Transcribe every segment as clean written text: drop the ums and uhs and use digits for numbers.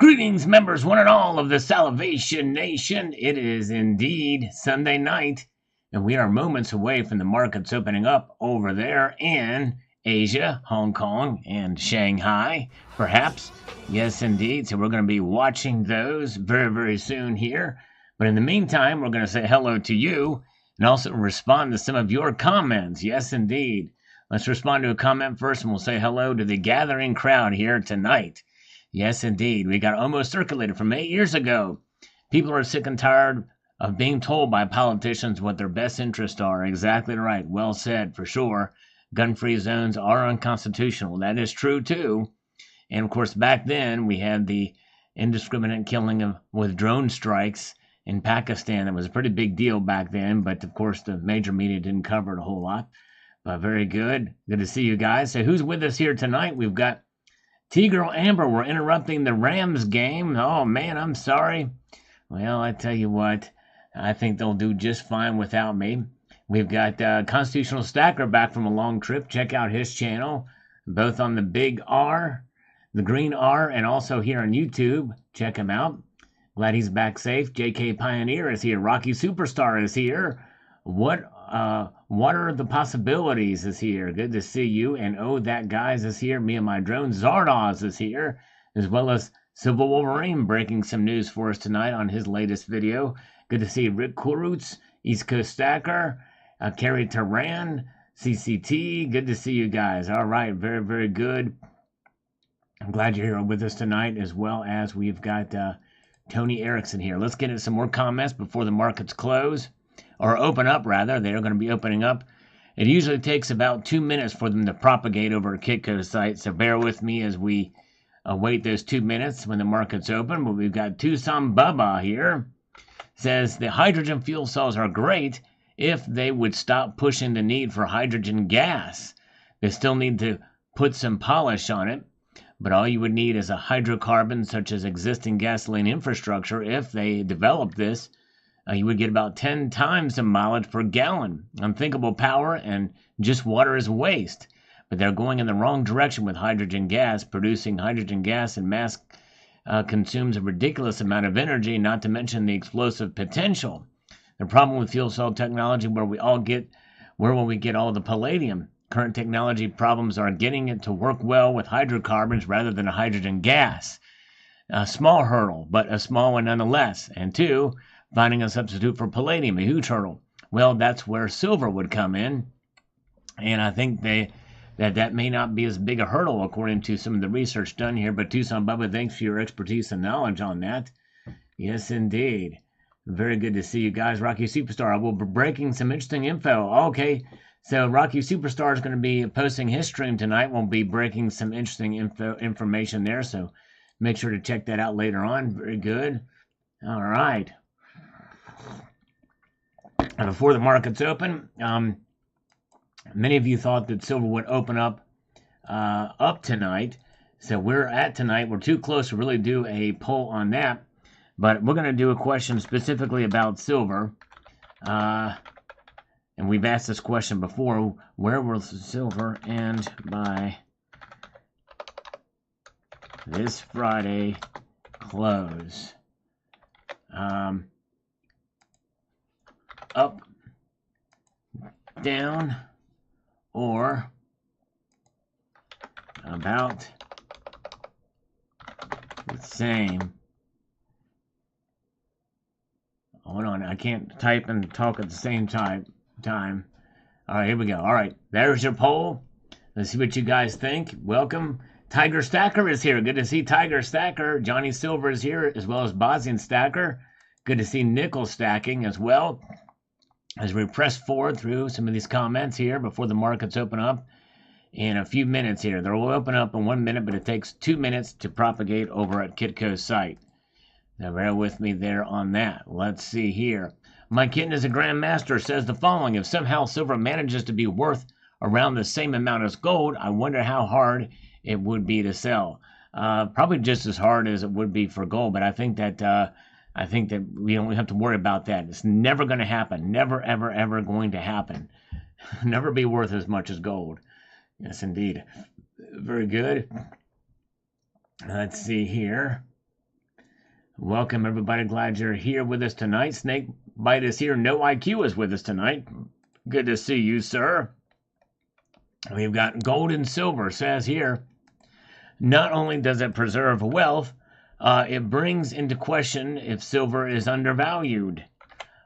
Greetings, members, one and all of the Salvation Nation. It is indeed Sunday night, and we are moments away from the markets opening up over there in Asia, Hong Kong, and Shanghai, perhaps. Yes, indeed. So we're going to be watching those very, very soon here. But in the meantime, we're going to say hello to you and also respond to some of your comments. Yes, indeed. Let's respond to a comment first, and we'll say hello to the gathering crowd here tonight. Yes, indeed. We got almost circulated from 8 years ago. People are sick and tired of being told by politicians what their best interests are. Exactly right. Well said, for sure. Gun-free zones are unconstitutional. That is true, too. And, of course, back then, we had the indiscriminate killing with drone strikes in Pakistan. That was a pretty big deal back then, but, of course, the major media didn't cover it a whole lot. But very good. Good to see you guys. So who's with us here tonight? We've got T-Girl Amber, we're interrupting the Rams game. Oh, man, I'm sorry. Well, I tell you what, I think they'll do just fine without me. We've got Constitutional Stacker back from a long trip. Check out his channel, both on the big R, the green R, and also here on YouTube. Check him out. Glad he's back safe. JK Pioneer is here. Rocky Superstar is here. What are the possibilities is here. Good to see you. And oh, that guys is here. Me and my drone. Zardoz is here, as well as Silver Wolverine breaking some news for us tonight on his latest video. Good to see Rick Kurutz, East Coast Stacker, Kerry Taran, CCT. Good to see you guys. All right, very, very good. I'm glad you're here with us tonight, as well as we've got Tony Erickson here. Let's get into some more comments before the markets close. Or open up, rather. They're going to be opening up. It usually takes about 2 minutes for them to propagate over a Kitco site, so bear with me as we wait those 2 minutes when the market's open. But we've got Tucson Bubba here. Says the hydrogen fuel cells are great if they would stop pushing the need for hydrogen gas. They still need to put some polish on it, but all you would need is a hydrocarbon such as existing gasoline infrastructure. If they develop this, you would get about 10 times the mileage per gallon. Unthinkable power, and just water is waste. But they're going in the wrong direction with hydrogen gas. Producing hydrogen gas in mass consumes a ridiculous amount of energy, not to mention the explosive potential. The problem with fuel cell technology, where will we get all the palladium? Current technology problems are getting it to work well with hydrocarbons rather than a hydrogen gas. A small hurdle, but a small one nonetheless. And two, finding a substitute for palladium, a huge hurdle. Well, that's where silver would come in. And I think that may not be as big a hurdle according to some of the research done here. But Tucson Bubba, thanks for your expertise and knowledge on that. Yes, indeed. Very good to see you guys. Rocky Superstar, I will be breaking some interesting info. Okay, so Rocky Superstar is going to be posting his stream tonight. We'll be breaking some interesting information there. So make sure to check that out later on. Very good. All right. Before the markets open, many of you thought that silver would open up tonight. So we're too close to really do a poll on that. But we're going to do a question specifically about silver. And we've asked this question before. Where will silver end by this Friday close? Up, down, or about the same. Hold on, I can't type and talk at the same time. All right, here we go. All right, there's your poll. Let's see what you guys think. Welcome. Tiger Stacker is here. Good to see Tiger Stacker. Johnny Silver is here, as well as Bosnian Stacker. Good to see Nickel stacking as well. As we press forward through some of these comments here before the markets open up in a few minutes here. They'll open up in 1 minute, but it takes 2 minutes to propagate over at Kitco's site. Now bear with me there on that. Let's see here. My kitten is a grandmaster, says the following. If somehow silver manages to be worth around the same amount as gold, I wonder how hard it would be to sell. Probably just as hard as it would be for gold, but I think that we don't have to worry about that. It's never going to happen. Never, ever, ever going to happen. Never be worth as much as gold. Yes, indeed. Very good. Let's see here. Welcome, everybody. Glad you're here with us tonight. Snake Bite is here. No IQ is with us tonight. Good to see you, sir. We've got gold and silver, says here. Not only does it preserve wealth, it brings into question if silver is undervalued.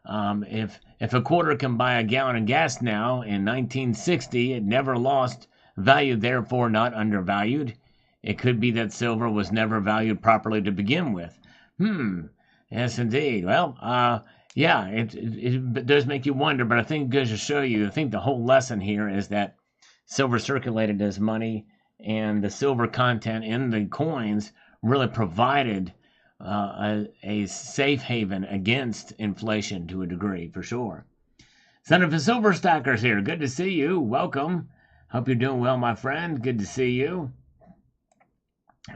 If a quarter can buy a gallon of gas now, in 1960, it never lost value, therefore not undervalued. It could be that silver was never valued properly to begin with. Yes, indeed. Well, yeah, it does make you wonder, but I think it goes to show you, I think the whole lesson here is that silver circulated as money, and the silver content in the coins really provided a safe haven against inflation to a degree, for sure. Son of a Silver Stacker's here. Good to see you. Welcome. Hope you're doing well, my friend. Good to see you.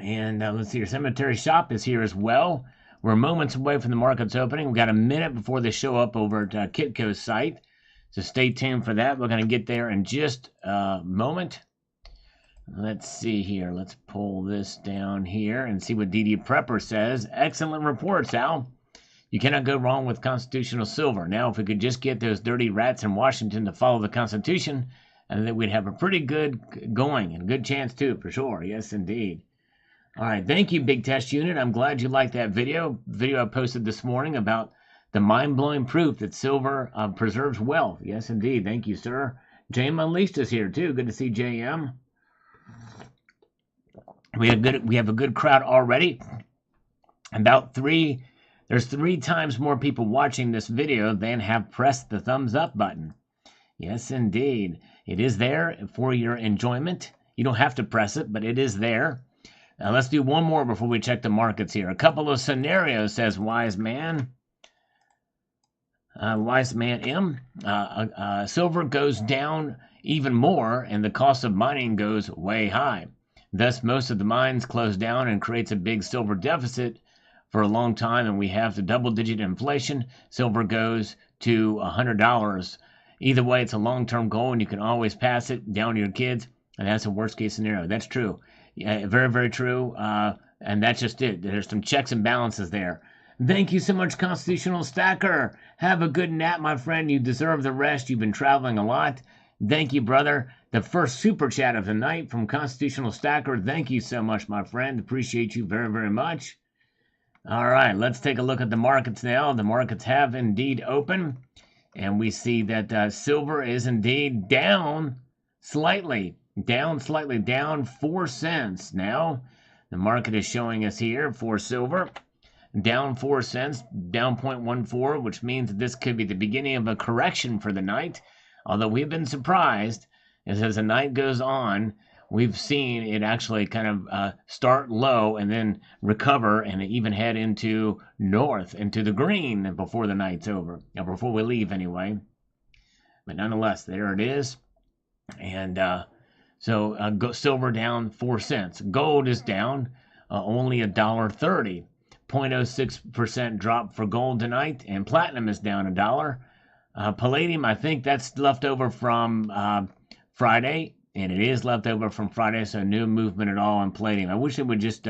And let's see, your cemetery shop is here as well. We're moments away from the market's opening. We've got a minute before they show up over at Kitco's site. So stay tuned for that. We're going to get there in just a moment. Let's see here. Let's pull this down here and see what DD Prepper says. Excellent reports, Al. You cannot go wrong with constitutional silver. Now, if we could just get those dirty rats in Washington to follow the Constitution, I think we'd have a pretty good going and a good chance too, for sure. Yes, indeed. All right. Thank you, Big Test Unit. I'm glad you liked that video I posted this morning about the mind-blowing proof that silver preserves wealth. Yes, indeed. Thank you, sir. JM Unleashed is here too. Good to see JM. We have a good crowd already. There's 3 times more people watching this video than have pressed the thumbs up button. Yes, indeed. It is there for your enjoyment. You don't have to press it, but it is there. Now let's do one more before we check the markets here. A couple of scenarios, says Wise Man. Wise Man M. Silver goes down even more, and the cost of mining goes way high. Thus, most of the mines close down and creates a big silver deficit for a long time, and we have the double-digit inflation. Silver goes to $100. Either way, it's a long-term goal, and you can always pass it down to your kids, and that's a worst-case scenario. That's true. Yeah, very, very true, and that's just it. There's some checks and balances there. Thank you so much, Constitutional Stacker. Have a good nap, my friend. You deserve the rest. You've been traveling a lot. Thank you, brother. The first super chat of the night from Constitutional Stacker. Thank you so much, my friend. Appreciate you very, very much. All right, let's take a look at the markets now. The markets have indeed opened, and we see that silver is indeed down slightly. Down 4 cents. Now, the market is showing us here for silver. Down 4 cents, down 0.14, which means that this could be the beginning of a correction for the night. Although we've been surprised, as the night goes on, we've seen it actually kind of start low and then recover and even head into north, into the green before the night's over, or before we leave anyway. But nonetheless, there it is. And so silver down 4 cents. Gold is down only $1.30. 0.06% drop for gold tonight, and platinum is down $1. Palladium, I think that's left over from Friday, and it is left over from Friday, so no movement at all on palladium. I wish it would just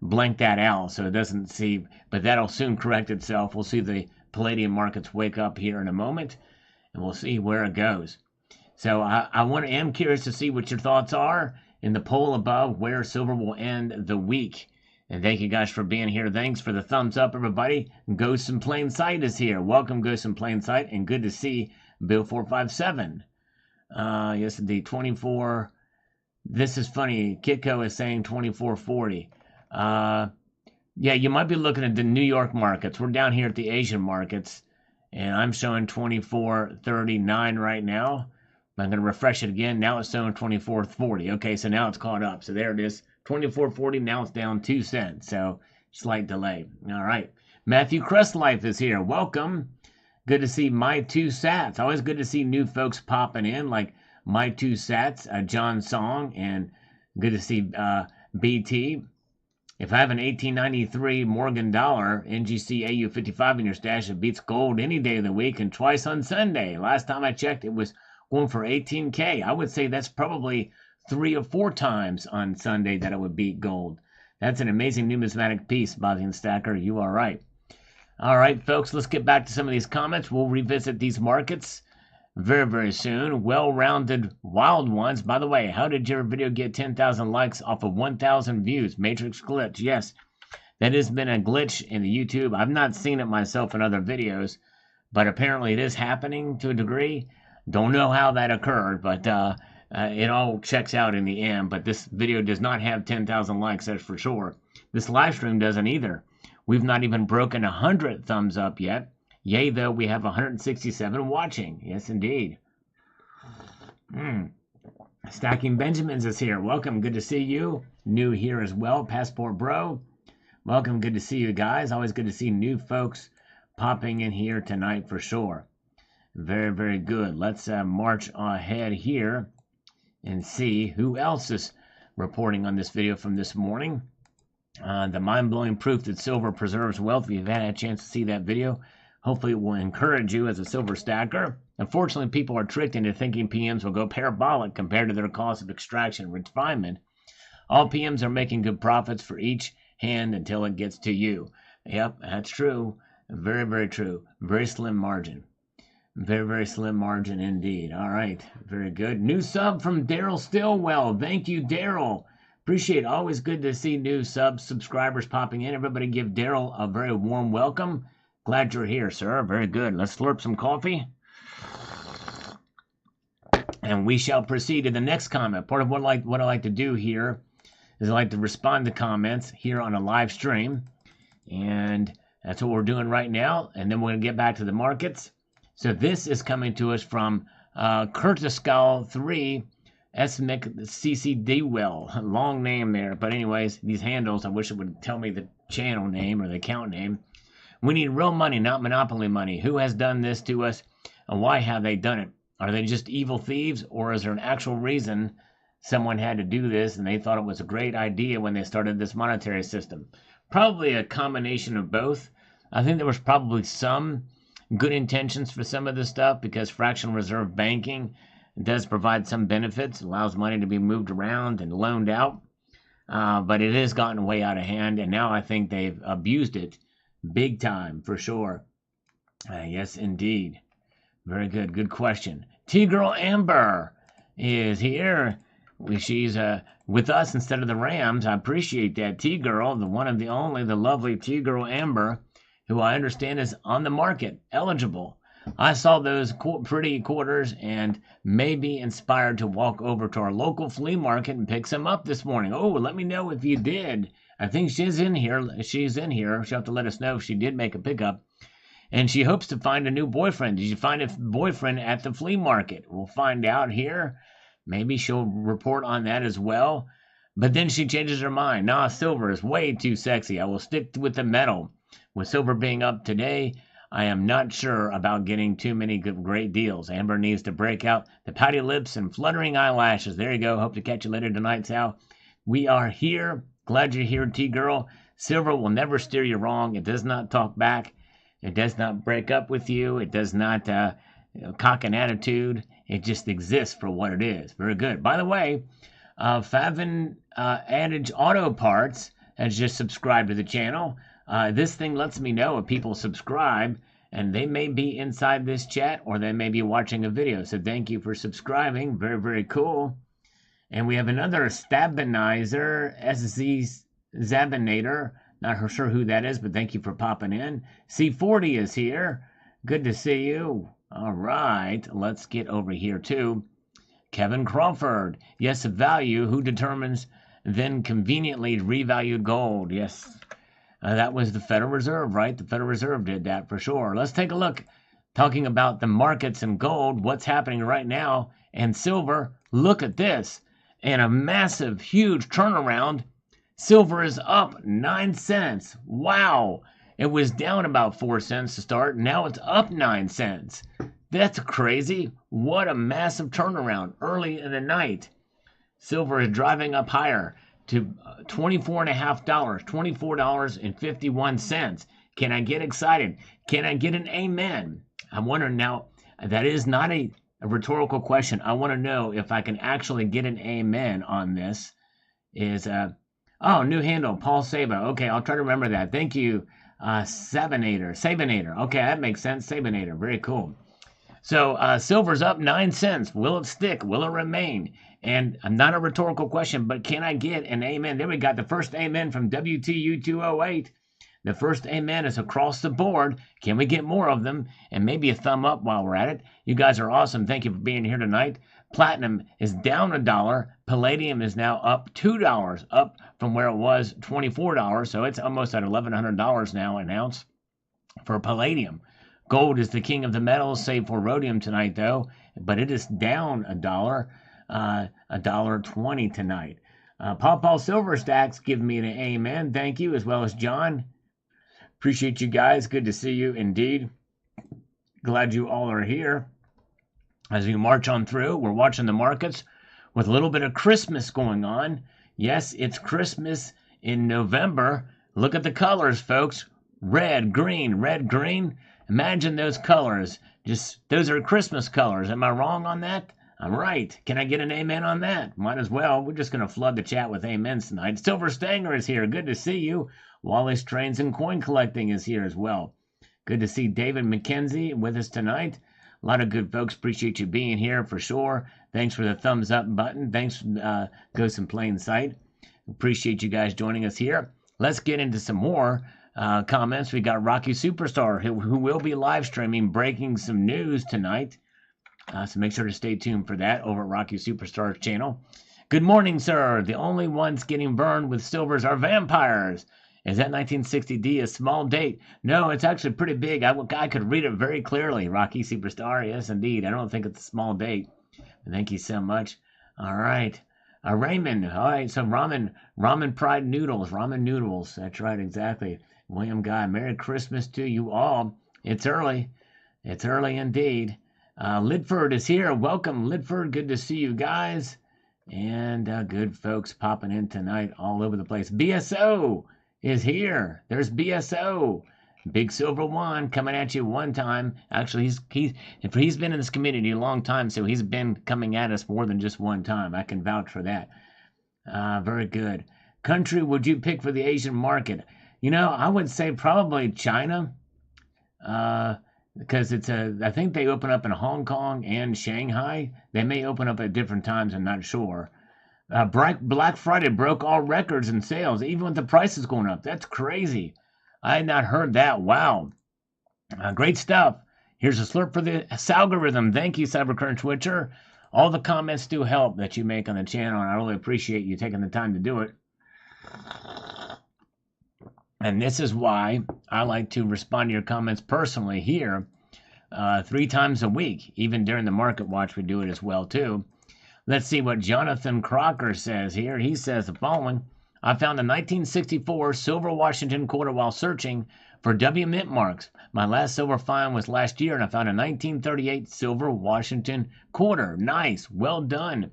blank that out so it doesn't see, but that'll soon correct itself. We'll see the palladium markets wake up here in a moment, and we'll see where it goes. So I am curious to see what your thoughts are in the poll above where silver will end the week. And thank you guys for being here. Thanks for the thumbs up, everybody. Ghost in Plain Sight is here. Welcome, Ghost in Plain Sight, and good to see Bill 457. Yes, indeed, 24. This is funny. Kitco is saying 24.40. Yeah, you might be looking at the New York markets. We're down here at the Asian markets, and I'm showing 24.39 right now. I'm going to refresh it again. Now it's showing 24.40. Okay, so now it's caught up. So there it is. 24.40. Now it's down 2 cents. So slight delay. All right. Matthew Crestlife is here. Welcome. Good to see My Two Sats. Always good to see new folks popping in like My Two Sats, John Song, and good to see BT. If I have an 1893 Morgan dollar NGC AU55 in your stash, it beats gold any day of the week and twice on Sunday. Last time I checked, it was going for 18K. I would say that's probably 3 or 4 times on Sunday that it would beat gold. That's an amazing numismatic piece, Bozzy and Stacker. You are right. All right, folks, let's get back to some of these comments. We'll revisit these markets very, very soon. Well-rounded, wild ones. By the way, how did your video get 10,000 likes off of 1,000 views? Matrix glitch. Yes, that has been a glitch in the YouTube. I've not seen it myself in other videos, but apparently it is happening to a degree. Don't know how that occurred, but it all checks out in the end. But this video does not have 10,000 likes, that's for sure. This live stream doesn't either. We've not even broken 100 thumbs up yet. Yay, though, we have 167 watching. Yes, indeed. Stacking Benjamins is here. Welcome. Good to see you. New here as well. Passport Bro. Welcome. Good to see you guys. Always good to see new folks popping in here tonight for sure. Very, very good. Let's march ahead here and see who else is reporting on this video from this morning. The mind-blowing proof that silver preserves wealth. If you've had a chance to see that video, hopefully it will encourage you as a silver stacker. Unfortunately, people are tricked into thinking PMs will go parabolic compared to their cost of extraction and refinement. All PMs are making good profits for each hand until it gets to you. Yep, that's true. Very, very true. Very slim margin. Very, very slim margin indeed. All right, very good. New sub from Daryl Stillwell. Thank you, Daryl. Appreciate it. Always good to see new subscribers popping in. Everybody give Daryl a very warm welcome. Glad you're here, sir. Very good. Let's slurp some coffee. And we shall proceed to the next comment. Part of what I like to do here is I like to respond to comments here on a live stream. And that's what we're doing right now. And then we're going to get back to the markets. So this is coming to us from Kurtiskal 3 Esmic CCD Well. Long name there. But anyways, these handles, I wish it would tell me the channel name or the account name. We need real money, not monopoly money. Who has done this to us, and why have they done it? Are they just evil thieves, or is there an actual reason someone had to do this and they thought it was a great idea when they started this monetary system? Probably a combination of both. I think there was probably some good intentions for some of this stuff because fractional reserve banking does provide some benefits, allows money to be moved around and loaned out. But it has gotten way out of hand, and now I think they've abused it big time for sure. Yes, indeed. Very good. Good question. T-Girl Amber is here. She's with us instead of the Rams. I appreciate that. T-Girl, the one and the only, the lovely T-Girl Amber, who I understand is on the market, eligible. I saw those pretty quarters and may be inspired to walk over to our local flea market and pick some up this morning. Oh, let me know if you did. I think she's in here. She'll have to let us know if she did make a pickup. And she hopes to find a new boyfriend. Did you find a boyfriend at the flea market? We'll find out here. Maybe she'll report on that as well. But then she changes her mind. Nah, silver is way too sexy. I will stick with the metal. With silver being up today, I am not sure about getting too many great deals. Amber needs to break out the pouty lips and fluttering eyelashes. There you go. Hope to catch you later tonight, Sal. We are here. Glad you're here, T-Girl. Silver will never steer you wrong. It does not talk back. It does not break up with you. It does not cock an attitude. It just exists for what it is. Very good. By the way, Favin Adage Auto Parts has just subscribed to the channel. This thing lets me know if people subscribe, and they may be inside this chat or they may be watching a video. So thank you for subscribing. Very, very cool. And we have another Stabinizer, SZ Zabinator. Not sure who that is, but thank you for popping in. C40 is here. Good to see you. All right, let's get over here to Kevin Crawford. Yes, value. Who determines then conveniently revalued gold? Yes. That was the Federal Reserve, right? The Federal Reserve did that for sure. Let's take a look. Talking about the markets and gold, what's happening right now, and silver. Look at this. And a massive, huge turnaround. Silver is up 9 cents. Wow. It was down about 4 cents to start. Now it's up 9 cents. That's crazy. What a massive turnaround early in the night. Silver is driving up higher to $24.50, $24.51. Can I get excited? Can I get an amen? I'm wondering now, that is not a rhetorical question. I want to know if I can actually get an amen on this. Oh, new handle, Paul Saba. Okay, I'll try to remember that. Thank you, Sabinator. Okay, that makes sense. Sabinator. Very cool. So silver's up 9 cents. Will it stick? Will it remain? And not a rhetorical question, but can I get an amen? There we got the first amen from WTU 208. The first amen is across the board. Can we get more of them? And maybe a thumb up while we're at it. You guys are awesome. Thank you for being here tonight. Platinum is down $1. Palladium is now up $2, up from where it was $24. So it's almost at $1,100 now an ounce for palladium. Gold is the king of the metals, save for rhodium tonight, though, but it is down $1.20 tonight. Paul Silver Stacks give me an amen. Thank you, as well as John. Appreciate you guys. Good to see you indeed. Glad you all are here. As we march on through, we're watching the markets with a little bit of Christmas going on. Yes, it's Christmas in November. Look at the colors, folks. Red, green, red, green. Imagine those colors. Those are Christmas colors. Am I wrong on that? I'm right. Can I get an amen on that? Might as well. We're just going to flood the chat with amens tonight. Silver Stanger is here. Good to see you. Wallace Trains and Coin Collecting is here as well. Good to see David McKenzie with us tonight. A lot of good folks. Appreciate you being here for sure. Thanks for the thumbs up button. Thanks, Ghost in Plain Sight. Appreciate you guys joining us here. Let's get into some more comments. We got Rocky Superstar who will be live streaming, breaking some news tonight. So make sure to stay tuned for that over at Rocky Superstar's channel. Good morning, sir. The only ones getting burned with silvers are vampires. Is that 1960D a small date? No, it's actually pretty big. I could read it very clearly. Rocky Superstar, yes, indeed. I don't think it's a small date. Thank you so much. All right. Raymond. All right, so ramen pride noodles. Ramen noodles. That's right, exactly. William Guy, Merry Christmas to you all. It's early. It's early indeed. Lidford is here. Welcome, Lidford. Good to see you guys. And good folks popping in tonight all over the place. BSO is here. There's BSO. Big Silver One coming at you one time. Actually, he's been in this community a long time, so he's been coming at us more than just one time. I can vouch for that. Very good. Country would you pick for the Asian market? You know, I would say probably China, because I think they open up in Hong Kong and Shanghai. They may open up at different times, I'm not sure. Black Friday broke all records in sales, even with the prices going up. That's crazy. I had not heard that. Wow. Great stuff. Here's a slurp for the algorithm. Thank you, Cybercurrent Twitcher. All the comments do help that you make on the channel, and I really appreciate you taking the time to do it. And this is why I like to respond to your comments personally here 3 times a week. Even during the market watch, we do it as well, too. Let's see what Jonathan Crocker says here. He says the following. I found a 1964 silver Washington quarter while searching for W mint marks. My last silver find was last year, and I found a 1938 silver Washington quarter. Nice. Well done.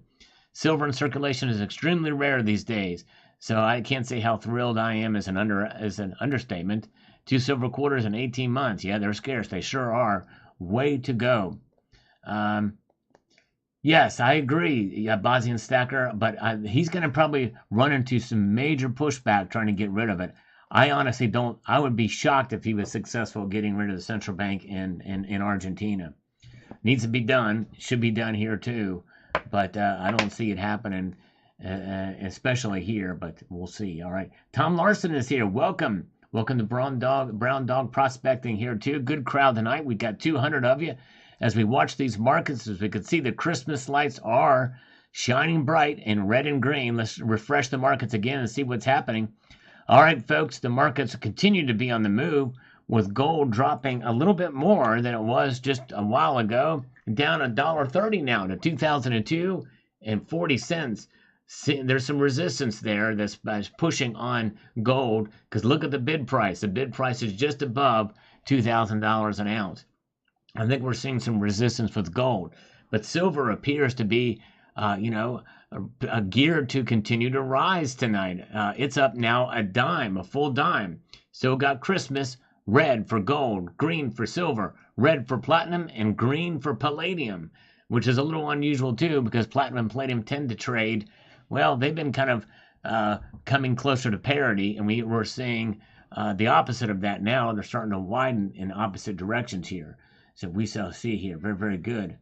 Silver in circulation is extremely rare these days, so I can't say how thrilled I am as an understatement. 2 silver quarters in 18 months. Yeah, they're scarce. They sure are. Way to go. Yes, I agree, Bozian Stacker, but he's going to probably run into some major pushback trying to get rid of it. I honestly don't. I would be shocked if he was successful getting rid of the central bank in Argentina. Needs to be done. Should be done here too, but I don't see it happening, especially here. But we'll see. All right, Tom Larson is here. Welcome, welcome to Brown Dog Prospecting here too. Good crowd tonight. We got 200 of you. As we watch these markets, as we can see, the Christmas lights are shining bright in red and green. Let's refresh the markets again and see what's happening. All right, folks, the markets continue to be on the move, with gold dropping a little bit more than it was just a while ago, down $1.30 now to 2002 and 40 cents. There's some resistance there that's pushing on gold, because look at the bid price. The bid price is just above $2,000 an ounce. I think we're seeing some resistance with gold, but silver appears to be, geared to continue to rise tonight. It's up now a full dime. Still got Christmas, red for gold, green for silver, red for platinum, and green for palladium, which is a little unusual too, because platinum and palladium tend to trade. Well, they've been kind of coming closer to parity, and we're seeing the opposite of that now. They're starting to widen in opposite directions here. So we shall see here. Very, very good.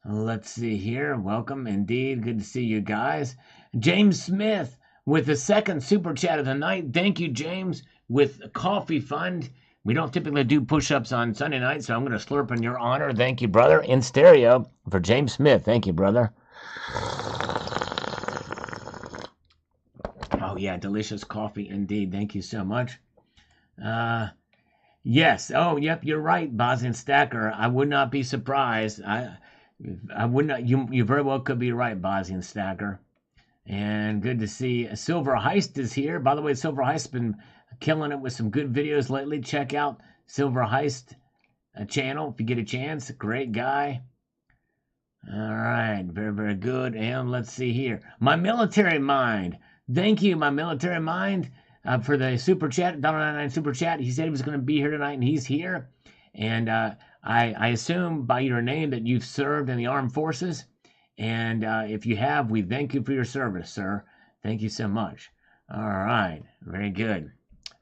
Let's see here. Welcome indeed. Good to see you guys. James Smith with the second super chat of the night. Thank you, James, with a coffee fund. We don't typically do push-ups on Sunday night, so I'm going to slurp in your honor. Thank you, brother. In stereo for James Smith. Thank you, brother. Oh, yeah, delicious coffee indeed. Thank you so much. Yes. Oh, yep, you're right, Bosnian Stacker. I would not be surprised. I would not. You very well could be right, Bosnian Stacker. And good to see Silver Heist is here. By the way, Silver Heist's been killing it with some good videos lately. Check out Silver Heist channel if you get a chance. Great guy. All right, very, very good. And let's see here. My Military Mind. Thank you, My Military Mind, for the super chat, $1.99 super chat. He said he was going to be here tonight, and he's here. And I assume by your name that you've served in the armed forces. And if you have, we thank you for your service, sir. Thank you so much. All right, very good.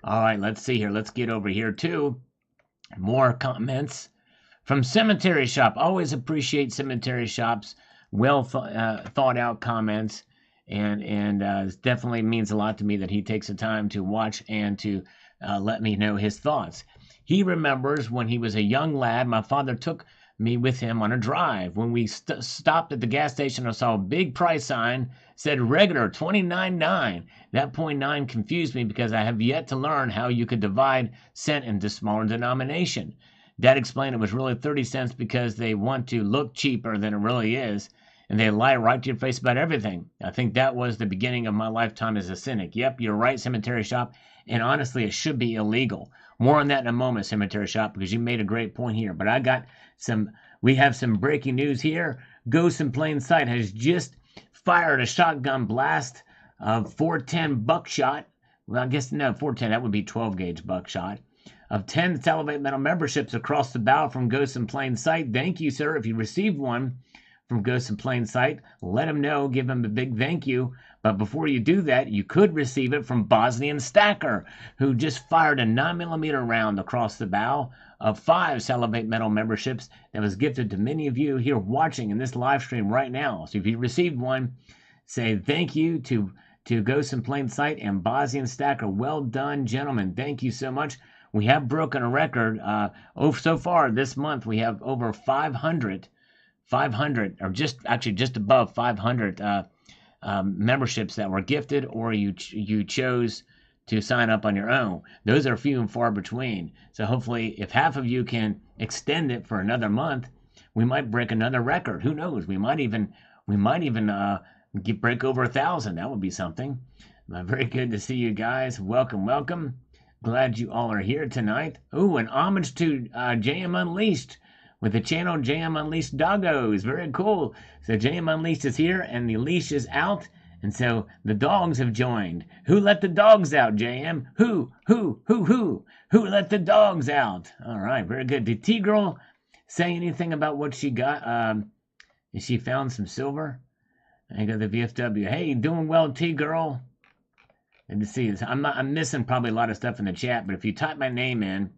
All right, let's see here. Let's get over here to more comments from Cemetery Shop. Always appreciate Cemetery Shop's well thought out comments, and it definitely means a lot to me that he takes the time to watch and to let me know his thoughts. He remembers when he was a young lad, my father took me with him on a drive. When we stopped at the gas station, I saw a big price sign, said regular $29.9. That .9 confused me because I have yet to learn how you could divide cent into smaller denomination. Dad explained it was really 30 cents because they want to look cheaper than it really is, and they lie right to your face about everything. I think that was the beginning of my lifetime as a cynic. Yep, you're right, Cemetery Shop, and honestly, it should be illegal. More on that in a moment, Cemetery Shop, because you made a great point here. But we have some breaking news here. Ghost in Plain Sight has just fired a shotgun blast of 410 buckshot. Well, I guess, no, 410, that would be 12-gauge buckshot. Of 10 Salivate Metal memberships across the bow from Ghost in Plain Sight. Thank you, sir. If you received one from Ghost in Plain Sight, let him know. Give him a big thank you. But before you do that, you could receive it from Bosnian Stacker, who just fired a 9mm round across the bow of 5 Salivate Metal memberships that was gifted to many of you here watching in this live stream right now. So if you received one, say thank you to Ghost in Plain Sight and Bosnian Stacker. Well done, gentlemen. Thank you so much. We have broken a record. So far this month, we have over 500, or just above 500 memberships that were gifted, or you chose to sign up on your own. Those are few and far between. So hopefully, if half of you can extend it for another month, we might break another record. Who knows? We might even break over 1,000. That would be something. Very good to see you guys. Welcome, welcome. Glad you all are here tonight. Ooh, an homage to JM Unleashed with the channel JM Unleashed Doggos. Very cool. So JM Unleashed is here and the leash is out. And so the dogs have joined. Who let the dogs out, JM? Who let the dogs out? All right, very good. Did T-Girl say anything about what she got? Has she found some silver? I got the VFW. Hey, doing well, T-Girl. Good to see you. I'm missing probably a lot of stuff in the chat, but if you type my name in,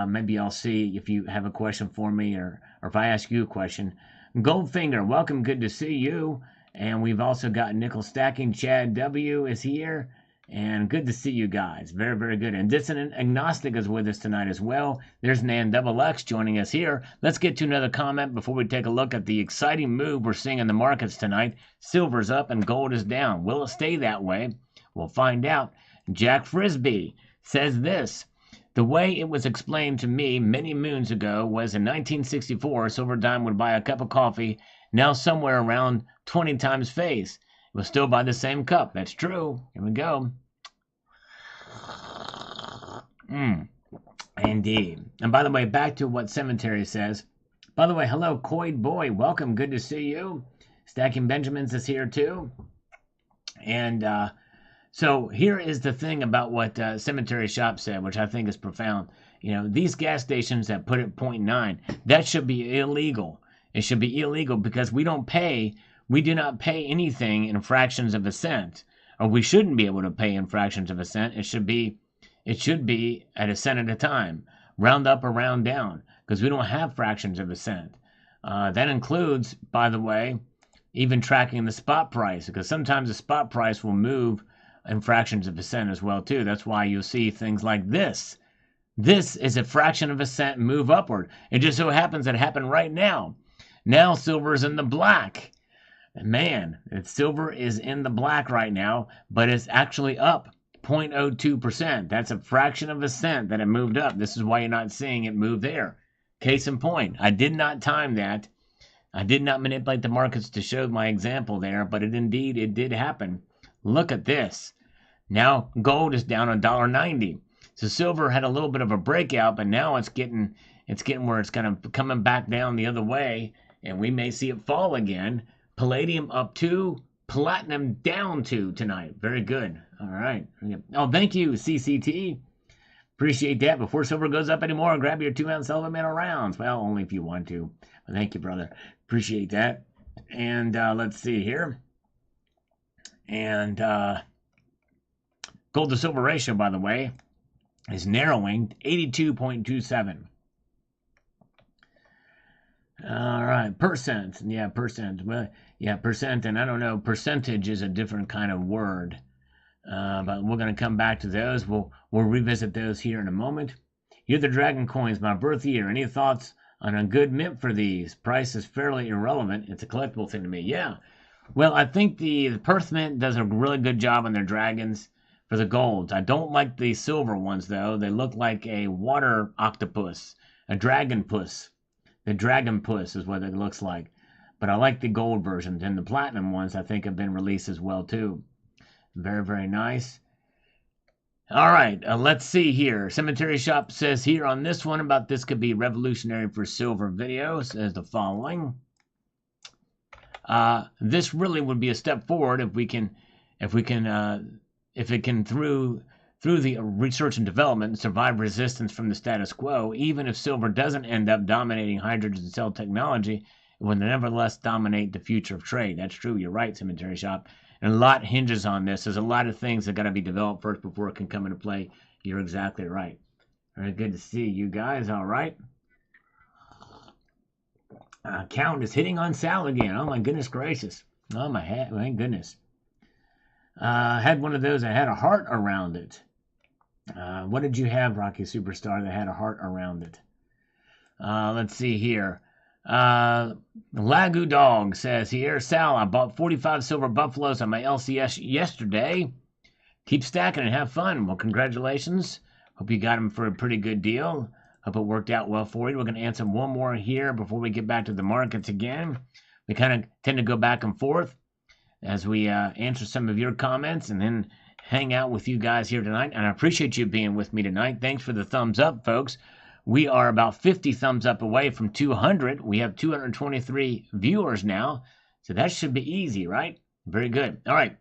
maybe I'll see if you have a question for me, or if I ask you a question. Goldfinger, welcome. Good to see you. And we've also got Nickel Stacking. Chad W is here. And good to see you guys. Very, very good. And Dissonant Agnostic is with us tonight as well. There's Nan Double X joining us here. Let's get to another comment before we take a look at the exciting move we're seeing in the markets tonight. Silver's up and gold is down. Will it stay that way? We'll find out. Jack Frisbee says this. The way it was explained to me many moons ago was in 1964, Silver Dime would buy a cup of coffee, now somewhere around 20 times face. It will still buy the same cup. That's true. Here we go. Indeed. And by the way, back to what Cemetery says. By the way, hello, Coyd Boy. Welcome. Good to see you. Stacking Benjamins is here too. And so here is the thing about what Cemetery Shop said, which I think is profound. You know, these gas stations that put it 0.9, that should be illegal. It should be illegal because we don't pay we do not pay anything in fractions of a cent, or we shouldn't be able to pay in fractions of a cent. It should be at a cent at a time, round up or round down, because we don't have fractions of a cent. That includes, by the way, even tracking the spot price, because sometimes the spot price will move in fractions of a cent as well too. That's why you'll see things like this. This is a fraction of a cent move upward. It just so happens that it happened right now. Now silver is in the black. Man, silver is in the black right now, but it's actually up 0.02%. That's a fraction of a cent that it moved up. This is why you're not seeing it move there. Case in point, I did not time that. I did not manipulate the markets to show my example there, but it did happen. Look at this. Now gold is down $1.90. So silver had a little bit of a breakout, but now it's getting where it's kind of coming back down the other way, and we may see it fall again. Palladium up 2, platinum down 2 tonight. Very good. All right. Oh, thank you, CCT. Appreciate that. Before silver goes up anymore, grab your 2-ounce elemental rounds. Well, only if you want to. But thank you, brother. Appreciate that. And let's see here. And gold to silver ratio, by the way, is narrowing 82.27. All right, percent. Yeah, percent. Well, yeah, percent. And I don't know, percentage is a different kind of word. But we're going to come back to those. We'll revisit those here in a moment. You're the Dragon Coins, my birth year. Any thoughts on a good mint for these? Price is fairly irrelevant. It's a collectible thing to me. Yeah. Well, I think the Perth Mint does a really good job on their dragons for the golds. I don't like the silver ones, though. They look like a water octopus, a dragon puss. The dragon puss is what it looks like. But I like the gold versions, and the platinum ones I think have been released as well, too. Very, very nice. All right, let's see here. Cemetery Shop says here on this one about this could be revolutionary for silver videos as the following. This really would be a step forward if it can through the research and development survive resistance from the status quo. Even if silver doesn't end up dominating hydrogen cell technology, it will nevertheless dominate the future of trade. That's true. You're right, Cemetery Shop. And a lot hinges on this. There's a lot of things that got to be developed first before it can come into play. You're exactly right. Very good to see you guys. All right. Count is hitting on Sal again. Oh, my goodness gracious. Oh, my goodness. Had one of those that had a heart around it. What did you have, Rocky Superstar, that had a heart around it? Let's see here. Lagu Dog says here, Sal, I bought 45 silver buffaloes on my LCS yesterday. Keep stacking and have fun. Well, congratulations. Hope you got them for a pretty good deal. Hope it worked out well for you. We're going to answer one more here before we get back to the markets again. We kind of tend to go back and forth as we answer some of your comments and then hang out with you guys here tonight. And I appreciate you being with me tonight. Thanks for the thumbs up, folks. We are about 50 thumbs up away from 200. We have 223 viewers now. So that should be easy, right? Very good. All right.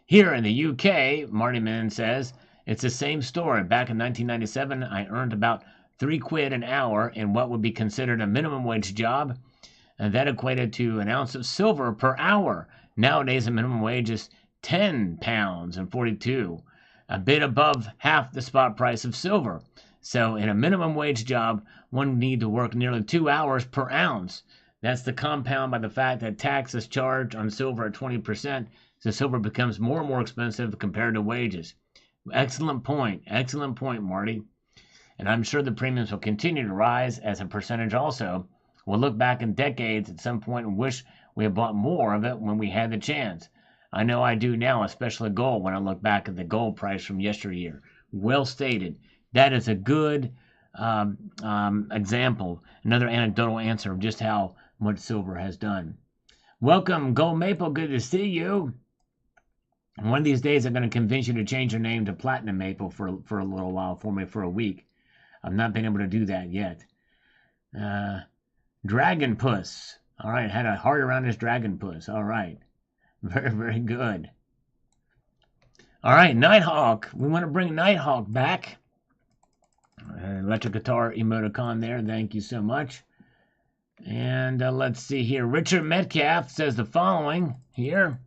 Here in the UK, Marty Man says, it's the same story. Back in 1997, I earned about £3 an hour in what would be considered a minimum wage job. And that equated to an ounce of silver per hour. Nowadays, the minimum wage is £10.42, a bit above half the spot price of silver. So in a minimum wage job, one would need to work nearly 2 hours per ounce. That's the compound by the fact that tax is charged on silver at 20%, so silver becomes more and more expensive compared to wages. Excellent point, Marty. And I'm sure the premiums will continue to rise as a percentage also. We'll look back in decades at some point and wish we had bought more of it when we had the chance. I know I do now, especially gold, when I look back at the gold price from yesteryear. Well stated. That is a good example, another anecdotal answer of just how much silver has done. Welcome, Gold Maple. Good to see you. One of these days, I'm going to convince you to change your name to Platinum Maple for a little while for me, for a week. I've not been able to do that yet. Dragon Puss. All right, had a heart around his Dragon Puss. All right. Very, very good. All right, Nighthawk. We want to bring Nighthawk back. Electric guitar emoticon there. Thank you so much. And let's see here. Richard Metcalf says the following here.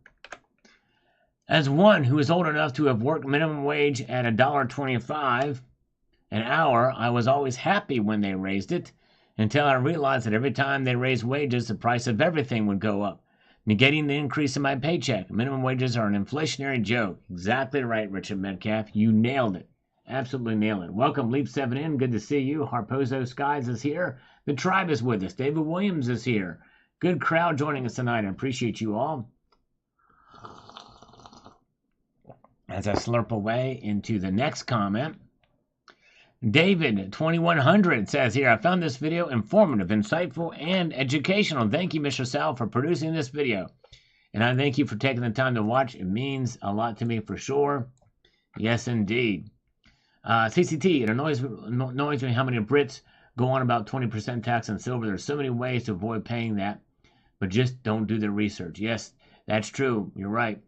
As one who is old enough to have worked minimum wage at $1.25 an hour, I was always happy when they raised it, until I realized that every time they raised wages, the price of everything would go up, negating the increase in my paycheck. Minimum wages are an inflationary joke. Exactly right, Richard Metcalf. You nailed it. Absolutely nailed it. Welcome, Leap7in. Good to see you. Harpozo Skies is here. The tribe is with us. David Williams is here. Good crowd joining us tonight. I appreciate you all. As I slurp away into the next comment, David 2100 says here, I found this video informative, insightful, and educational. Thank you, Mr. Sal, for producing this video. And I thank you for taking the time to watch. It means a lot to me for sure. Yes, indeed. CCT, it annoys me how many Brits go on about 20% tax on silver. There's so many ways to avoid paying that, but just don't do the research. Yes, that's true. You're right.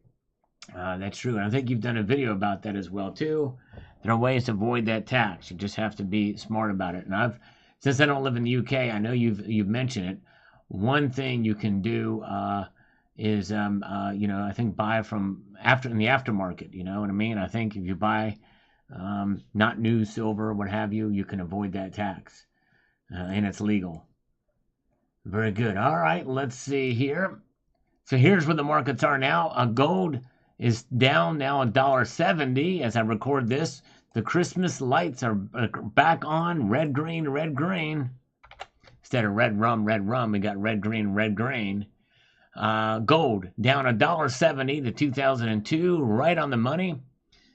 That's true. And I think you've done a video about that as well, too. There are ways to avoid that tax. You just have to be smart about it. And since I don't live in the UK, I know you've mentioned it. One thing you can do is, I think buy from in the aftermarket. You know what I mean? I think if you buy not new silver, what have you, you can avoid that tax, and it's legal. Very good. All right, let's see here. So here's where the markets are now. Gold is down now $1.70 as I record this. The Christmas lights are back on. Red, green, red, green. Instead of red rum, we got red, green, red, green. Gold down $1.70 to 2002, right on the money.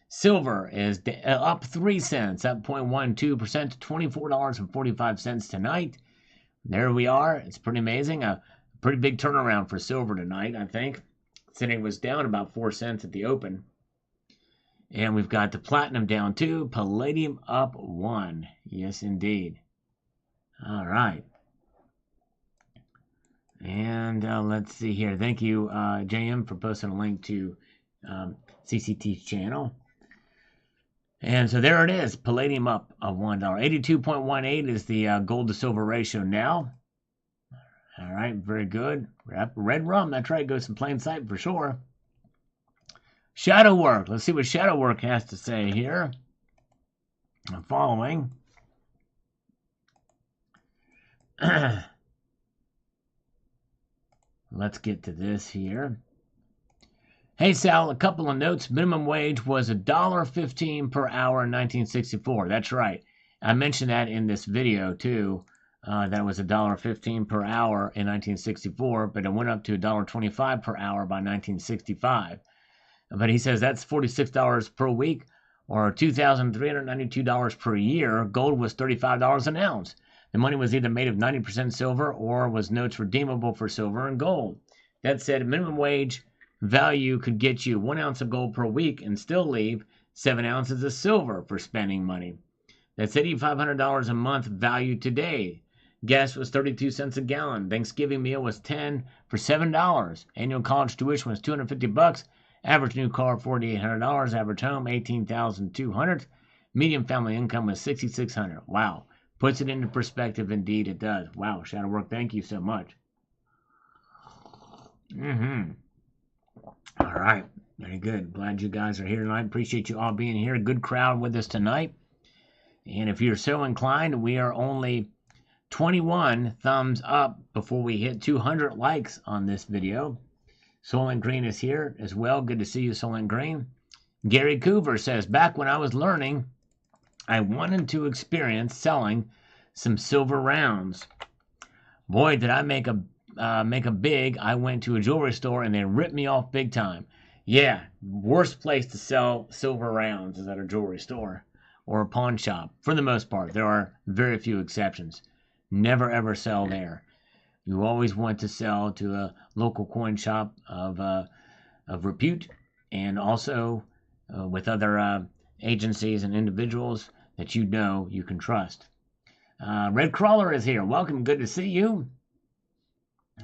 Silver is up 3 cents, up 0.12% to $24.45 tonight. There we are. It's pretty amazing. A pretty big turnaround for silver tonight, I think. Sitting was down about 4 cents at the open. And we've got the platinum down 2, palladium up 1. Yes, indeed. All right. And let's see here. Thank you, JM, for posting a link to CCT's channel. And so there it is. Palladium up $1. 82.18 is the gold to silver ratio now. All right, very good. Red rum, that's right, goes in plain sight for sure. Shadow work. Let's see what shadow work has to say here. Following. Let's get to this here. Hey, Sal, a couple of notes. Minimum wage was $1.15 per hour in 1964. That's right. I mentioned that in this video, too. That was $1.15 per hour in 1964, but it went up to $1.25 per hour by 1965. But he says that's $46 per week or $2,392 per year. Gold was $35 an ounce. The money was either made of 90% silver or was notes redeemable for silver and gold. That said, minimum wage value could get you 1 ounce of gold per week and still leave 7 ounces of silver for spending money. That's $8,500 a month value today. Gas was 32 cents a gallon. Thanksgiving meal was 10 for $7. Annual college tuition was $250. Average new car $4,800. Average home $18,200. Median family income was $6,600. Wow. Puts it into perspective. Indeed, it does. Wow, Shadow Work, thank you so much. All right. Very good. Glad you guys are here tonight. Appreciate you all being here. Good crowd with us tonight. And if you're so inclined, we are only 21 thumbs up before we hit 200 likes on this video. Solent Green is here as well. Good to see you, Solent Green. Gary Coover says, back when I was learning, I wanted to experience selling some silver rounds. Boy, did I make a big. I went to a jewelry store and they ripped me off big time. Yeah, worst place to sell silver rounds is at a jewelry store or a pawn shop. For the most part, there are very few exceptions. Never ever sell there. You always want to sell to a local coin shop of repute, and also with other agencies and individuals that you know you can trust. Red Crawler is here. Welcome. Good to see you.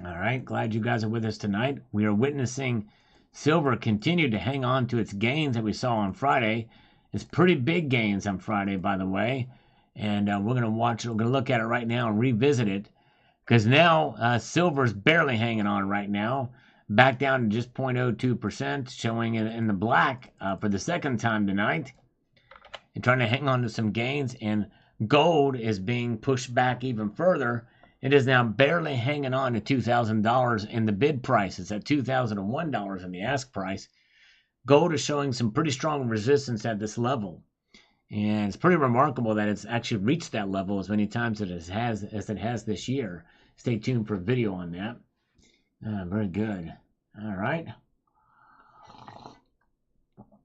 All right. Glad you guys are with us tonight. We are witnessing silver continue to hang on to its gains that we saw on Friday. It's pretty big gains on Friday, by the way. And we're going to watch it. We're going to look at it right now and revisit it. Because now silver's barely hanging on right now, back down to just 0.02%, showing in the black for the second time tonight, and trying to hang on to some gains. And gold is being pushed back even further. It is now barely hanging on to $2,000 in the bid price. It's at $2,001 in the ask price. Gold is showing some pretty strong resistance at this level. And it's pretty remarkable that it's actually reached that level as many times as it has this year. Stay tuned for a video on that. Very good. All right.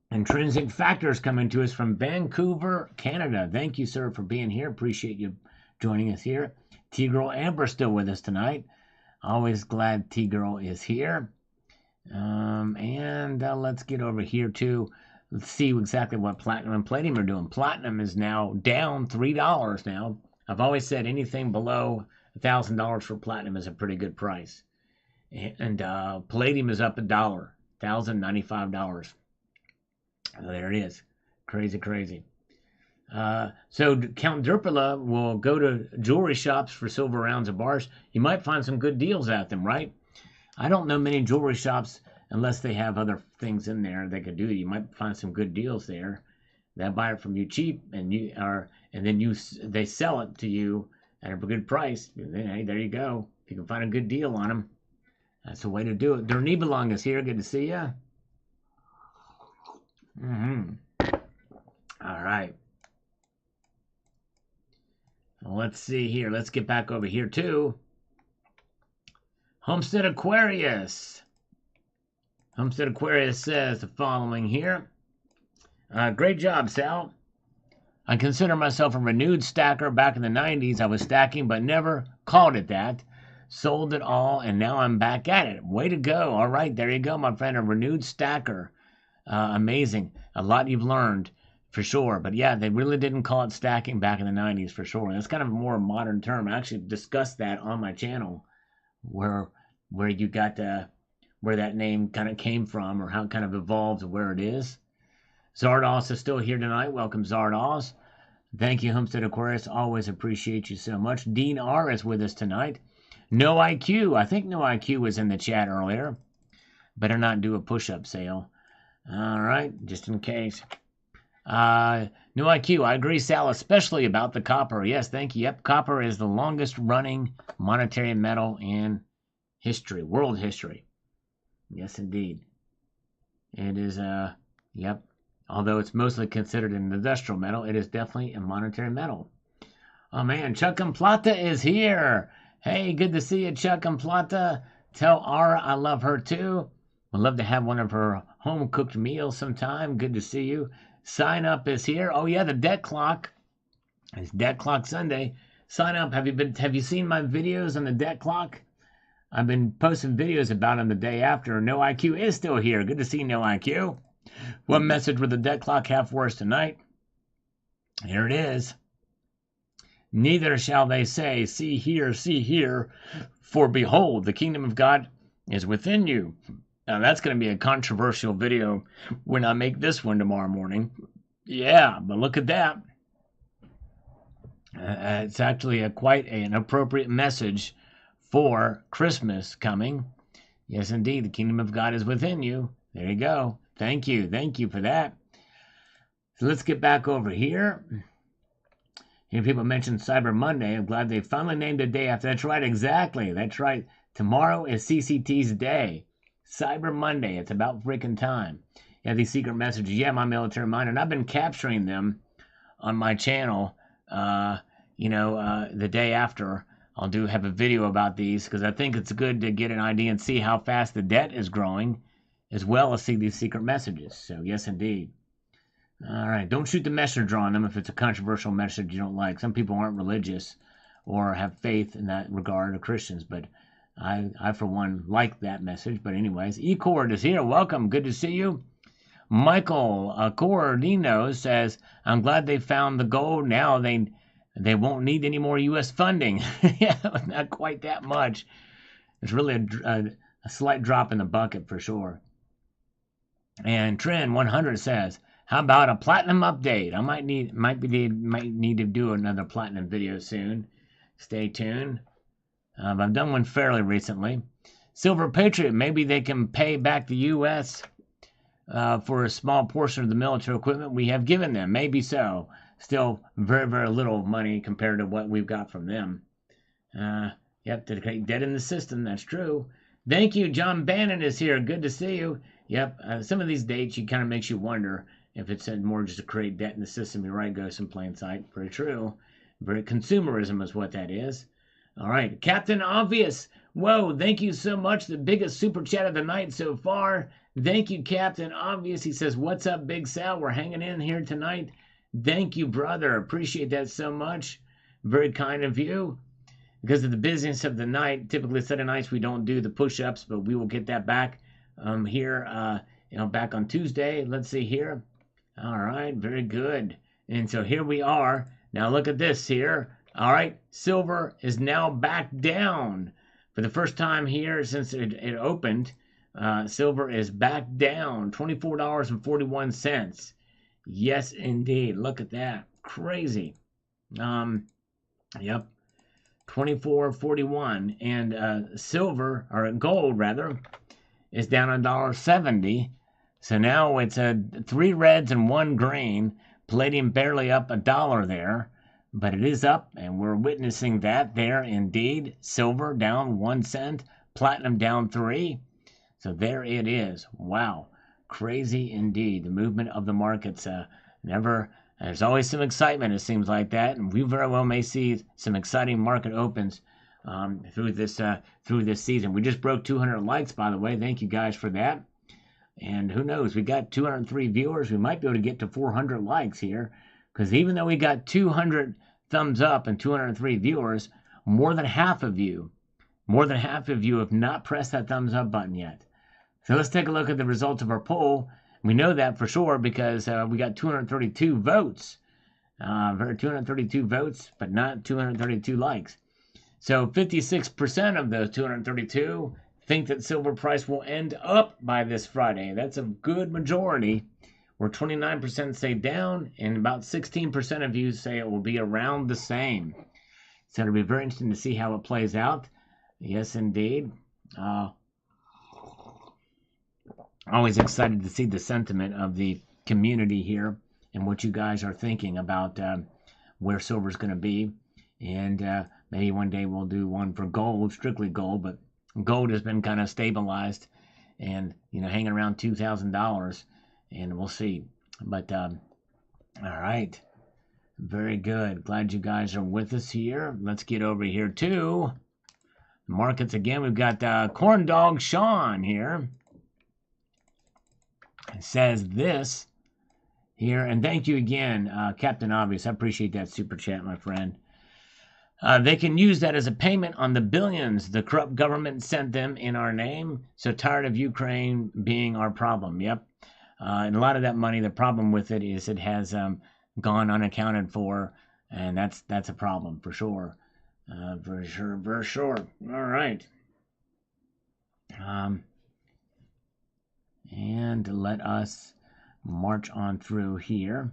Intrinsic factors coming to us from Vancouver, Canada. Thank you, sir, for being here. Appreciate you joining us here. T-Girl Amber still with us tonight. Always glad T-Girl is here. Let's get over here too. Let's see exactly what platinum and palladium are doing. Platinum is now down $3 now. I've always said anything below $1,000 for platinum is a pretty good price. And palladium is up $1, $1,095. There it is. Crazy, crazy. So Count Derpula will go to jewelry shops for silver rounds and bars. You might find some good deals at them, right? I don't know many jewelry shops unless they have other things in there they could do. You might find some good deals there. They'll buy it from you cheap, and then they sell it to you at a good price. And then, hey, there you go. If you can find a good deal on them, that's the way to do it. Dernibelong is here. Good to see you. All right. Well, let's see here. Let's get back over here too. Homestead Aquarius. Homestead Aquarius says the following here. Great job, Sal. I consider myself a renewed stacker. Back in the 90s, I was stacking, but never called it that. Sold it all, and now I'm back at it. Way to go. All right, there you go, my friend. A renewed stacker. Amazing. A lot you've learned, for sure. But yeah, they really didn't call it stacking back in the 90s, for sure. That's kind of a more modern term. I actually discussed that on my channel, where you got where that name kind of came from, or how it kind of evolved to where it is. Zardos is still here tonight. Welcome, Zardos. Thank you, Homestead Aquarius. Always appreciate you so much. Dean R is with us tonight. No IQ. I think No IQ was in the chat earlier. Better not do a push-up sale. All right, just in case. No IQ. I agree, Sal, especially about the copper. Yes, thank you. Yep, copper is the longest running monetary metal in history, world history. Yes, indeed. It is, yep. Although it's mostly considered an industrial metal, it is definitely a monetary metal. Oh, man, Chuck and Plata is here. Hey, good to see you, Chuck and Plata. Tell Ara I love her, too. Would love to have one of her home-cooked meals sometime. Good to see you. Sign Up is here. Oh, yeah, the debt clock. It's Debt Clock Sunday. Sign up. Have you seen my videos on the debt clock? I've been posting videos about them the day after. No IQ is still here. Good to see No IQ. What message would the debt clock have for us tonight? Here it is. Neither shall they say, see here, for behold, the kingdom of God is within you. Now, that's going to be a controversial video when I make this one tomorrow morning. Yeah, but look at that. It's actually quite an appropriate message for Christmas coming. Yes, indeed, the kingdom of God is within you. There you go. Thank you. Thank you for that. So let's get back over here. Here people mentioned Cyber Monday. I'm glad they finally named a day after. That's right, exactly. That's right. Tomorrow is CCT's day. Cyber Monday. It's about freaking time. Yeah, these secret messages. Yeah, my military mind. And I've been capturing them on my channel. The day after. I'll have a video about these because I think it's good to get an idea and see how fast the debt is growing, as well as see these secret messages. So, yes, indeed. All right. Don't shoot the messenger on them if it's a controversial message you don't like. Some people aren't religious or have faith in that regard, or Christians, but I for one, like that message. But anyways, E-Cord is here. Welcome. Good to see you. Michael Cordino says, I'm glad they found the gold. Now they won't need any more U.S. funding. Yeah, not quite that much. It's really a slight drop in the bucket for sure. And Trend 100 says, how about a platinum update? I might need to do another platinum video soon. Stay tuned. I've done one fairly recently. Silver Patriot, maybe they can pay back the U.S. For a small portion of the military equipment we have given them. Maybe so. Still very, very little money compared to what we've got from them. Yep, to create debt in the system. That's true. Thank you. John Bannon is here. Good to see you. Yep, some of these dates kind of makes you wonder if it said more just to create debt in the system. You're right, Ghost in plain sight. Very true. Very consumerism is what that is. All right, Captain Obvious. Whoa, thank you so much. The biggest super chat of the night so far. Thank you, Captain Obvious. He says, what's up, Big Sal? We're hanging in here tonight. Thank you, brother. Appreciate that so much. Very kind of you. Because of the business of the night, typically Saturday nights we don't do the push-ups, but we will get that back here, back on Tuesday. Let's see here. All right, very good. And so here we are. Now look at this here. All right, silver is now back down. For the first time here since it opened, silver is back down, $24.41. Yes, indeed. Look at that. Crazy. Yep. 24.41, and silver, or gold rather, is down $1.70. So now it's 3 reds and 1 green. Palladium barely up $1 there, but it is up, and we're witnessing that there indeed. Silver down 1 cent, platinum down 3. So there it is. Wow, crazy indeed. The movement of the markets There's always some excitement, it seems like that, and we very well may see some exciting market opens through this season. We just broke 200 likes, by the way. Thank you guys for that. And who knows? We got 203 viewers. We might be able to get to 400 likes here, because even though we got 200 thumbs up and 203 viewers, more than half of you have not pressed that thumbs up button yet. So let's take a look at the results of our poll. We know that for sure because we got 232 votes. 232 votes, but not 232 likes. So 56% of those 232 think that silver price will end up by this Friday. That's a good majority. Where 29% say down, and about 16% of you say it will be around the same. So it'll be very interesting to see how it plays out. Yes, indeed. Always excited to see the sentiment of the community here and what you guys are thinking about where silver's going to be. And maybe one day we'll do one for gold, strictly gold, but gold has been kind of stabilized and, hanging around $2,000, and we'll see. But, all right. Very good. Glad you guys are with us here. Let's get over here to markets again. We've got Corn Dog Sean here. It says this here, and thank you again, Captain Obvious. I appreciate that super chat, my friend. They can use that as a payment on the billions the corrupt government sent them in our name. So tired of Ukraine being our problem. Yep. And a lot of that money, the problem with it is it has gone unaccounted for, and that's a problem for sure. For sure. All right. And let us march on through here.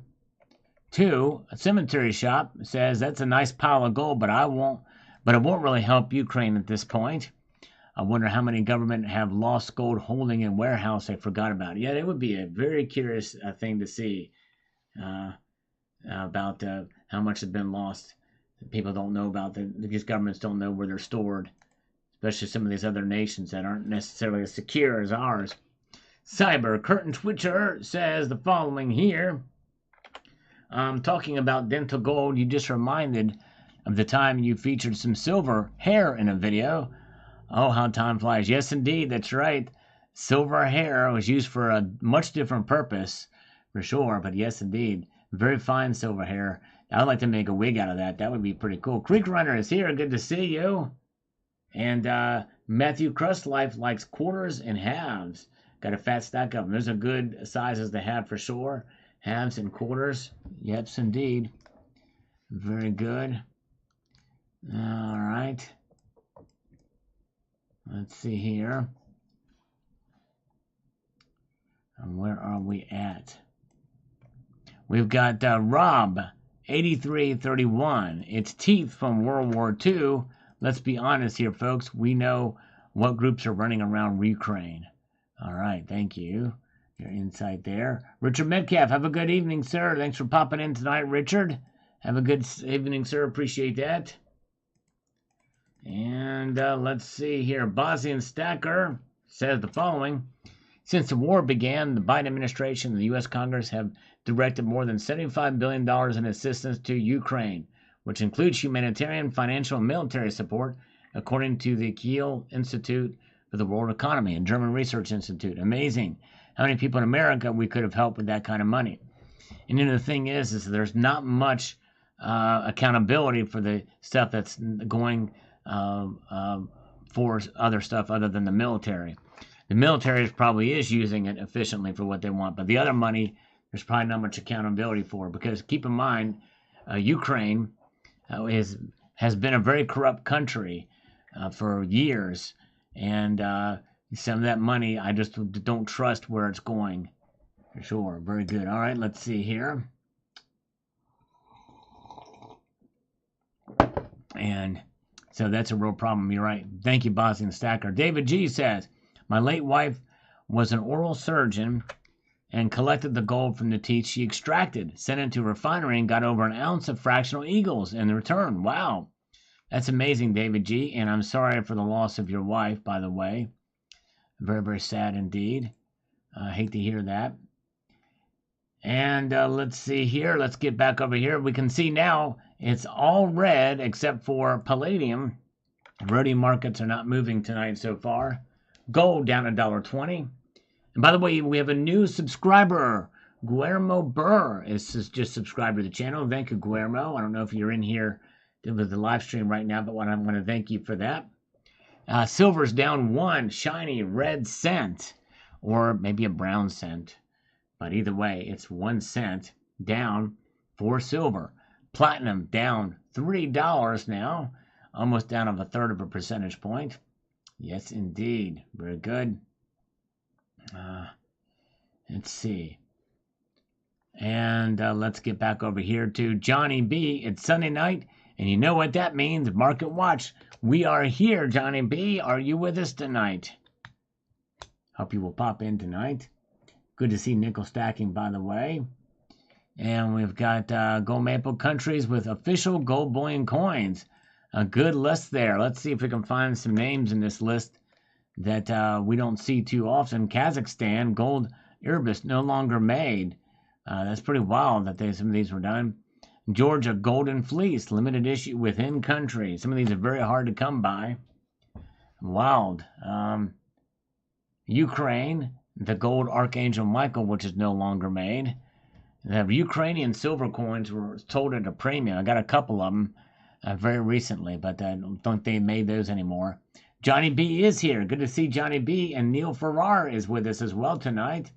A cemetery shop says that's a nice pile of gold, but it won't really help Ukraine at this point. I wonder how many government have lost gold holding in warehouse they forgot about. Yeah, it would be a very curious thing to see about how much has been lost. People don't know about these governments don't know where they're stored, especially some of these other nations that aren't necessarily as secure as ours. Cyber Curtain Twitcher says the following here. Talking about dental gold, you just reminded of the time you featured some silver hair in a video. Oh, how time flies. Yes, indeed, that's right. Silver hair was used for a much different purpose, for sure, but yes, indeed. Very fine silver hair. I'd like to make a wig out of that. That would be pretty cool. Creek Runner is here. Good to see you. And Matthew Crust Life likes quarters and halves. Got a fat stack of them. Those are good sizes to have for sure. Halves and quarters. Yes, indeed. Very good. All right. Let's see here. And where are we at? We've got Rob, 8331. It's teeth from World War II. let's be honest here, folks. We know what groups are running around Ukraine. All right, thank you. Your insight there. Richard Metcalf, have a good evening, sir. Thanks for popping in tonight, Richard. Have a good evening, sir. Appreciate that. And let's see here. Bosnian Stacker says the following. Since the war began, the Biden administration and the U.S. Congress have directed more than $75 billion in assistance to Ukraine, which includes humanitarian, financial, and military support, according to the Kiel Institute for the World Economy and German Research Institute. Amazing how many people in America we could have helped with that kind of money. And the thing is there's not much accountability for the stuff that's going for other stuff other than the military. The military probably is using it efficiently for what they want, but the other money, there's probably not much accountability for, because keep in mind, Ukraine has been a very corrupt country for years, and some of that money, I just don't trust where it's going, for sure. Very good. All right, let's see here. And so that's a real problem. You're right. Thank you, Bosnian Stacker. David G says, my late wife was an oral surgeon and collected the gold from the teeth she extracted, sent it to a refinery, and got over an ounce of fractional eagles in return. Wow. That's amazing, David G. And I'm sorry for the loss of your wife, by the way. Very, very sad indeed. I hate to hear that. And let's see here. Let's get back over here. We can see now it's all red except for palladium. Rhodium markets are not moving tonight so far. Gold down $1.20. And by the way, we have a new subscriber. Guillermo Burr is just subscribed to the channel. Thank you, Guillermo. I don't know if you're in here with the live stream right now, but I'm going to thank you for that. Silver's down 1 shiny red cent, or maybe a brown cent. But either way, it's 1 cent down for silver. Platinum down $3 now, almost down of 1/3 of a percentage point. Yes, indeed. Very good. Let's see. And let's get back over here to Johnny B. It's Sunday night, and you know what that means. Market Watch. We are here, Johnny B. Are you with us tonight? Hope you will pop in tonight. Good to see nickel stacking, by the way. And we've got gold maple countries with official gold bullion coins. A good list there. Let's see if we can find some names in this list that we don't see too often. Kazakhstan, gold Irbis, no longer made. That's pretty wild that some of these were done. Georgia, golden fleece, limited issue within country. Some of these are very hard to come by. Wild. Ukraine, the gold Archangel Michael, which is no longer made. The Ukrainian silver coins were sold at a premium. I got a couple of them very recently, but I don't think they made those anymore. Johnny B is here. Good to see Johnny B. And Neil Farrar is with us as well tonight.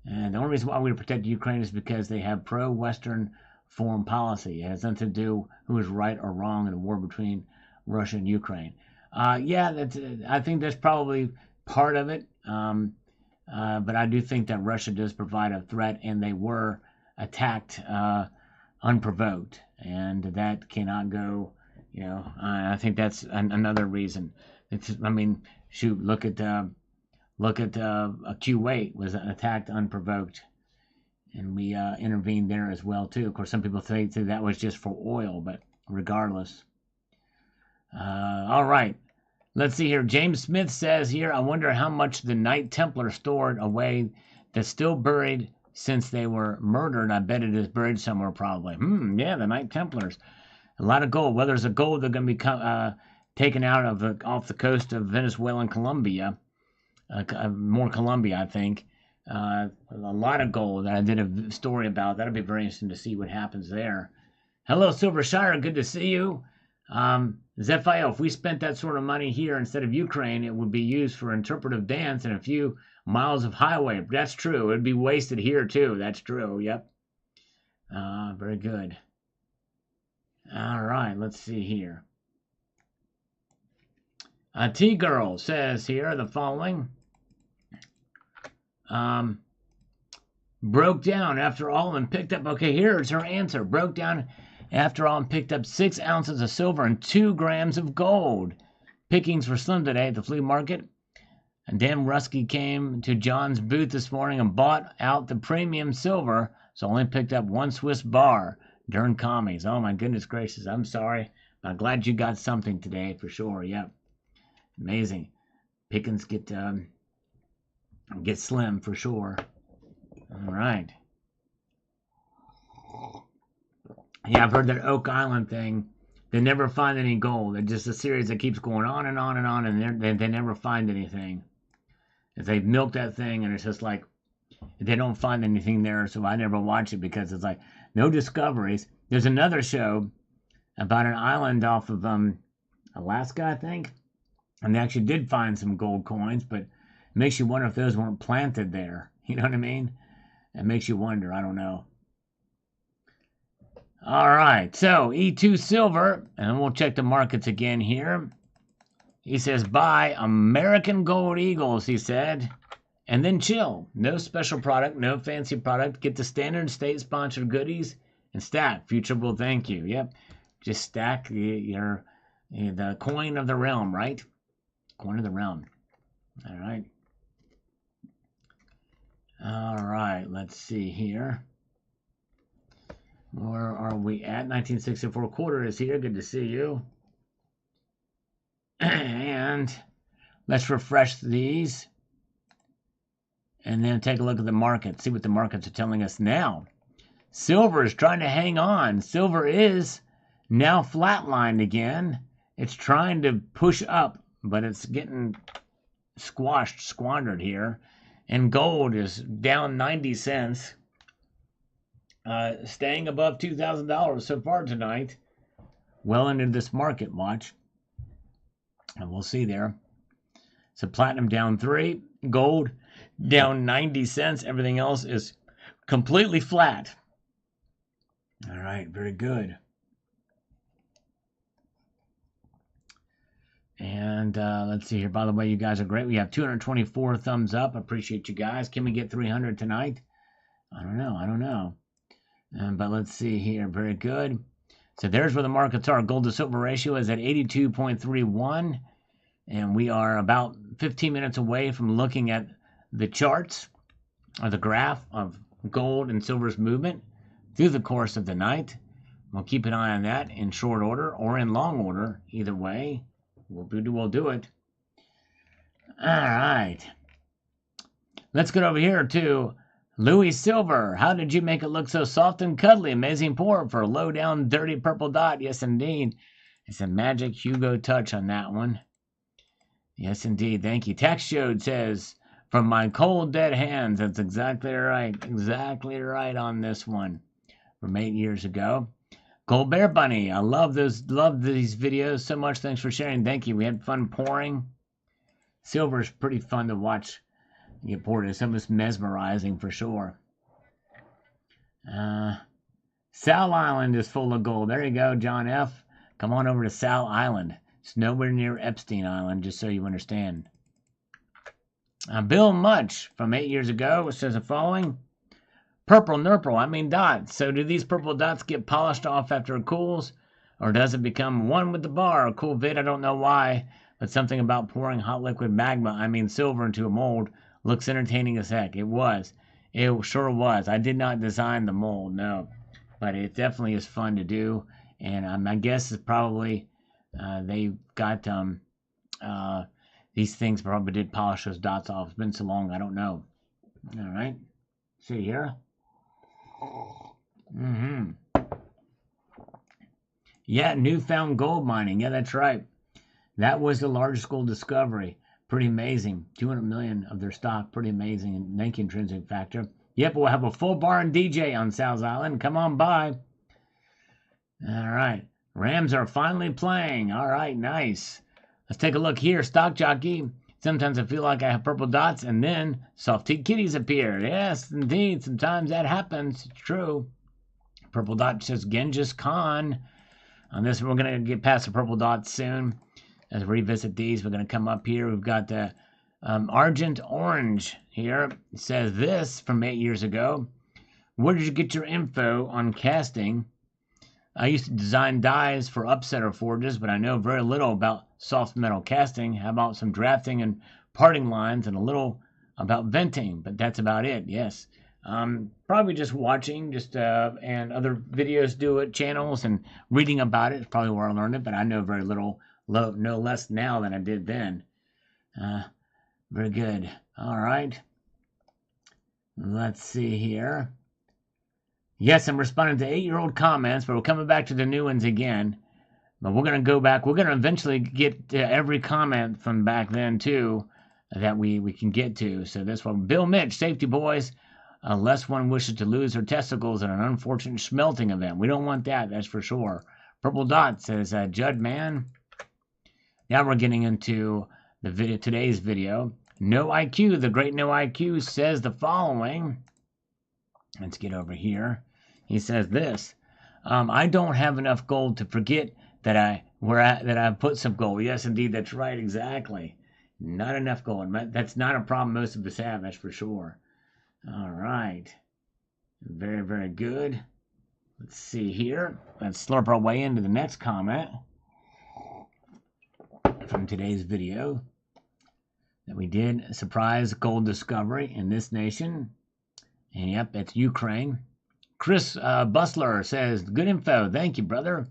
And the only reason why we protect Ukraine is because they have pro-Western foreign policy. It has nothing to do who is right or wrong in the war between Russia and Ukraine. Yeah, I think that's probably part of it. But I do think that Russia does provide a threat, and they were attacked unprovoked, and that cannot go. I think that's another reason. Shoot, look at Kuwait was attacked unprovoked, and we intervened there as well too. Of course, some people think that was just for oil, but regardless. All right. Let's see here. James Smith says here, I wonder how much the Knight Templar stored away that's still buried since they were murdered. I bet it is buried somewhere probably. Yeah, the Knight Templars. A lot of gold. Well, there's a gold they're going to be taken out of off the coast of Venezuela and Colombia. More Colombia, I think. A lot of gold that I did a story about. That'll be very interesting to see what happens there. Hello, Silver Shire. Good to see you. Zephael, if we spent that sort of money here instead of Ukraine, it would be used for interpretive dance and a few miles of highway. That's true. It would be wasted here, too. That's true. Yep. Very good. All right. Let's see here. T-Girl says here the following. Broke down after all and picked up. Okay, here's her answer. Broke down After all, picked up 6 ounces of silver and 2 grams of gold. Pickings were slim today at the flea market. And Dan Rusky came to John's booth this morning and bought out the premium silver, so only picked up 1 Swiss bar. Darn commies. Oh my goodness gracious. I'm sorry. I'm glad you got something today for sure. Yep. Amazing. Pickings get slim for sure. All right. Yeah, I've heard that Oak Island thing. They never find any gold. It's just a series that keeps going on and on and on, and they never find anything. If they milk that thing, and it's just like they don't find anything there, so I never watch it because it's like no discoveries. There's another show about an island off of Alaska, I think, and they actually did find some gold coins, but it makes you wonder if those weren't planted there. You know what I mean? It makes you wonder. I don't know. All right, so E2 silver, and we'll check the markets again here. He says, buy American Gold Eagles, he said, and then chill. No special product, no fancy product. Get the standard state-sponsored goodies and stack. Future will thank you. Yep, just stack the coin of the realm, right? Coin of the realm. All right. All right, let's see here. Where are we at? 1964 quarter is here. Good to see you. And let's refresh these. And then take a look at the market. See what the markets are telling us now. Silver is trying to hang on. Silver is now flatlined again. It's trying to push up, but it's getting squandered here. And gold is down 90 cents. Staying above $2,000 so far tonight. Well into this market, watch. And we'll see there. So platinum down 3. Gold down 90 cents. Everything else is completely flat. All right, very good. And let's see here. By the way, you guys are great. We have 224 thumbs up. Appreciate you guys. Can we get 300 tonight? I don't know. But let's see here. Very good. So there's where the markets are. Gold to silver ratio is at 82.31. And we are about 15 minutes away from looking at the charts or the graph of gold and silver's movement through the course of the night. We'll keep an eye on that in short order or in long order. Either way, we'll do it. All right. Let's get over here to Louis Silver. How did you make it look so soft and cuddly? Amazing pour for a low down dirty purple dot. Yes, indeed. It's a magic Hugo touch on that one. Yes, indeed. Thank you. Tax Showed says, from my cold dead hands. That's exactly right. Exactly right on this one. From 8 years ago. Gold Bear Bunny. I love these videos so much. Thanks for sharing. Thank you. We had fun pouring. Silver is pretty fun to watch get poured. It's almost mesmerizing for sure. Sal Island is full of gold. There you go, John F. Come on over to Sal Island. It's nowhere near Epstein Island, just so you understand. Bill Much from 8 years ago says the following. Purple nurple, dots. So do these purple dots get polished off after it cools? Or does it become one with the bar? A cool vid, I don't know why. But something about pouring hot liquid magma, silver into a mold, looks entertaining as heck. It was. It sure was. I did not design the mold, no. But it definitely is fun to do. And my guess is probably they got these things probably did polish those dots off. It's been so long, I don't know. All right. See here. Yeah, newfound gold mining. Yeah, that's right. That was the largest gold discovery. Pretty amazing. 200 million of their stock. Pretty amazing. And thank you, Intrinsic Factor. Yep, we'll have a full bar and DJ on Sal's Island. Come on by. All right. Rams are finally playing. All right, nice. Let's take a look here. Stock Jockey. Sometimes I feel like I have purple dots, and then soft-teeth kitties appear. Yes, indeed. Sometimes that happens. It's true. Purple dot says Genghis Khan. On this, we're going to get past the purple dots soon. As we revisit these, we're going to come up here. We've got the Argent Orange here. It says this from 8 years ago. Where did you get your info on casting I used to design dies for upsetter forges, but I know very little about soft metal casting. How about some drafting and parting lines and a little about venting? But that's about it, yes. Probably just watching and other videos do it, channels, and reading about it is probably where I learned it, but I know very little, no less now than I did then. Very good. All right. Let's see here. Yes, I'm responding to 8-year-old comments, but we're coming back to the new ones again. But we're going to go back. We're going to eventually get to every comment from back then, too, that we can get to. So this one, Bill Mitch, safety boys, unless one wishes to lose their testicles in an unfortunate smelting event. We don't want that, that's for sure. Purple Dot says, Judd, man. Now we're getting into the video, today's video. No IQ, the great No IQ, says the following. Let's get over here. He says this. I don't have enough gold to forget that I put some gold. Yes, indeed, that's right, exactly. Not enough gold. That's not a problem most of us have, that's for sure. All right. Very, very good. Let's see here. Let's slurp our way into the next comment from today's video that we did. A surprise gold discovery in this nation. And yep, it's Ukraine. Chris Bustler says, good info. Thank you, brother.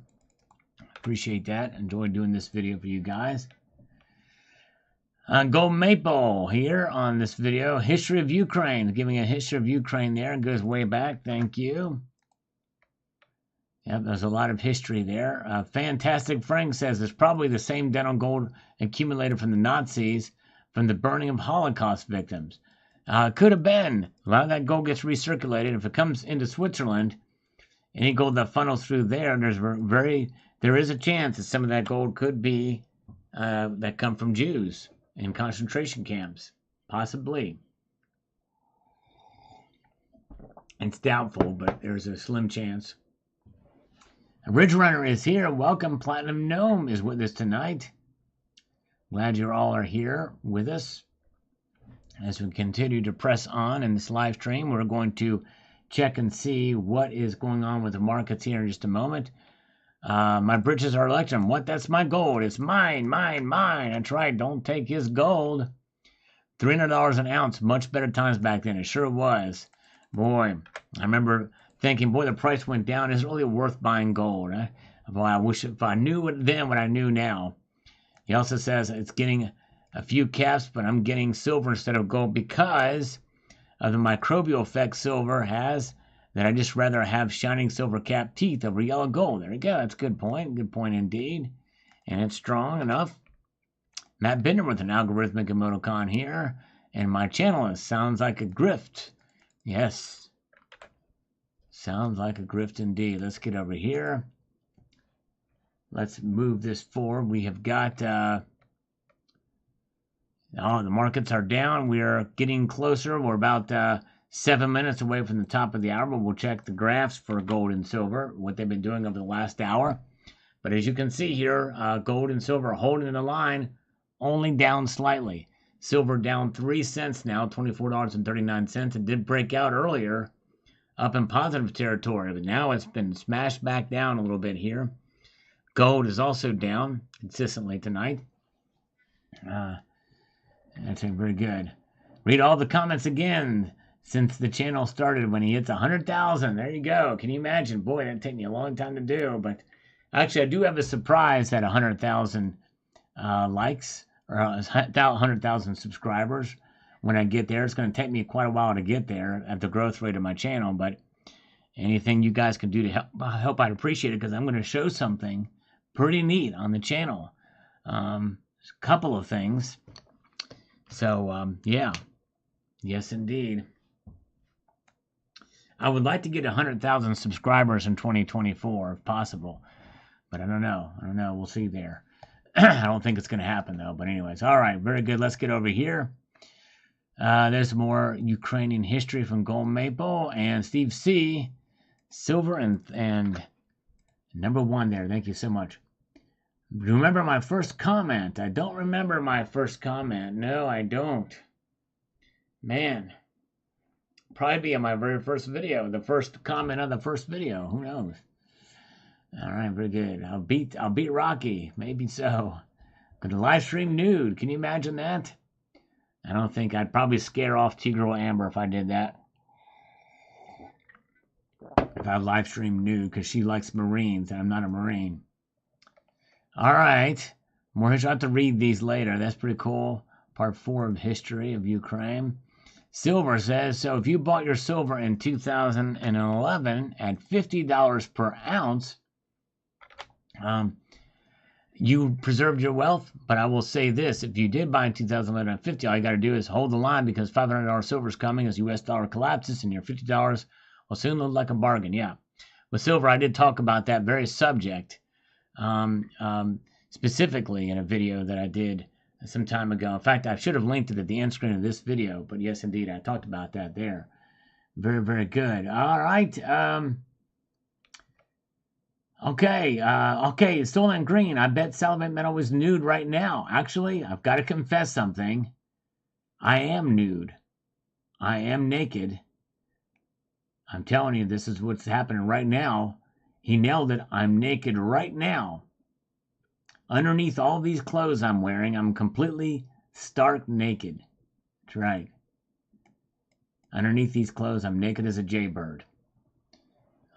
Appreciate that. Enjoyed doing this video for you guys. Gold Maple here on this video. History of Ukraine. Giving a history of Ukraine there. It goes way back. Thank you. Yep, there's a lot of history there. Fantastic Frank says it's probably the same dental gold accumulated from the Nazis from the burning of Holocaust victims. Could have been. A lot of that gold gets recirculated. If it comes into Switzerland, any gold that funnels through there, there is a chance that some of that gold could be that come from Jews in concentration camps, possibly. It's doubtful, but there's a slim chance. Ridge Runner is here. Welcome. Platinum Gnome is with us tonight. Glad you all are here with us. As we continue to press on in this live stream, we're going to check and see what is going on with the markets here in just a moment. My britches are electrum. What? That's my gold. It's mine, mine, mine. That's right. Don't take his gold. $300 an ounce. Much better times back then. It sure was. Boy, I remember thinking, boy, the price went down. Is it really worth buying gold? Boy, I wish if I knew then what I knew now. He also says it's getting a few caps, but I'm getting silver instead of gold because of the microbial effect silver has, that I just rather have shining silver cap teeth over yellow gold. There you go. That's a good point. Good point indeed. And it's strong enough. Matt Bender with an algorithmic emoticon here. And my channel is Sounds Like a Grift. Yes. Sounds like a grift indeed. Let's get over here. Let's move this forward. We have got... the markets are down. We are getting closer. We're about 7 minutes away from the top of the hour, but we'll check the graphs for gold and silver, what they've been doing over the last hour. But as you can see here, gold and silver holding the line, only down slightly. Silver down 3 cents now, $24.39. It did break out earlier up in positive territory, but now it's been smashed back down a little bit here. Gold is also down consistently tonight. That's very good. Read all the comments again since the channel started when he hits 100,000. There you go. Can you imagine? Boy, that'd take me a long time to do. But actually, I do have a surprise at 100,000 likes or 100,000 subscribers. When I get there, it's going to take me quite a while to get there at the growth rate of my channel. But anything you guys can do to help I'd appreciate it, because I'm going to show something pretty neat on the channel. A couple of things. So, yeah. Yes, indeed. I would like to get 100,000 subscribers in 2024, if possible. But I don't know. We'll see there. I don't think it's going to happen, though. But anyways, all right. Very good. Let's get over here. There's more Ukrainian history from Gold Maple. And Steve C. Silver and number one there. Thank you so much. Remember my first comment? I don't remember my first comment. No, I don't. Man. Probably be on my very first video. The first comment on the first video. Who knows? All right, very good. I'll beat Rocky, maybe so. Gonna live stream nude. Can you imagine that? I don't think I'd probably scare off T-Girl Amber if I did that. If I live stream nude, because she likes Marines and I'm not a Marine. All right. More history. I have to read these later. That's pretty cool. Part 4 of history of Ukraine. Silver says, so if you bought your silver in 2011 at $50 per ounce, you preserved your wealth. But I will say this, if you did buy in 2011 at 50, all you got to do is hold the line, because $500 silver is coming as US dollar collapses, and your $50 will soon look like a bargain. Yeah. With silver, I did talk about that very subject specifically in a video that I did some time ago. In fact, I should have linked it at the end screen of this video, but yes, indeed, I talked about that there. Very, very good. All right. Okay, Stolen Green. I bet Salivate Metal was nude right now. Actually, I've got to confess something. I am nude. I am naked. I'm telling you, this is what's happening right now. He nailed it. I'm naked right now. Underneath all these clothes I'm wearing, I'm completely stark naked. That's right. Underneath these clothes, I'm naked as a jaybird.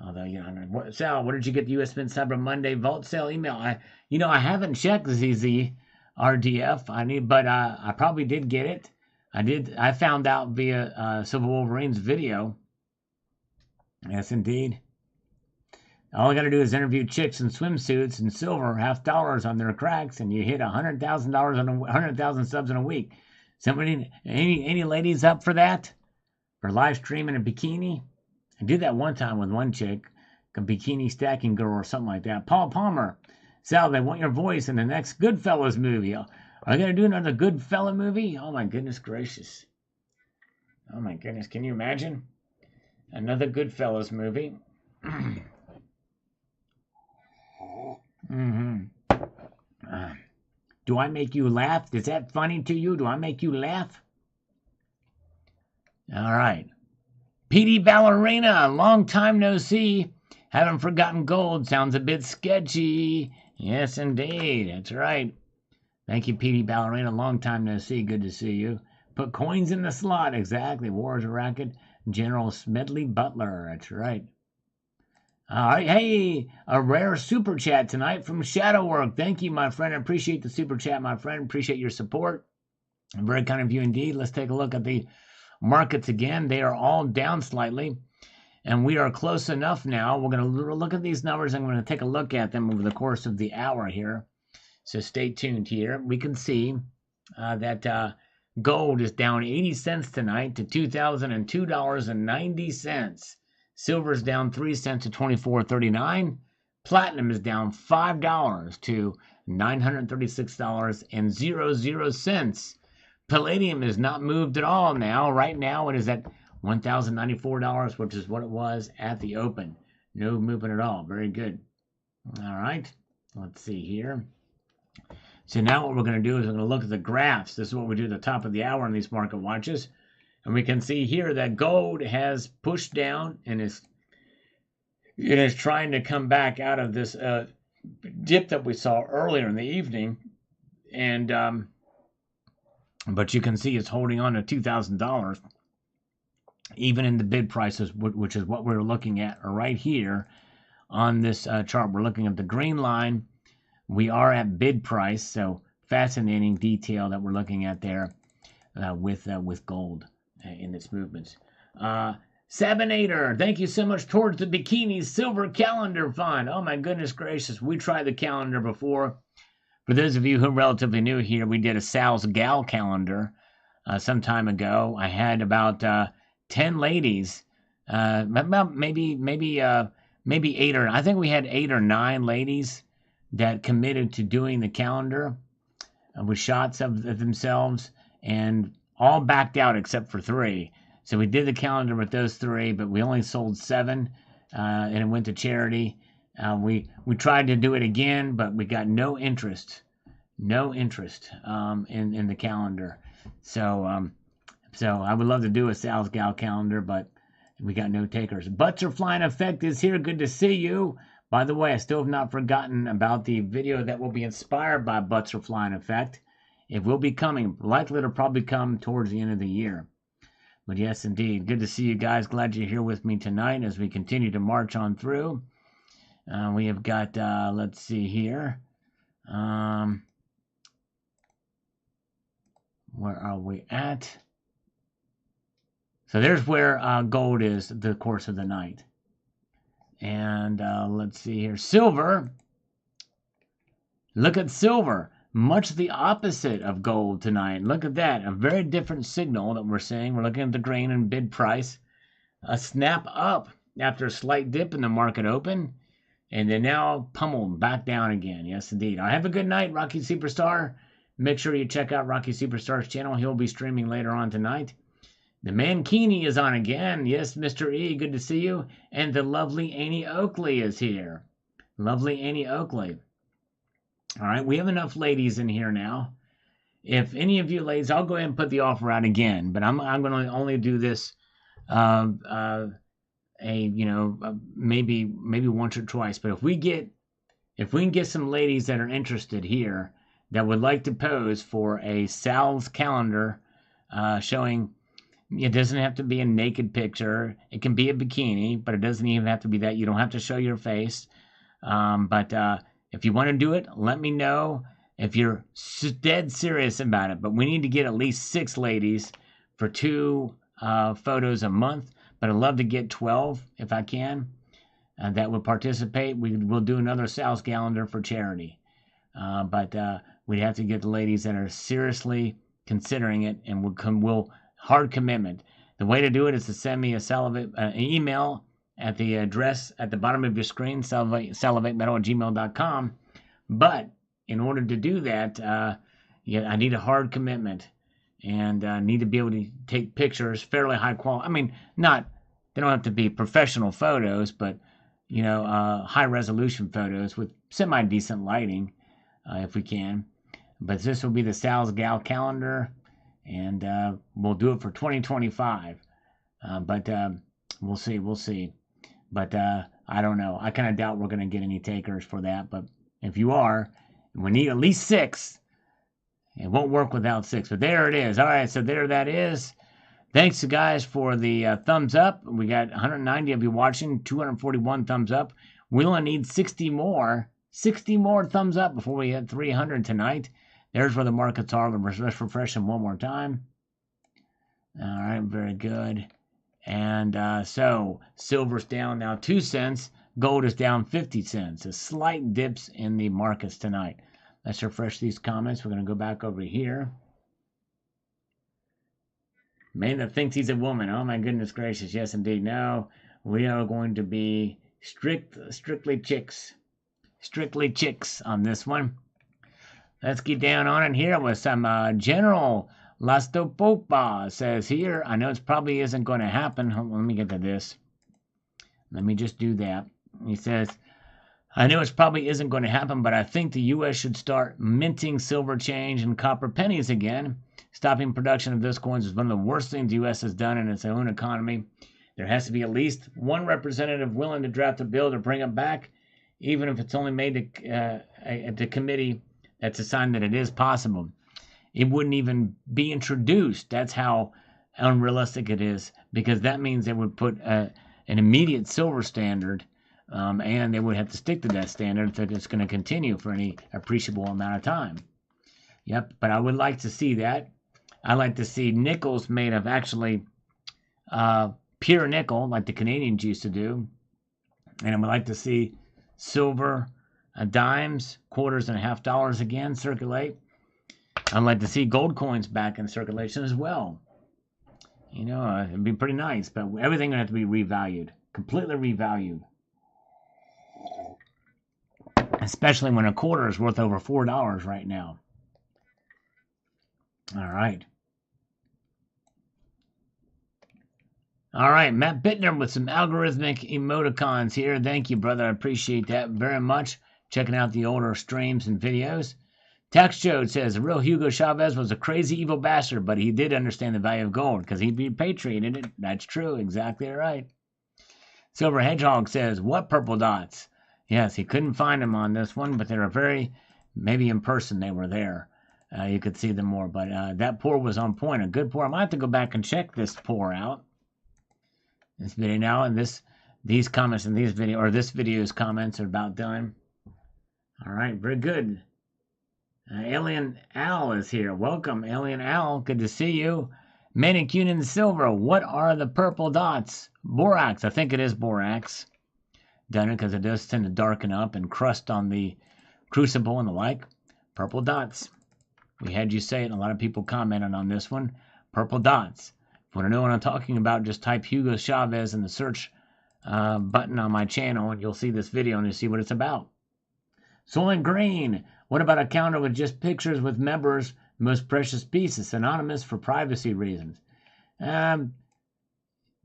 Although, you know, Sal, what did you get the US Mint Cyber Monday Vault Sale email? I haven't checked ZZ RDF. But I probably did get it. I found out via Silver Wolverine's video. Yes, indeed. All I got to do is interview chicks in swimsuits and silver $50 on their cracks, and you hit $100,000 on 100,000 subs in a week. Somebody, any ladies up for that? For live stream in a bikini? I did that one time with one chick, a bikini stacking girl or something like that. Paul Palmer, Sal, they want your voice in the next Goodfellas movie. Are you going to do another Goodfella movie? Oh my goodness gracious. Oh my goodness, can you imagine? Another Goodfellas movie. Do I make you laugh? Is that funny to you? Do I make you laugh? All right. PD Ballerina, long time no see. Haven't forgotten gold. Sounds a bit sketchy. Yes, indeed. That's right. Thank you, PD Ballerina. Long time no see. Good to see you. Put coins in the slot. Exactly. War is a racket. General Smedley Butler. That's right. All right. Hey, a rare super chat tonight from Shadowwork. Thank you, my friend. I appreciate the super chat, my friend. Appreciate your support. Very kind of you indeed. Let's take a look at the markets again. They are all down slightly, and we are close enough now. We're going to look at these numbers. I'm going to take a look at them over the course of the hour here. So stay tuned here. We can see that gold is down 80 cents tonight to $2,002.90. Silver is down 3 cents to $24.39. Platinum is down $5 to $936.00. Palladium is not moved at all now. Right now it is at $1,094, which is what it was at the open. No movement at all. Very good. All right. Let's see here. So now what we're going to do is we're going to look at the graphs. This is what we do at the top of the hour in these market watches. And we can see here that gold has pushed down and it is trying to come back out of this dip that we saw earlier in the evening. And but you can see it's holding on to $2,000, even in the bid prices, which is what we're looking at right here on this chart. We're looking at the green line. We are at bid price, so fascinating detail that we're looking at there with gold in its movements. Sabinator, thank you so much towards the Bikini Silver Calendar Fund. Oh my goodness gracious, we tried the calendar before. For those of you who are relatively new here, we did a Sal's Gal calendar some time ago. I had about 10 ladies, maybe 8 or I think we had 8 or 9 ladies that committed to doing the calendar with shots of themselves, and all backed out except for 3. So we did the calendar with those 3, but we only sold 7, and it went to charity. We tried to do it again, but we got no interest in the calendar. So I would love to do a Sal's Gal calendar, but we got no takers. Butts are Flying Effect is here. Good to see you. By the way, I still have not forgotten about the video that will be inspired by butterfly effect. It will be coming. Likely to probably come towards the end of the year. But yes, indeed. Good to see you guys. Glad you're here with me tonight as we continue to march on through. We have got, let's see here. Where are we at? So there's where gold is the course of the night. And let's see here. Silver. Look at silver. Much the opposite of gold tonight. Look at that. A very different signal that we're seeing. We're looking at the grain and bid price. A snap up after a slight dip in the market open. And then now pummeled back down again. Yes, indeed. I have a good night, Rocky Superstar. Make sure you check out Rocky Superstar's channel. He'll be streaming later on tonight. The Mankini is on again. Yes, Mr. E, good to see you. And the lovely Annie Oakley is here. Lovely Annie Oakley. All right, we have enough ladies in here now. If any of you ladies, I'll go ahead and put the offer out again, but I'm going to only do this maybe once or twice. But if we can get some ladies that are interested here that would like to pose for a Sal's calendar showing, it doesn't have to be a naked picture. It can be a bikini, but it doesn't even have to be that. You don't have to show your face. But if you want to do it, let me know if you're dead serious about it. But we need to get at least 6 ladies for 2 photos a month. But I'd love to get 12 if I can that would participate. We'll do another Sal's calendar for charity. But we'd have to get the ladies that are seriously considering it and will hard commitment. The way to do it is to send me an email at the address at the bottom of your screen, salivatemetal@gmail.com. But in order to do that, I need a hard commitment and need to be able to take pictures fairly high quality. I mean, they don't have to be professional photos, but high resolution photos with semi decent lighting, if we can. But this will be the Sal's Gal calendar, and we'll do it for 2025. But we'll see. But I don't know. I kind of doubt we're going to get any takers for that. But if you are, we need at least 6. It won't work without 6. But there it is. All right, so there that is. Thanks, guys, for the thumbs up. We got 190 of you watching, 241 thumbs up. We only need 60 more thumbs up before we hit 300 tonight. There's where the markets are. Let's refresh them one more time. All right, very good. And so silver's down now 2 cents. Gold is down 50 cents. A slight dips in the markets tonight. Let's refresh these comments. We're going to go back over here. Man that thinks he's a woman. Oh, my goodness gracious. Yes, indeed. No, we are going to be strictly chicks. Strictly chicks on this one. Let's get down on it here with some General Lastopopa says here. I know it probably isn't going to happen. Hold on, let me get to this. Let me just do that. He says, I know it probably isn't going to happen, but I think the U.S. should start minting silver change and copper pennies again. Stopping production of those coins is one of the worst things the U.S. has done in its own economy. There has to be at least one representative willing to draft a bill to bring it back, even if it's only made at the committee that's a sign that it is possible. It wouldn't even be introduced. That's how unrealistic it is, because that means they would put an immediate silver standard, and they would have to stick to that standard if it's going to continue for any appreciable amount of time. Yep, but I would like to see that. I like to see nickels made of actually pure nickel, like the Canadians used to do. And I would like to see silver dimes, quarters, and $50 again circulate. I'd like to see gold coins back in circulation as well. It'd be pretty nice, but everything would have to be revalued, completely revalued. Especially when a quarter is worth over $4 right now. All right. All right, Matt Bittner with some algorithmic emoticons here. Thank you, brother. I appreciate that very much. Checking out the older streams and videos. Tax Jode says, the real Hugo Chavez was a crazy evil bastard, but he did understand the value of gold because he repatriated it. That's true. Exactly right. Silver Hedgehog says, what purple dots? Yes, he couldn't find them on this one, but they were maybe in person they were there. You could see them more, but that pour was on point, a good pour. I might have to go back and check this pour out. This video now, and these comments in this video's comments are about done. All right, very good. Alien Al is here. Welcome, Alien Al. Good to see you. Manicunin Silver. What are the purple dots? Borax. I think it is borax. Done it because it does tend to darken up and crust on the crucible and the like. Purple dots. We had you say it, and a lot of people commented on this one. Purple dots. If you want to know what I'm talking about, just type Hugo Chavez in the search button on my channel, and you'll see this video and you'll see what it's about. Soylent Green. What about a calendar with just pictures with members' most precious pieces, anonymous for privacy reasons?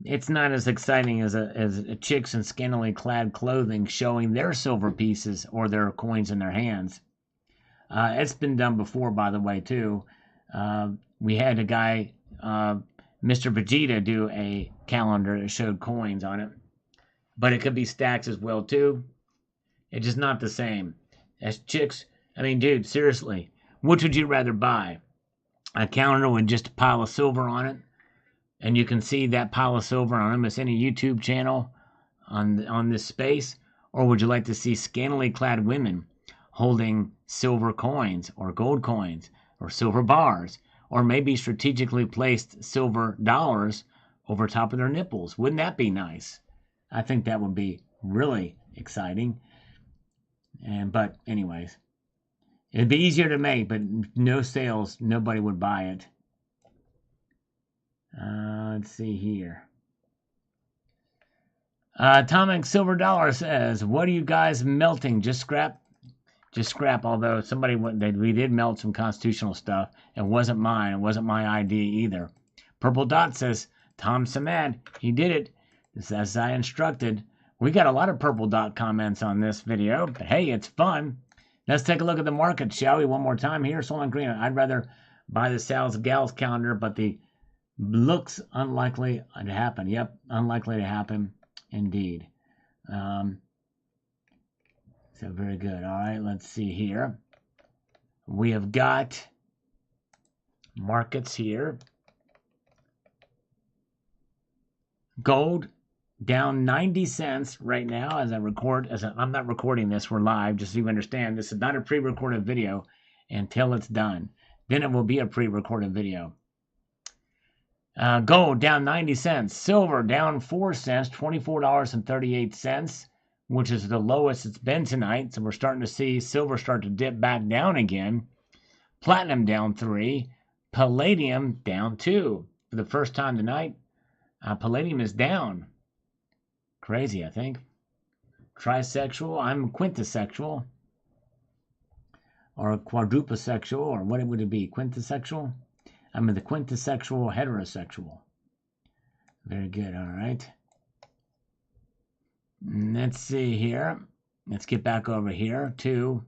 It's not as exciting as a chicks in scantily clad clothing showing their silver pieces or their coins in their hands. It's been done before, by the way, too. We had a guy, Mr. Vegeta, do a calendar that showed coins on it. But it could be stacks as well, too. It's just not the same. As chicks, I mean, dude, seriously, which would you rather buy? A calendar with just a pile of silver on it, and you can see that pile of silver on almost any YouTube channel on this space? Or would you like to see scantily clad women holding silver coins or gold coins or silver bars or maybe strategically placed silver dollars over top of their nipples? Wouldn't that be nice? I think that would be really exciting. But anyways, it'd be easier to make, but no sales, nobody would buy it. Let's see here. Atomic Silver Dollar says, what are you guys melting? Just scrap? Just scrap, although we did melt some constitutional stuff. It wasn't mine. It wasn't my idea either. Purple Dot says, Tom Samad, he did it. As I instructed. We got a lot of Purple Dot comments on this video, but hey, it's fun. Let's take a look at the market, shall we? One more time here. Soylent Green. I'd rather buy the Sal's Gals calendar, but the looks unlikely to happen. Yep, unlikely to happen indeed. So very good. All right, let's see here. We have got markets here. Gold down 90 cents right now as I record. I'm not recording this, we're live, just so you understand. This is not a pre-recorded video until it's done. Then it will be a pre-recorded video. Gold down 90 cents. Silver down 4 cents, $24.38, which is the lowest it's been tonight. So we're starting to see silver start to dip back down again. Platinum down 3. Palladium down 2. For the first time tonight, palladium is down. Crazy, I think. Trisexual. I'm quintessexual. Or quadruplesexual. Or what would it be? Quintessexual? I'm the quintessexual heterosexual. Very good. All right. Let's see here. Let's get back over here to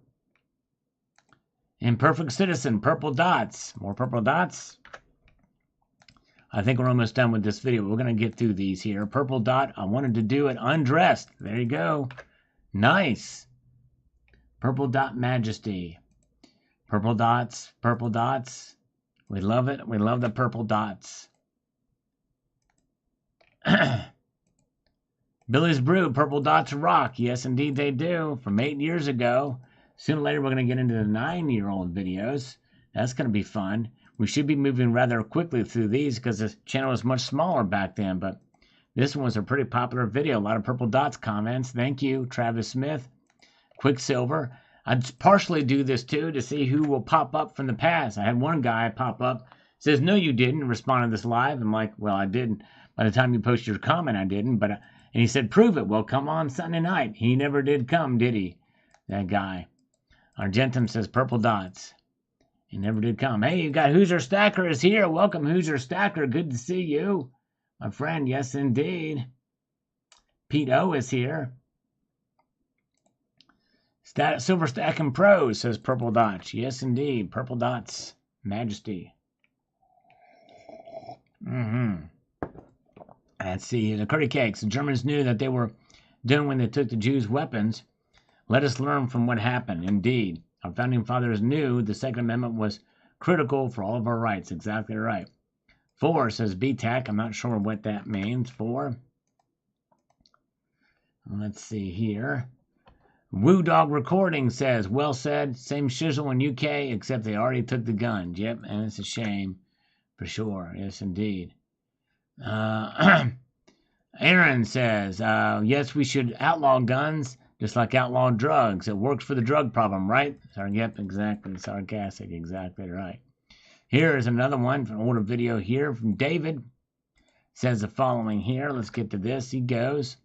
Imperfect Citizen. Purple dots. More purple dots. I think we're almost done with this video. We're going to get through these here. Purple dot. I wanted to do it undressed. There you go. Nice. Purple dot majesty. Purple dots. Purple dots. We love it. We love the purple dots. Billy's Brew. Purple dots rock. Yes, indeed they do. From 8 years ago. Sooner or later, we're going to get into the 9-year-old videos. That's going to be fun. We should be moving rather quickly through these because the channel was much smaller back then, but this one was a pretty popular video. A lot of purple dots comments. Thank you, Travis Smith. Quicksilver. I'd partially do this too to see who will pop up from the past. I had one guy pop up, says, no, you didn't, respond to this live. I'm like, well, I didn't. By the time you post your comment, I didn't. But and he said, prove it. Well, come on Sunday night. He never did come, did he? That guy. Argentum says purple dots. He never did come. Hey, you got Hoosier Stacker is here. Welcome, Hoosier Stacker. Good to see you, my friend. Yes, indeed. Pete O is here. Silver Stacking Pro says purple dots. Yes, indeed. Purple dots. Majesty. Let's see. The curry cakes. The Germans knew that they were doing when they took the Jews' weapons. Let us learn from what happened. Indeed, our founding fathers knew the Second Amendment was critical for all of our rights. Exactly right. 4 says BTAC. I'm not sure what that means. 4. Let's see here. Woo Dog Recording says, well said. Same shizzle in UK, except they already took the guns. Yep, and it's a shame. For sure. Yes, indeed. Aaron says, yes, we should outlaw guns, just like outlaw drugs. It works for the drug problem, right? Yep, exactly. Sarcastic. Exactly right. Here is another one from an older video here from David. Says the following here. Let's get to this. He goes,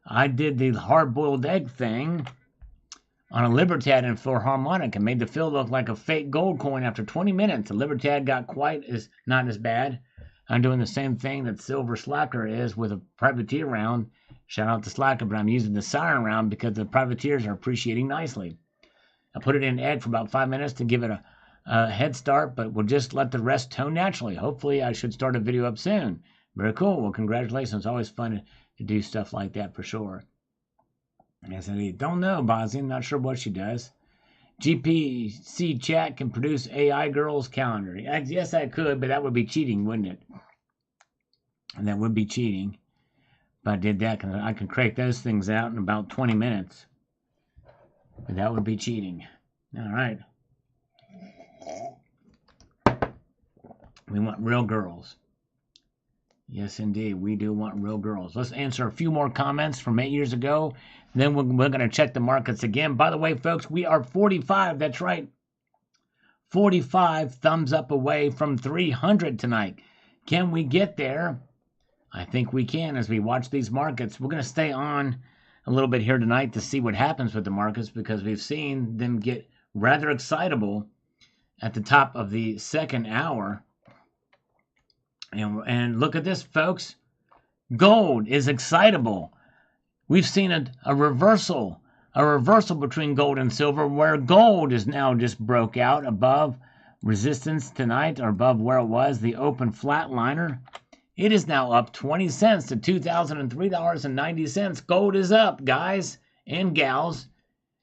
I did the hard-boiled egg thing on a Libertad and Philharmonic and made the fill look like a fake gold coin after 20 minutes. The Libertad got not as bad. I'm doing the same thing that Silver Slacker is with a privateer round. Shout out to Slacker, but I'm using the siren round because the privateers are appreciating nicely. I put it in egg for about 5 minutes to give it a head start, but we'll just let the rest tone naturally. Hopefully, I should start a video up soon. Very cool. Well, congratulations. It's always fun to do stuff like that for sure. Yes, indeed. Don't know, Bosnian. Not sure what she does. GPC chat can produce AI girls calendar. Yes, I could, but that would be cheating, wouldn't it? And that would be cheating. If I did that, I can crank those things out in about 20 minutes. But that would be cheating. All right. We want real girls. Yes, indeed. We do want real girls. Let's answer a few more comments from 8 years ago. Then we're going to check the markets again. By the way, folks, we are 45. That's right. 45 thumbs up away from 300 tonight. Can we get there? I think we can as we watch these markets. We're going to stay on a little bit here tonight to see what happens with the markets because we've seen them get rather excitable at the top of the second hour. And look at this, folks. Gold is excitable. We've seen a reversal between gold and silver, where gold is now just broke out above resistance tonight, or above where it was, the open flatliner. It is now up 20 cents to $2,003.90. Gold is up, guys and gals,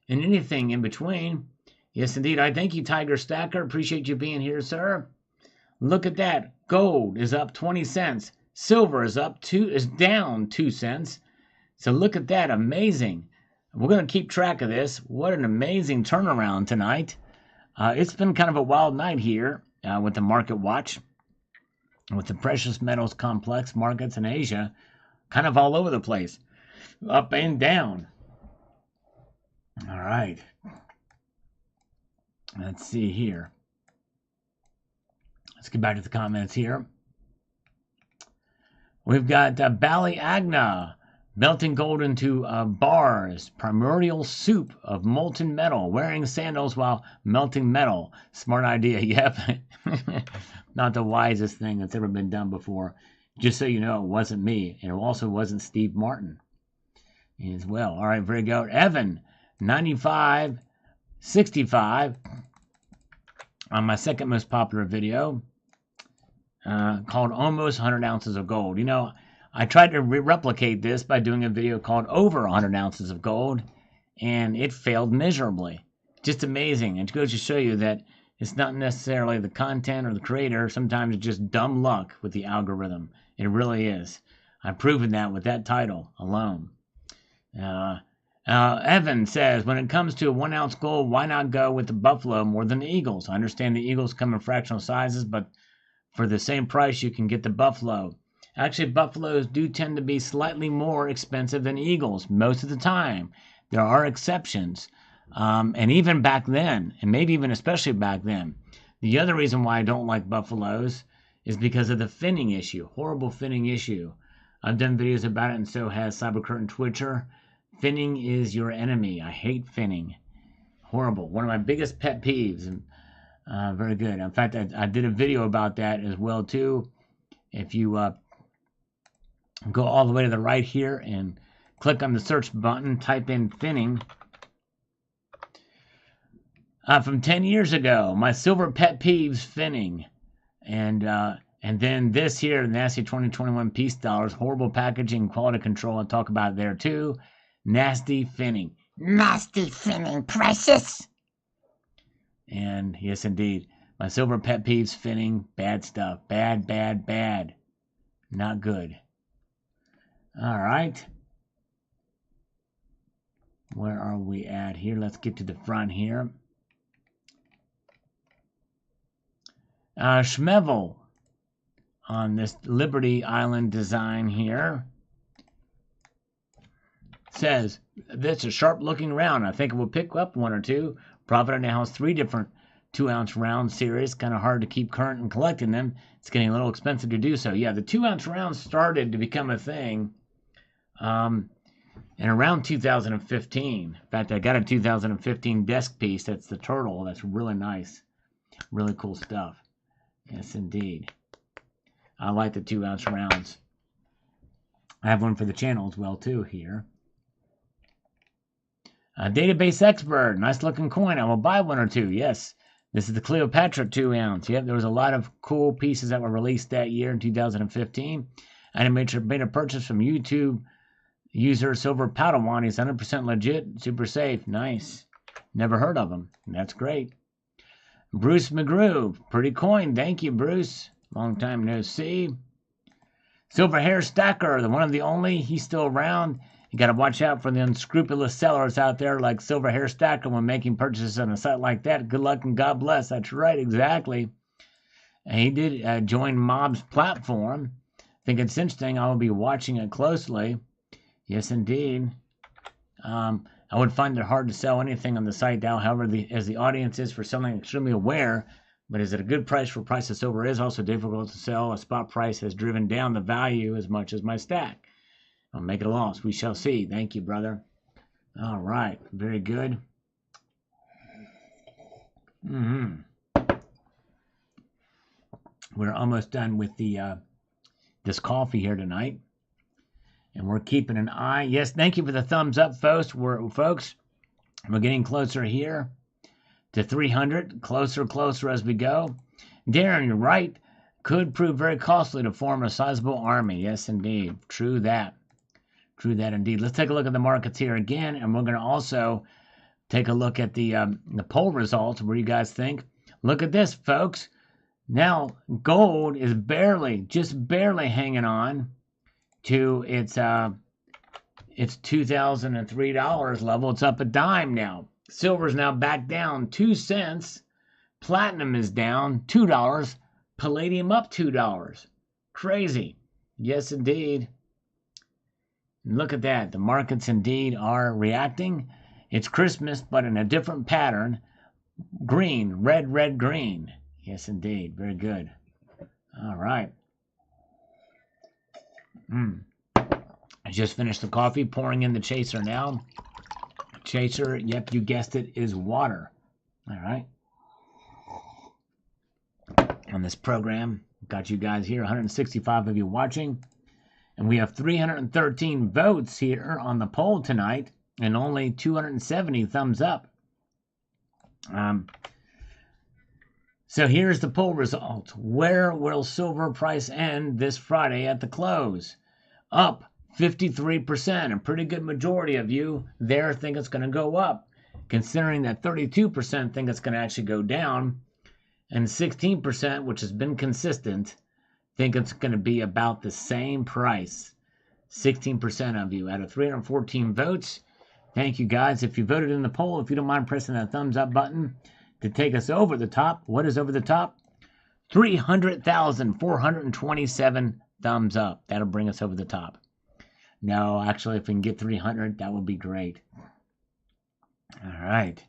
and anything in between. Yes, indeed. I thank you, Tiger Stacker. Appreciate you being here, sir. Look at that. Gold is up 20 cents. Silver is down 2 cents. So look at that. Amazing. We're going to keep track of this. What an amazing turnaround tonight. It's been kind of a wild night here with the market watch, with the precious metals complex markets in Asia, kind of all over the place, up and down. All right. Let's see here. Let's get back to the comments here. We've got Bali Agna, melting gold into bars, primordial soup of molten metal, wearing sandals while melting metal. Smart idea, yep. Not the wisest thing that's ever been done before. Just so you know, it wasn't me, and it also wasn't Steve Martin as well. All right, very good. Evan, 9565, on my second most popular video, called Almost 100 Ounces of Gold. You know, I tried to replicate this by doing a video called Over 100 Ounces of Gold, and it failed miserably. Just amazing. It goes to show you that it's not necessarily the content or the creator. Sometimes it's just dumb luck with the algorithm. It really is. I've proven that with that title alone. Evan says, when it comes to a 1 ounce gold, why not go with the Buffalo more than the Eagles? I understand the Eagles come in fractional sizes, but for the same price, you can get the Buffalo. Actually, Buffaloes do tend to be slightly more expensive than Eagles most of the time. There are exceptions. And even back then, and maybe even especially back then, the other reason why I don't like Buffaloes is because of the finning issue. Horrible finning issue. I've done videos about it, and so has Cybercurtain Twitcher. Finning is your enemy. I hate finning. Horrible. One of my biggest pet peeves. And very good. In fact, I did a video about that as well, too. If you go all the way to the right here and click on the search button, type in finning. From 10 years ago, my silver pet peeves, finning. And then this here, nasty 2021 peace dollars, horrible packaging, quality control. I'll talk about it there, too. Nasty finning. Nasty finning, precious. And yes, indeed. My silver pet peeves, finning, bad stuff. Bad, bad, bad. Not good. All right. Where are we at here? Let's get to the front here. Schmevel on this Liberty Island design here says, that's a sharp looking round. I think it will pick up one or two. Profit now has 3 different 2-ounce round series. Kind of hard to keep current and collecting them. It's getting a little expensive to do so. Yeah, the 2-ounce rounds started to become a thing in around 2015. In fact, I got a 2015 desk piece. That's the turtle. That's really nice. Really cool stuff. Yes, indeed. I like the 2-ounce rounds. I have one for the channel as well, too, here. Database expert. Nice looking coin. I will buy one or two. Yes. This is the Cleopatra 2-ounce. Yep, there was a lot of cool pieces that were released that year in 2015. I made a purchase from YouTube user Silver Padawan. He's 100% legit. Super safe. Nice. Never heard of him. That's great. Bruce McGrew. Pretty coin. Thank you, Bruce. Long time no see. Silver Hair Stacker. The one of the only. He's still around. You got to watch out for the unscrupulous sellers out there like Silver Hair Stacker when making purchases on a site like that. Good luck and God bless. That's right, exactly. And he did join Mob's platform. I think it's interesting. I will be watching it closely. Yes, indeed. I would find it hard to sell anything on the site now. However, as the audience is for something extremely aware, but is it a good price for price of silver is also difficult to sell. A spot price has driven down the value as much as my stack. I'll make it a loss. We shall see. Thank you, brother. All right. Very good. We're almost done with the this coffee here tonight. And we're keeping an eye. Yes, thank you for the thumbs up, folks. We're getting closer here to 300. Closer as we go. Darren, you're right. Could prove very costly to form a sizable army. Yes, indeed. True that. True that indeed. Let's take a look at the markets here again, and we're going to also take a look at the poll results. What do you guys think? Look at this, folks. Now, gold is just barely hanging on to its $2,003 level. It's up a dime now. Silver's now back down 2 cents. Platinum is down $2. Palladium up $2. Crazy. Yes, indeed. Look at that. The markets indeed are reacting. It's Christmas, but in a different pattern. Green, red, red, green. Yes, indeed. Very good. All right. I just finished the coffee, pouring in the chaser now. Chaser, yep, you guessed it, is water. All right. On this program, got you guys here, 165 of you watching. And we have 313 votes here on the poll tonight and only 270 thumbs up. So here's the poll result. Where will silver price end this Friday at the close? Up 53%. A pretty good majority of you there think it's going to go up, considering that 32% think it's going to actually go down, and 16%, which has been consistent, think it's going to be about the same price. 16% of you out of 314 votes. Thank you, guys. If you voted in the poll, if you don't mind pressing that thumbs up button to take us over the top. What is over the top? 300,427 thumbs up. That'll bring us over the top. No, actually, if we can get 300, that would be great. All right.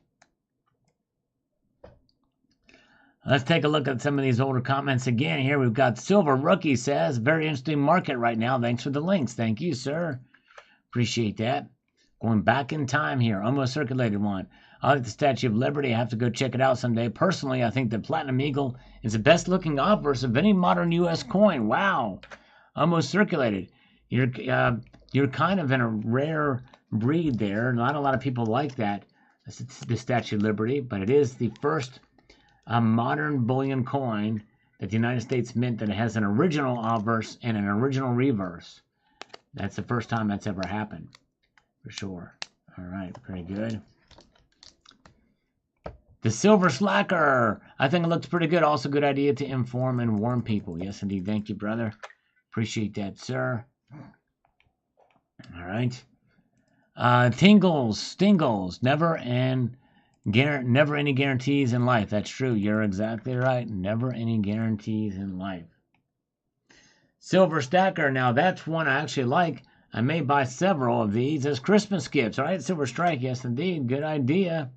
Let's take a look at some of these older comments again. Here we've got Silver Rookie says, very interesting market right now. Thanks for the links. Thank you, sir. Appreciate that. Going back in time here. Almost circulated one. I like the Statue of Liberty. I have to go check it out someday. Personally, I think the Platinum Eagle is the best looking obverse of any modern U.S. coin. Wow. Almost circulated. You're kind of in a rare breed there. Not a lot of people like that, the Statue of Liberty, but it is the first modern bullion coin that the United States Mint that has an original obverse and an original reverse. That's the first time that's ever happened, for sure. All right, very good. The Silver Slacker. I think it looks pretty good. Also, good idea to inform and warn people. Yes, indeed. Thank you, brother. Appreciate that, sir. All right. Stingles. Never any guarantees in life. That's true. You're exactly right. Never any guarantees in life. Silver Stacker. Now, that's one I actually like. I may buy several of these as Christmas gifts. All right, Silver Strike. Yes, indeed. Good idea.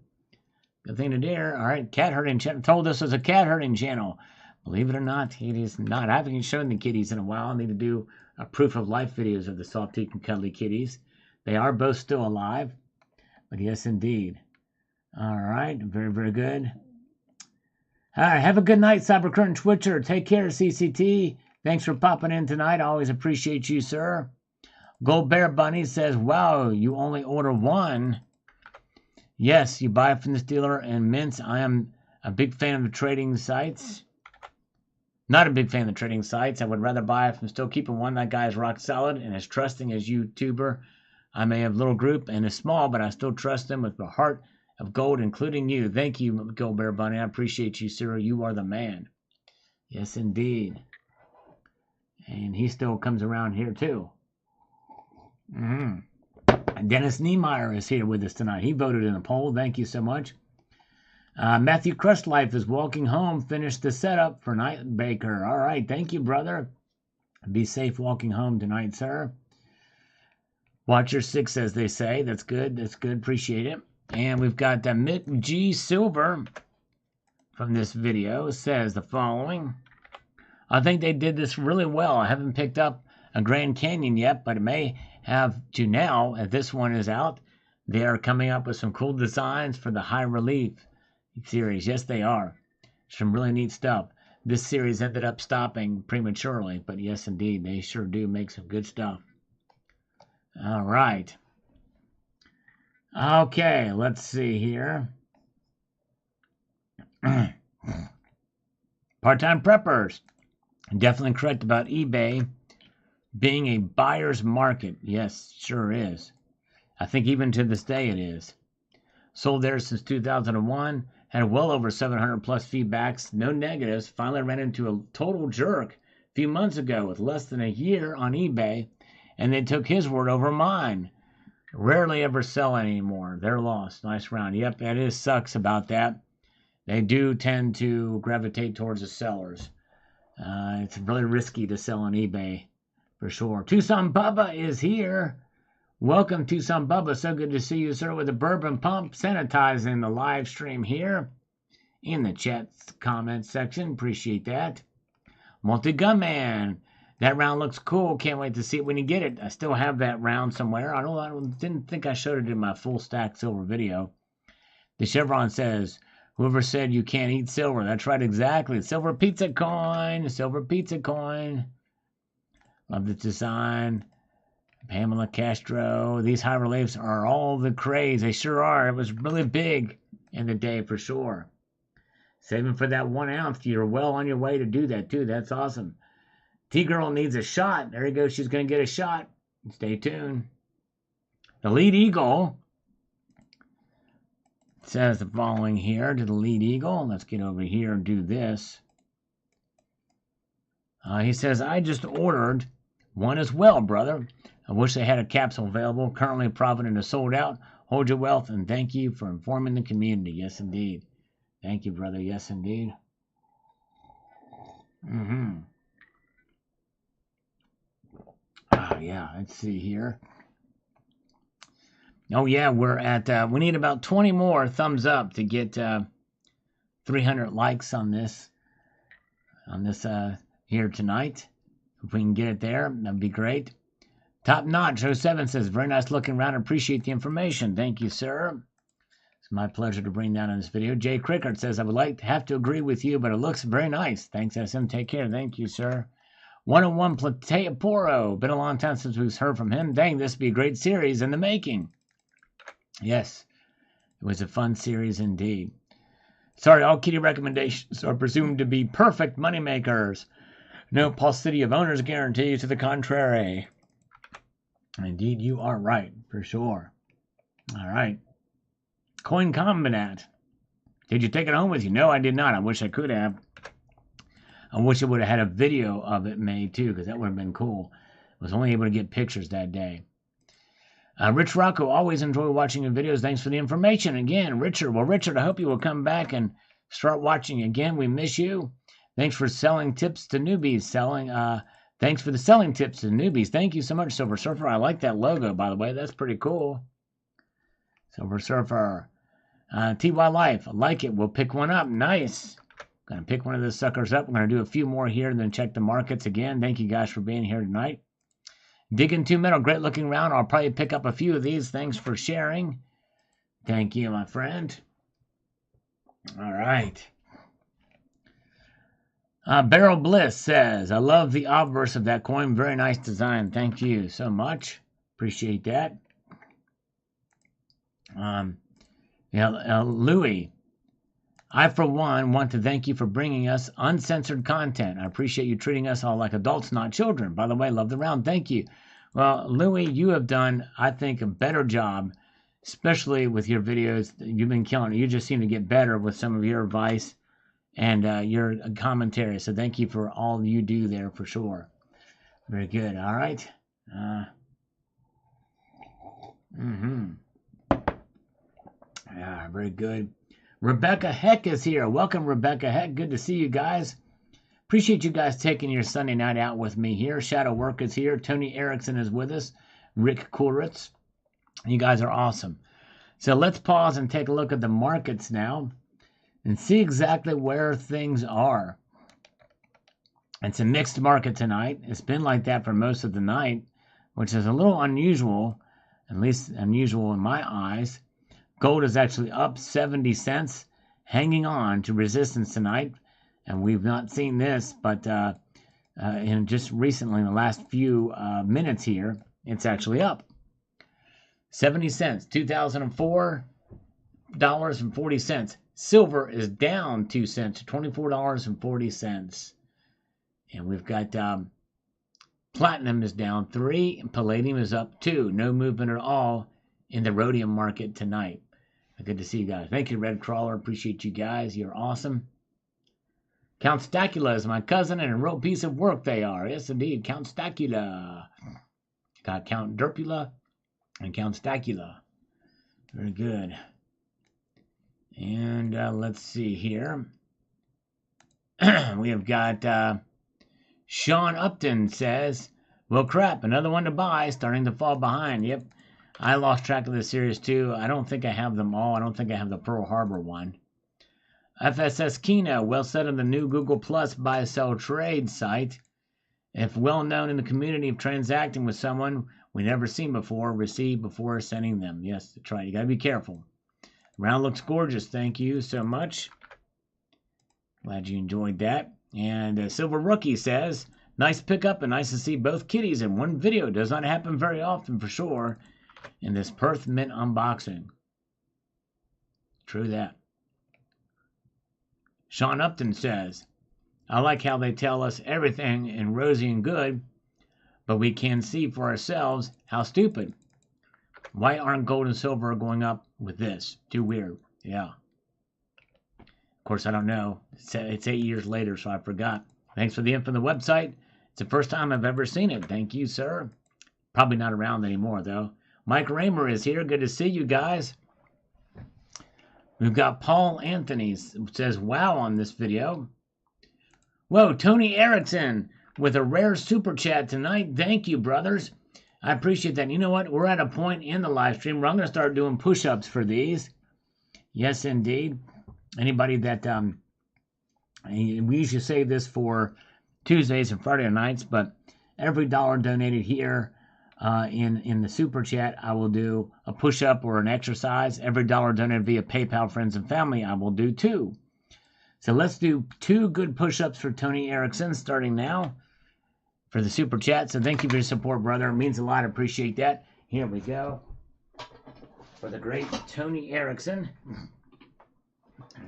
Good thing to do. All right, cat herding channel. Told us it's a cat herding channel. Believe it or not, it is not. I haven't shown the kitties in a while. I need to do a proof of life videos of the soft and cuddly kitties. They are both still alive. But yes, indeed. All right, very, very good. All right, have a good night, Cybercurrent Twitcher. Take care, CCT. Thanks for popping in tonight. I always appreciate you, sir. Gold Bear Bunny says, wow, you only order one. Yes, you buy it from this dealer and mints. I am a big fan of the trading sites. Not a big fan of the trading sites. I would rather buy it from Still Keeping One. That guy is rock solid and as trusting as YouTuber. I may have a little group and is small, but I still trust them with the heart of gold, including you. Thank you, Gold Bear Bunny. I appreciate you, sir. You are the man. Yes, indeed. And he still comes around here, too. Dennis Niemeyer is here with us tonight. He voted in a poll. Thank you so much. Matthew Crustlife is walking home. Finished the setup for Night Baker. All right. Thank you, brother. Be safe walking home tonight, sir. Watch your six, as they say. That's good. That's good. Appreciate it. And we've got Mick G. Silver from this video. Says the following. I think they did this really well. I haven't picked up a Grand Canyon yet, but it may have to now, as this one is out. They are coming up with some cool designs for the high relief series. Yes, they are. Some really neat stuff. This series ended up stopping prematurely, but yes, indeed, they sure do make some good stuff. All right. Okay, let's see here. Part-time preppers. Definitely correct about eBay being a buyer's market. Yes, sure is. I think even to this day it is. Sold there since 2001. Had well over 700 plus feedbacks. No negatives. Finally ran into a total jerk a few months ago with less than a year on eBay. And they took his word over mine. Rarely ever sell anymore. They're lost. Nice round. Yep, that is sucks about that. They do tend to gravitate towards the sellers. It's really risky to sell on eBay. For sure. Tucson Bubba is here. Welcome, Tucson Bubba. So good to see you, sir, with the bourbon pump. Sanitizing the live stream here in the chat comment section. Appreciate that. Multi-Gun Man. That round looks cool. Can't wait to see it when you get it. I still have that round somewhere. I didn't think I showed it in my full stack silver video. The Chevron says, whoever said you can't eat silver. That's right, exactly. Silver pizza coin. Silver pizza coin. Love the design. Pamela Castro. These high reliefs are all the craze. They sure are. It was really big in the day for sure. Saving for that 1 ounce. You're well on your way to do that too. That's awesome. T-Girl needs a shot. There you go. She's going to get a shot. Stay tuned. The Lead Eagle says the following here to the Lead Eagle. Let's get over here and do this. He says, I just ordered one as well, brother. I wish they had a capsule available. Currently, Provident is sold out. Hold your wealth, and thank you for informing the community. Yes, indeed. Thank you, brother. Yes, indeed. Oh, yeah. Let's see here. Oh, yeah. We're at, we need about 20 more thumbs up to get 300 likes on this here tonight. If we can get it there, that'd be great. Top Notch 07 says, very nice looking round. Appreciate the information. Thank you, sir. It's my pleasure to bring that on this video. Jay Crickert says, I would have to agree with you, but it looks very nice. Thanks, SM. Take care. Thank you, sir. 101 Platea Poro. Been a long time since we've heard from him. Dang, this would be a great series in the making. Yes, it was a fun series indeed. Sorry, all kitty recommendations are presumed to be perfect moneymakers. No paucity of owner's guarantee to the contrary. Indeed, you are right, for sure. All right. Coin Combinat. Did you take it home with you? No, I did not. I wish I could have. I wish I would have had a video of it made too, because that would have been cool. I was only able to get pictures that day. Rich Rocco, always enjoy watching your videos. Thanks for the information. Again, Richard. Well, Richard, I hope you will come back and start watching again. We miss you. Thanks for selling tips to newbies. Thanks for the selling tips to newbies. Thank you so much, Silver Surfer. I like that logo, by the way. That's pretty cool. Silver Surfer. TY Life. I like it. We'll pick one up. Nice. Going to pick one of those suckers up. We're going to do a few more here and then check the markets again. Thank you guys for being here tonight. Digging 2 Metal, great looking round. I'll probably pick up a few of these. Thanks for sharing. Thank you, my friend. All right. Barrel Bliss says, I love the obverse of that coin. Very nice design. Thank you so much. Appreciate that. Louis, I, for one, want to thank you for bringing us uncensored content. I appreciate you treating us all like adults, not children. By the way, love the round. Thank you. Well, Louis, you have done, I think, a better job, especially with your videos. You've been killing it. You just seem to get better with some of your advice and your commentary. So thank you for all you do there for sure. Very good. All right. Yeah, very good. Rebecca Heck is here. Welcome, Rebecca Heck. Good to see you guys. Appreciate you guys taking your Sunday night out with me here. Shadow Work is here. Tony Erickson is with us. Rick Koritz. You guys are awesome. So let's pause and take a look at the markets now and see exactly where things are. It's a mixed market tonight. It's been like that for most of the night, which is a little unusual, at least unusual in my eyes. Gold is actually up 70 cents, hanging on to resistance tonight. And we've not seen this, but in just recently, in the last few minutes here, it's actually up. 70 cents, $2,004.40. Silver is down 2 cents to $24.40. And we've got platinum is down 3, and palladium is up 2. No movement at all in the rhodium market tonight. Good to see you guys. Thank you, Red Crawler. Appreciate you guys. You're awesome. Count Stacula is my cousin and a real piece of work they are. Yes, indeed. Count Stacula. Got Count Derpula and Count Stacula. Very good. And let's see here. We have got Sean Upton says, well, crap, another one to buy, starting to fall behind. Yep. I lost track of the series too. I don't think I have them all. I don't think I have the Pearl Harbor one. FSS Kino, well said on the new Google Plus buy sell trade site. If well known in the community of transacting with someone we never seen before, receive before sending them. Yes, that's right. You got to be careful. Round looks gorgeous. Thank you so much. Glad you enjoyed that. And Silver Rookie says, nice pickup and nice to see both kitties in one video. Does not happen very often for sure. In this Perth Mint unboxing. True that. Sean Upton says, I like how they tell us everything in rosy and good, but we can see for ourselves how stupid. Why aren't gold and silver going up with this? Too weird. Yeah. Of course, I don't know. It's 8 years later, so I forgot. Thanks for the info on the website. It's the first time I've ever seen it. Thank you, sir. Probably not around anymore, though. Mike Raymer is here. Good to see you guys. We've got Paul Anthony says, wow, on this video. Whoa, Tony Erickson with a rare super chat tonight. Thank you, brothers. I appreciate that. You know what? We're at a point in the live stream where I'm going to start doing push-ups for these. Yes, indeed. Anybody that, we usually save this for Tuesdays and Friday nights, but every dollar donated here, in the super chat, I will do a push-up or an exercise. Every dollar donated via PayPal, friends and family, I will do 2. So let's do 2 good push-ups for Tony Erickson starting now for the super chat. So thank you for your support, brother. It means a lot. I appreciate that. Here we go. For the great Tony Erickson.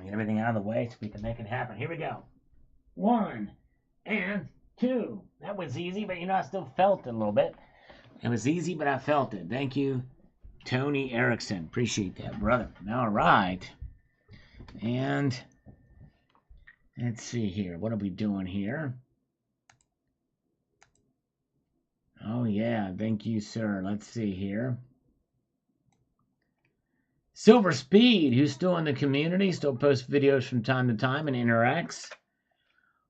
Get everything out of the way so we can make it happen. Here we go. 1 and 2. That was easy, but I still felt it a little bit. It was easy, but I felt it. Thank you Tony Erickson. Appreciate that, brother. All right. And let's see here. What are we doing here? Oh, yeah. Thank you, sir. Let's see here. Silver Speed, who's still in the community, still posts videos from time to time and interacts.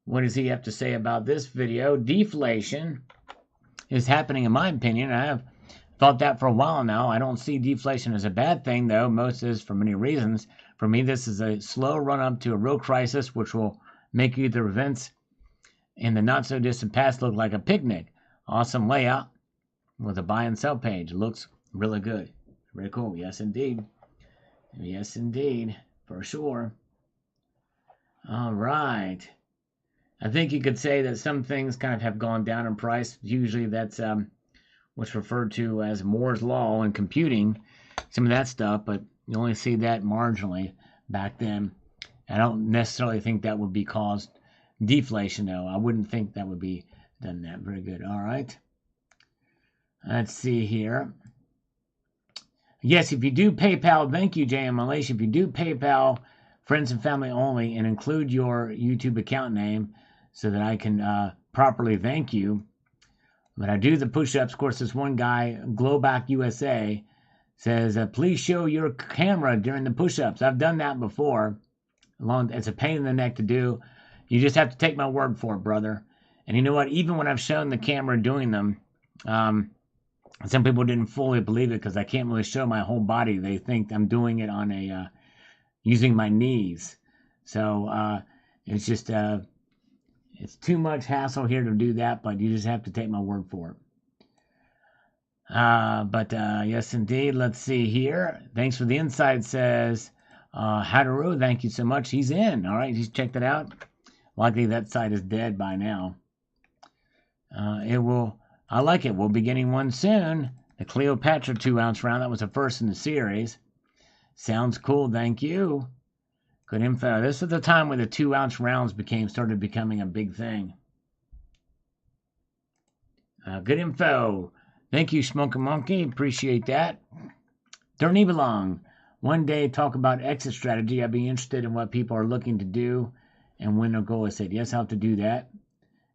What does he have to say about this video? Deflation is happening, in my opinion. I have thought that for a while now. I don't see deflation as a bad thing, though. Most is for many reasons. For me, this is a slow run-up to a real crisis, which will make either events in the not-so-distant past look like a picnic. Awesome layout with a buy and sell page. Looks really good. Very cool. Yes, indeed. Yes, indeed. For sure. All right. I think you could say that some things kind of have gone down in price. Usually that's what's referred to as Moore's Law in computing. Some of that stuff, but you only see that marginally back then. I don't necessarily think that would be caused deflation, though. I wouldn't think that would be done that. Very good. All right. Let's see here. Yes, if you do PayPal, thank you, JM Malaysia. If you do PayPal, friends and family only, and include your YouTube account name so that I can properly thank you. When I do the push-ups, of course, this one guy, Glowback USA, says, please show your camera during the push-ups. I've done that before. It's a pain in the neck to do. You just have to take my word for it, brother. And you know what? Even when I've shown the camera doing them, some people didn't fully believe it because I can't really show my whole body. They think I'm doing it on a using my knees. So it's just it's too much hassle here to do that, but you just have to take my word for it. But yes, indeed. Let's see here. Thanks for the insight, says Hadaru. Thank you so much. He's in. All right, he's checked it out. Likely that site is dead by now. I like it. We'll be getting one soon. The Cleopatra 2-ounce round. That was the first in the series. Sounds cool. Thank you. Good info. This is the time when the 2-ounce rounds started becoming a big thing. Good info. Thank you, Smoker Monkey. Appreciate that. Don't even long. One day, talk about exit strategy. I'd be interested in what people are looking to do and when they'll go. I said, yes, I'll have to do that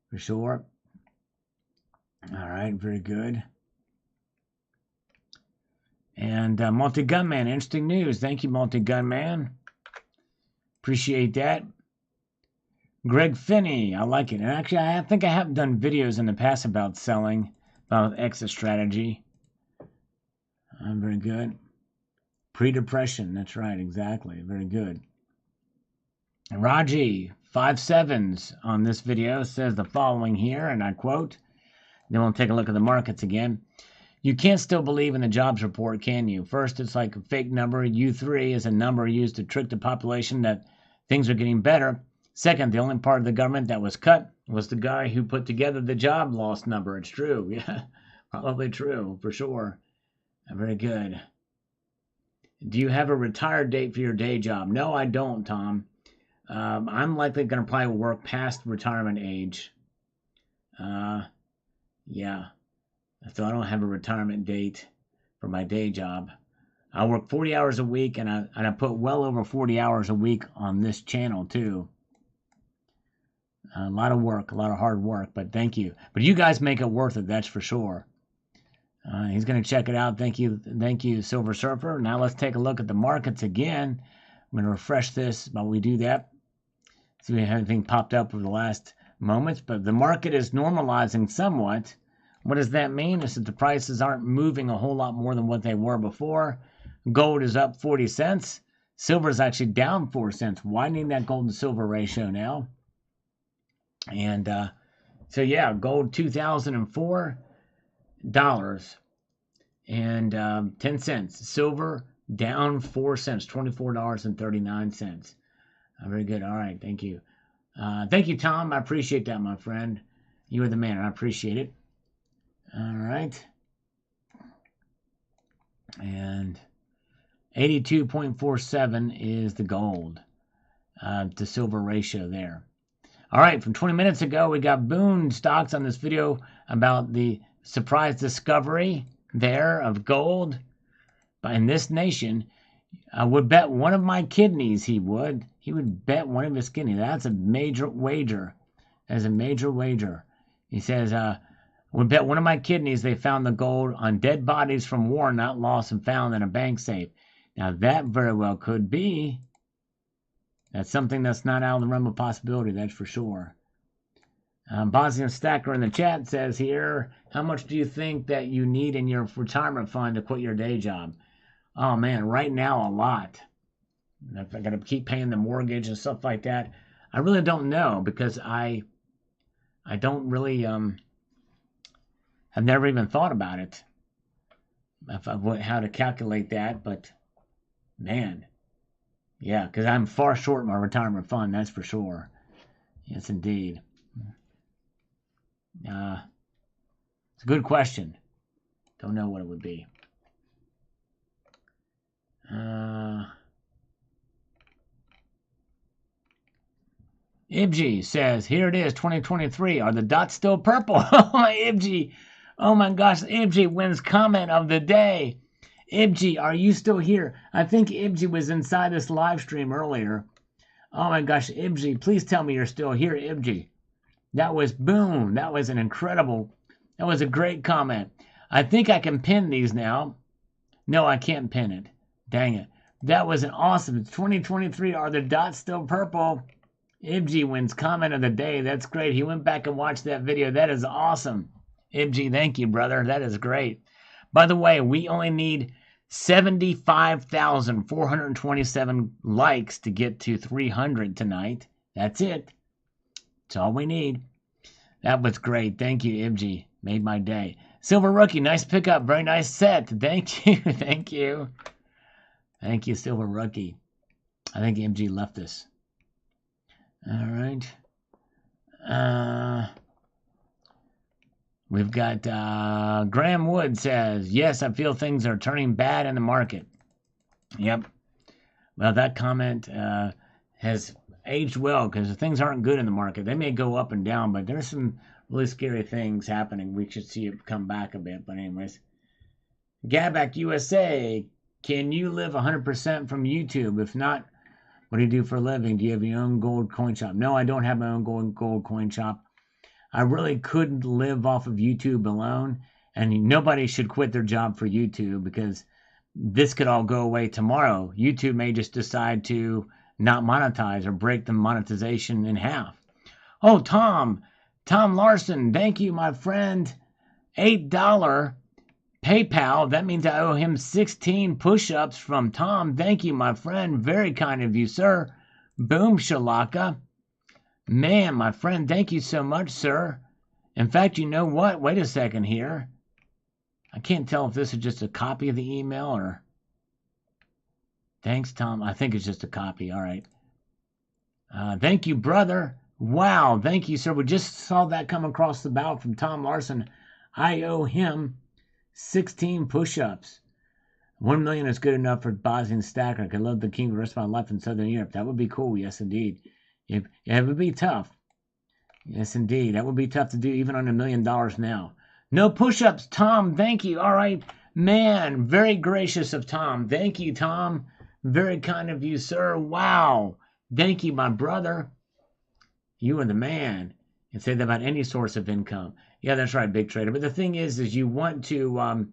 for sure. All right, very good. And Multi-Gunman, interesting news. Thank you, Multi-Gunman. Appreciate that. Greg Finney, I like it. And actually, I think I have done videos in the past about selling, about exit strategy. Very good. Pre-depression, that's right, exactly. Very good. And Raji, 5 sevens on this video, says the following here, and I quote, then we'll take a look at the markets again. You can't still believe in the jobs report, can you? First, it's like a fake number. U3 is a number used to trick the population that things are getting better. Second, the only part of the government that was cut was the guy who put together the job loss number. It's true. Yeah, probably true, for sure. Very good. Do you have a retired date for your day job? No, I don't, Tom. I'm likely going to probably work past retirement age. Yeah. So I don't have a retirement date for my day job. I work 40 hours a week, and I put well over 40 hours a week on this channel, too. A lot of work, a lot of hard work, but thank you. But you guys make it worth it, that's for sure. He's going to check it out. Thank you, Silver Surfer. Now let's take a look at the markets again. I'm going to refresh this while we do that. See if we have anything popped up over the last moments, but the market is normalizing somewhat. What does that mean? Is that the prices aren't moving a whole lot more than what they were before. Gold is up 40 cents. Silver is actually down 4 cents, widening that gold to silver ratio now. And so, yeah, gold $2,004 and 10 cents. Silver down 4 cents, $24.39. Very good. All right. Thank you. Thank you, Tom. I appreciate that, my friend. You are the man. I appreciate it. All right. And 82.47 is the gold to silver ratio there. All right. From 20 minutes ago, we got Boone stocks on this video about the surprise discovery there of gold. in this nation, I would bet one of my kidneys he would. He would bet one of his kidneys. That's a major wager. That's a major wager. He says, would bet one of my kidneys they found the gold on dead bodies from war not lost and found in a bank safe. Now that very well could be. That's something that's not out of the realm of possibility, that's for sure. Bosnian Stacker in the chat says here, how much do you think that you need in your retirement fund to quit your day job? Oh man, right now a lot. If I got to keep paying the mortgage and stuff like that, I really don't know because I don't really I've never even thought about it. How to calculate that, but man, yeah, because I'm far short my retirement fund, that's for sure. Yes, indeed. It's a good question. Don't know what it would be. Ibji says, here it is, 2023. Are the dots still purple? Oh, my Ibji. Oh, my gosh. Ibji wins comment of the day. Ibji, are you still here? I think Ibji was inside this live stream earlier. Oh, my gosh. Ibji, please tell me you're still here, Ibji. That was boom. That was that was a great comment. I think I can pin these now. No, I can't pin it. Dang it. That was an awesome. 2023. Are the dots still purple? Ibji wins comment of the day. That's great. He went back and watched that video. That is awesome. Ibji, thank you, brother. That is great. By the way, we only need 75,427 likes to get to 300 tonight. That's it. That's all we need. That was great. Thank you, Ibji. Made my day. Silver Rookie, nice pickup. Very nice set. Thank you. Thank you. Thank you, Silver Rookie. I think Ibji left us. All right. We've got Graham Wood says, yes, I feel things are turning bad in the market. Yep. Well, that comment has aged well because things aren't good in the market. They may go up and down, but there's some really scary things happening. We should see it come back a bit. But anyways, Gabac USA, can you live 100% from YouTube? If not, what do you do for a living? Do you have your own gold coin shop? No, I don't have my own gold coin shop. I really couldn't live off of YouTube alone, and nobody should quit their job for YouTube because this could all go away tomorrow. YouTube may just decide to not monetize or break the monetization in half. Oh, Tom Larson, thank you, my friend. $8 PayPal. That means I owe him 16 push-ups from Tom. Thank you, my friend. Very kind of you, sir. Boom shalaka. Man, my friend, thank you so much, sir. In fact, you know what? Wait a second here. I can't tell if this is just a copy of the email or... Thanks, Tom. I think it's just a copy. All right. Thank you, brother. Wow. Thank you, sir. We just saw that come across the bow from Tom Larson. I owe him 16 push-ups. 1 million is good enough for Bosnian Stacker. I could love the king the rest of my life in Southern Europe. That would be cool. Yes, indeed. It would be tough. Yes, indeed. That would be tough to do even on $1 million now. No push-ups, Tom. Thank you. All right. Man, very gracious of Tom. Thank you, Tom. Very kind of you, sir. Wow. Thank you, my brother. You are the man. And say that about any source of income. Yeah, that's right, Big Trader. But the thing is you want to,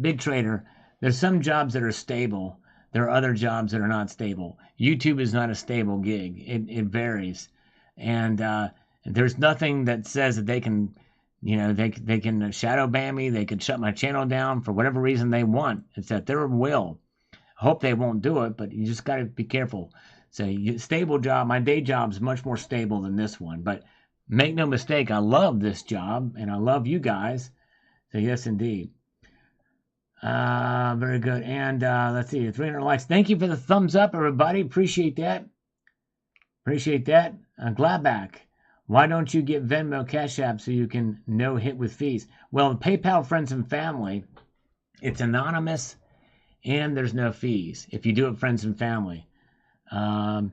Big Trader, there's some jobs that are stable. There are other jobs that are not stable. YouTube is not a stable gig. It varies. And there's nothing that says that they can, they can shadow ban me. They can shut my channel down for whatever reason they want. It's at their will. I hope they won't do it, but you just got to be careful. So stable job, my day job is much more stable than this one. But make no mistake, I love this job, and I love you guys. So yes, indeed. Very good. And let's see, 300 likes. Thank you for the thumbs up, everybody. Appreciate that. Appreciate that. Gladback. Why don't you get Venmo Cash App so you can no hit with fees? Well, PayPal Friends and Family, it's anonymous and there's no fees if you do it Friends and Family. And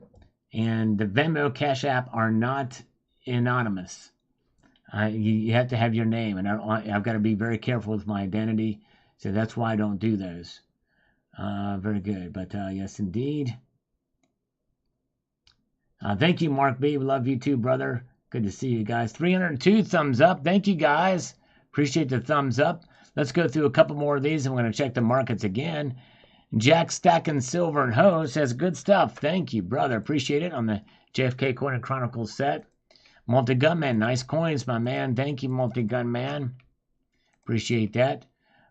the Venmo Cash App are not anonymous. You have to have your name, and I've got to be very careful with my identity, so that's why I don't do those. Very good. But yes, indeed. Thank you, Mark B. Love you too, brother. Good to see you guys. 302 thumbs up. Thank you, guys. Appreciate the thumbs up. Let's go through a couple more of these. I'm going to check the markets again. Jack Stacking Silver and Ho says, good stuff. Thank you, brother. Appreciate it on the JFK Coin and Chronicles set. Multi-Gunman, nice coins, my man. Thank you, Multi-Gunman. Appreciate that.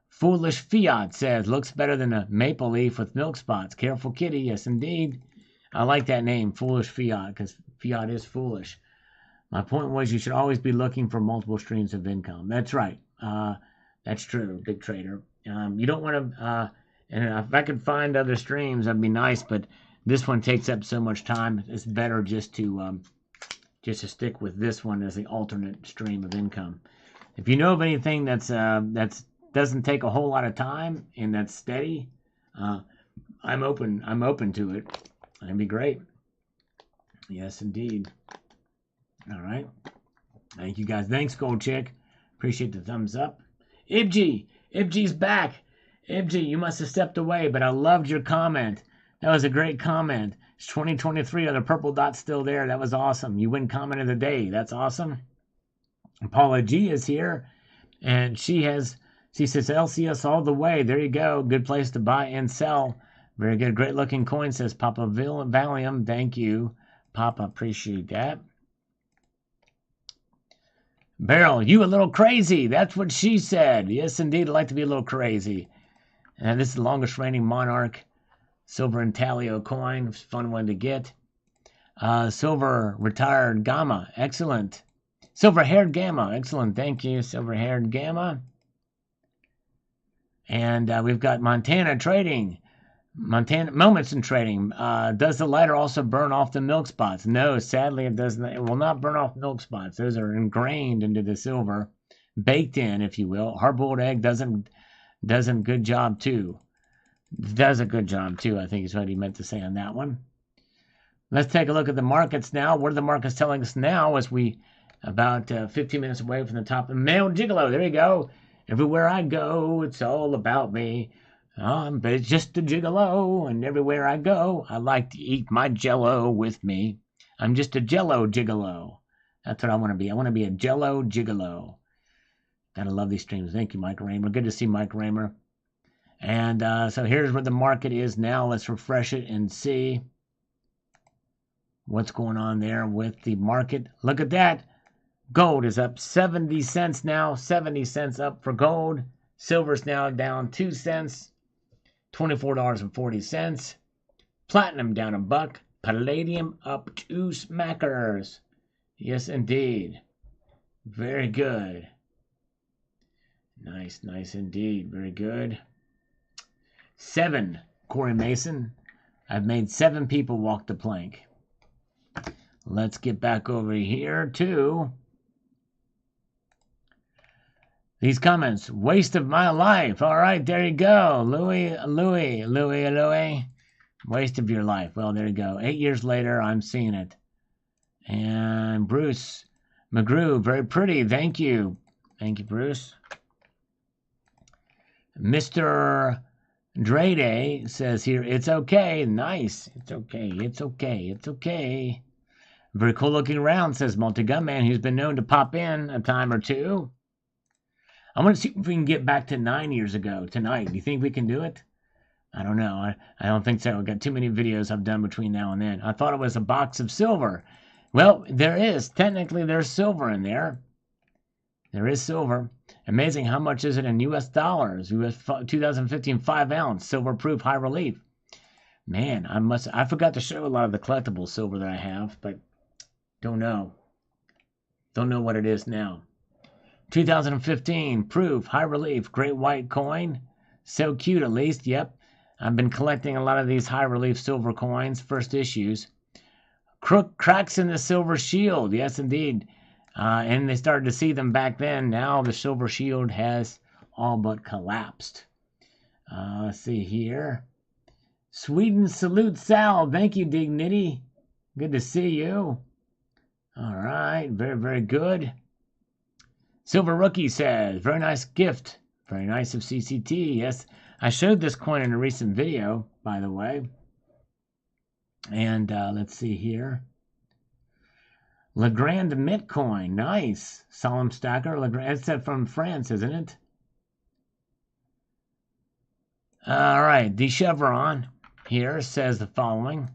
Foolish Fiat says, looks better than a maple leaf with milk spots. Careful kitty, yes indeed. I like that name, Foolish Fiat, because Fiat is foolish. My point was you should always be looking for multiple streams of income. That's right. That's true, big trader. You don't want to, and if I could find other streams, that'd be nice, but this one takes up so much time. It's better just to stick with this one as the alternate stream of income. If you know of anything that's doesn't take a whole lot of time and that's steady, I'm open to it. That'd be great. Yes, indeed. All right. Thank you, guys. Thanks, Gold Chick. Appreciate the thumbs up. Ibg's back. Ibg, you must have stepped away, but I loved your comment. That was a great comment. It's 2023. Are the purple dots still there? That was awesome. You win comment of the day. That's awesome. Paula G is here, and she says LCS all the way. There you go. Good place to buy and sell. Very good. Great looking coin, says Papa Valium. Thank you, Papa. Appreciate that. Beryl, you a little crazy. That's what she said. Yes, indeed. I'd like to be a little crazy. And this is the longest reigning monarch. Silver intaglio coin. Fun one to get. Silver retired gamma. Excellent. Silver haired gamma. Excellent. Thank you, silver haired gamma. And we've got Montana trading. Montana Moments in trading. Does the lighter also burn off the milk spots? No, sadly it doesn't. It will not burn off milk spots. Those are ingrained into the silver, baked in, if you will. Hard-boiled egg does a good job too. Does a good job too, I think is what he meant to say on that one. Let's take a look at the markets now. What are the markets telling us now as we about 15 minutes away from the top of Male Gigolo? There you go. Everywhere I go, it's all about me. But it's just a gigolo, and everywhere I go, I like to eat my jello with me. I'm just a jello gigolo. That's what I want to be. I want to be a jello gigolo. Gotta love these streams. Thank you, Mike Raymer. Good to see Mike Raymer. And so here's where the market is now. Let's refresh it and see what's going on there with the market. Look at that. Gold is up 70 cents now. 70 cents up for gold. Silver's now down 2 cents. $24.40. Platinum down $1. Palladium up 2 smackers. Yes, indeed. Very good. Nice indeed. Very good. 7. Corey Mason. I've made 7 people walk the plank. Let's get back over here to these comments. Waste of my life. All right, there you go. Louis. Waste of your life. Well, there you go. 8 years later, I'm seeing it. And Bruce McGrew, very pretty. Thank you. Thank you, Bruce. Mr. Drede says here, it's okay. Nice. It's okay. Very cool looking round, says Multi-Gunman, who's been known to pop in a time or two. I want to see if we can get back to 9 years ago tonight. Do you think we can do it? I don't know. I don't think so. I've got too many videos I've done between now and then. I thought it was a box of silver. Well, there is. Technically, there's silver in there. There is silver. Amazing. How much is it in U.S. dollars? U.S. 2015 5-ounce silver proof high relief. Man, I forgot to show a lot of the collectible silver that I have, but don't know. Don't know what it is now. 2015 proof high relief great white coin. So cute, at least. Yep. I've been collecting a lot of these high relief silver coins, first issues. Cracks in the silver shield. Yes, indeed. And they started to see them back then. Now the silver shield has all but collapsed. Let's see here. Sweden salute Sal. Thank you, Dignity. Good to see you. All right. Very, very good. Silver Rookie says, very nice gift. Very nice of CCT. Yes. I showed this coin in a recent video, by the way. And let's see here. Legrand Mint coin. Nice. Solemn Stacker. Legrand. It's from France, isn't it? All right. De Chevron here says the following.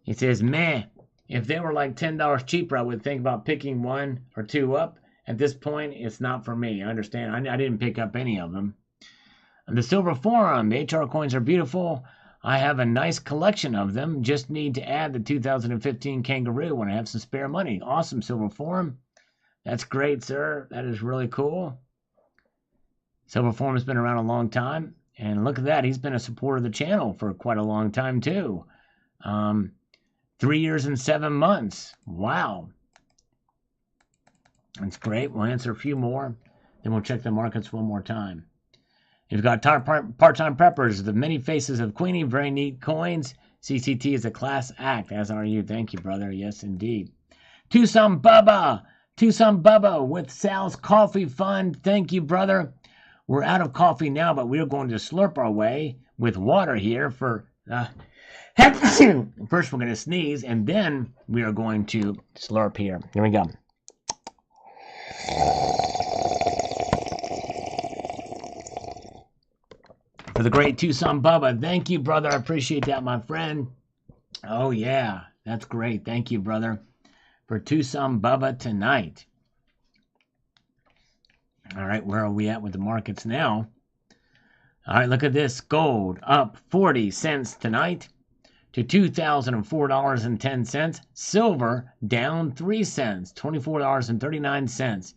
He says, meh. If they were like $10 cheaper, I would think about picking one or two up. At this point, it's not for me. I understand. I didn't pick up any of them. And the Silver Forum. The HR coins are beautiful. I have a nice collection of them. Just need to add the 2015 Kangaroo when I have some spare money. Awesome, Silver Forum. That's great, sir. That is really cool. Silver Forum has been around a long time. And look at that. He's been a supporter of the channel for quite a long time, too. 3 years and 7 months. Wow. That's great. We'll answer a few more. Then we'll check the markets one more time. You've got part-time preppers, the many faces of Queenie, very neat coins. CCT is a class act, as are you. Thank you, brother. Yes, indeed. Tucson Bubba with Sal's Coffee Fund. Thank you, brother. We're out of coffee now, but we're going to slurp our way with water here for... First, we're going to sneeze, and then we are going to slurp here. Here we go. For the great Tucson Bubba. Thank you, brother. I appreciate that, my friend. Oh, yeah. That's great. Thank you, brother. For Tucson Bubba tonight. All right, where are we at with the markets now? All right, look at this. Gold up 40 cents tonight to $2,004.10. Silver down 3 cents, $24.39.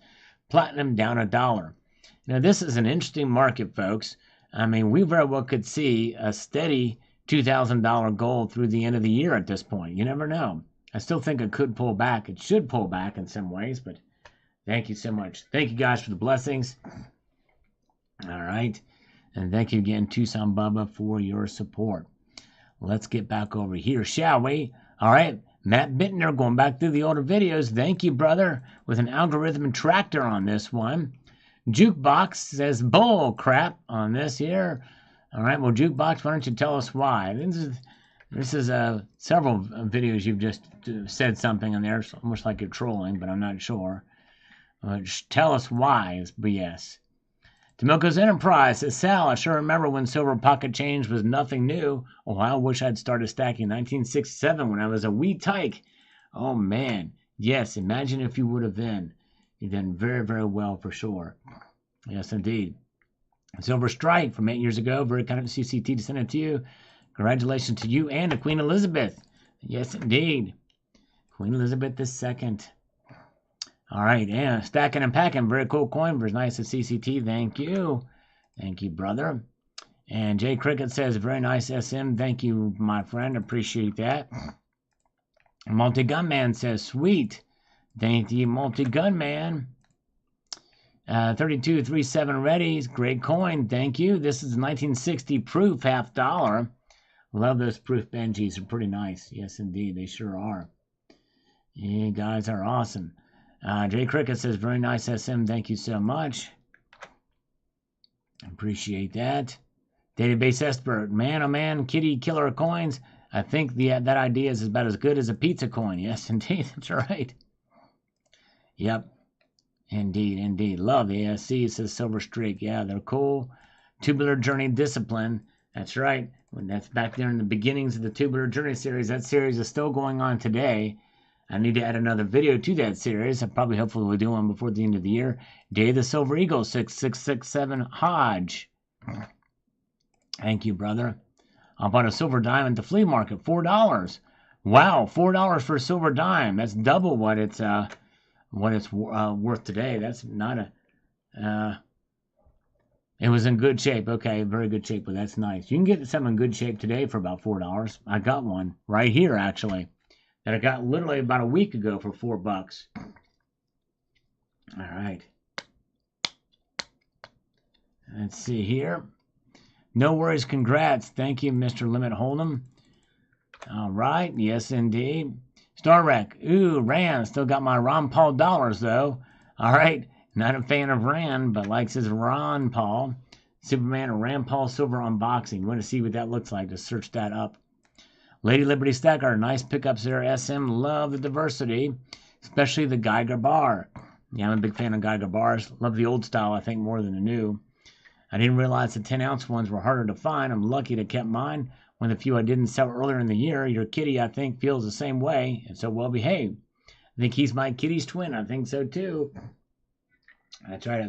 Platinum down $1. Now, this is an interesting market, folks. I mean, we very well could see a steady $2,000 gold through the end of the year at this point. You never know. I still think it could pull back. It should pull back in some ways, but thank you so much. Thank you guys for the blessings. All right. And thank you again, Tucson Bubba, for your support. Let's get back over here, shall we? All right. Matt Bittner, going back through the older videos. Thank you, brother, with an algorithm tractor on this one. Jukebox says bull crap on this here. All right, well, Jukebox, why don't you tell us why? This is several videos you've just said something in there. It's almost like you're trolling, but I'm not sure. Just tell us why is BS. Tomilko's Enterprise says, Sal, I sure remember when silver pocket change was nothing new. Oh, I wish I'd started stacking 1967 when I was a wee tyke. Oh, man. Yes, imagine if you would have been. You've done very, very well for sure. Yes, indeed. Silver Strike from 8 years ago. Very kind of CCT to send it to you. Congratulations to you and to Queen Elizabeth. Yes, indeed. Queen Elizabeth II. All right, yeah. Stacking and packing. Very cool coin. Very nice at CCT. Thank you. Thank you, brother. And Jay Cricket says, very nice SM. Thank you, my friend. Appreciate that. Multi-Gunman says, sweet. Thank you, Multi-Gunman. 3237 ready. Great coin. Thank you. This is 1960 proof, $50. Love those proof Benjis. They're pretty nice. Yes, indeed. They sure are. You guys are awesome. Jay Cricket says, very nice SM. Thank you so much. Appreciate that. Database expert. Man, oh man, kitty killer coins. I think that idea is about as good as a pizza coin. Yes, indeed. That's right. Yep. Indeed, indeed. Love the ASC, says Silver Streak. Yeah, they're cool. Tubular Journey Discipline. That's right. When that's back there in the beginnings of the Tubular Journey series. That series is still going on today. I need to add another video to that series. Hopefully we'll do one before the end of the year. Day of the Silver Eagle, 6667 Hodge. Thank you, brother. I bought a silver dime at the flea market, $4. Wow, $4 for a silver dime. That's double what it's worth today. That's not a... it was in good shape. Okay, very good shape, but that's nice. You can get some in good shape today for about $4. I got one right here, actually, that I got literally about a week ago for $4. All right. Let's see here. No worries, congrats. Thank you, Mr. Limit Hold'em. All right, yes, indeed. Star Wreck. Ooh, Rand. Still got my Ron Paul dollars, though. All right. Not a fan of Rand, but likes his Ron Paul. Superman or Rand Paul silver unboxing. Want to see what that looks like? Just search that up. Lady Liberty Stacker, nice pickups there. SM, love the diversity, especially the Geiger bar. Yeah, I'm a big fan of Geiger bars. Love the old style, I think, more than the new. I didn't realize the 10-ounce ones were harder to find. I'm lucky to kept mine. One of the few I didn't sell earlier in the year. Your kitty, I think, feels the same way and so well behaved. I think he's my kitty's twin. I think so too. That's right.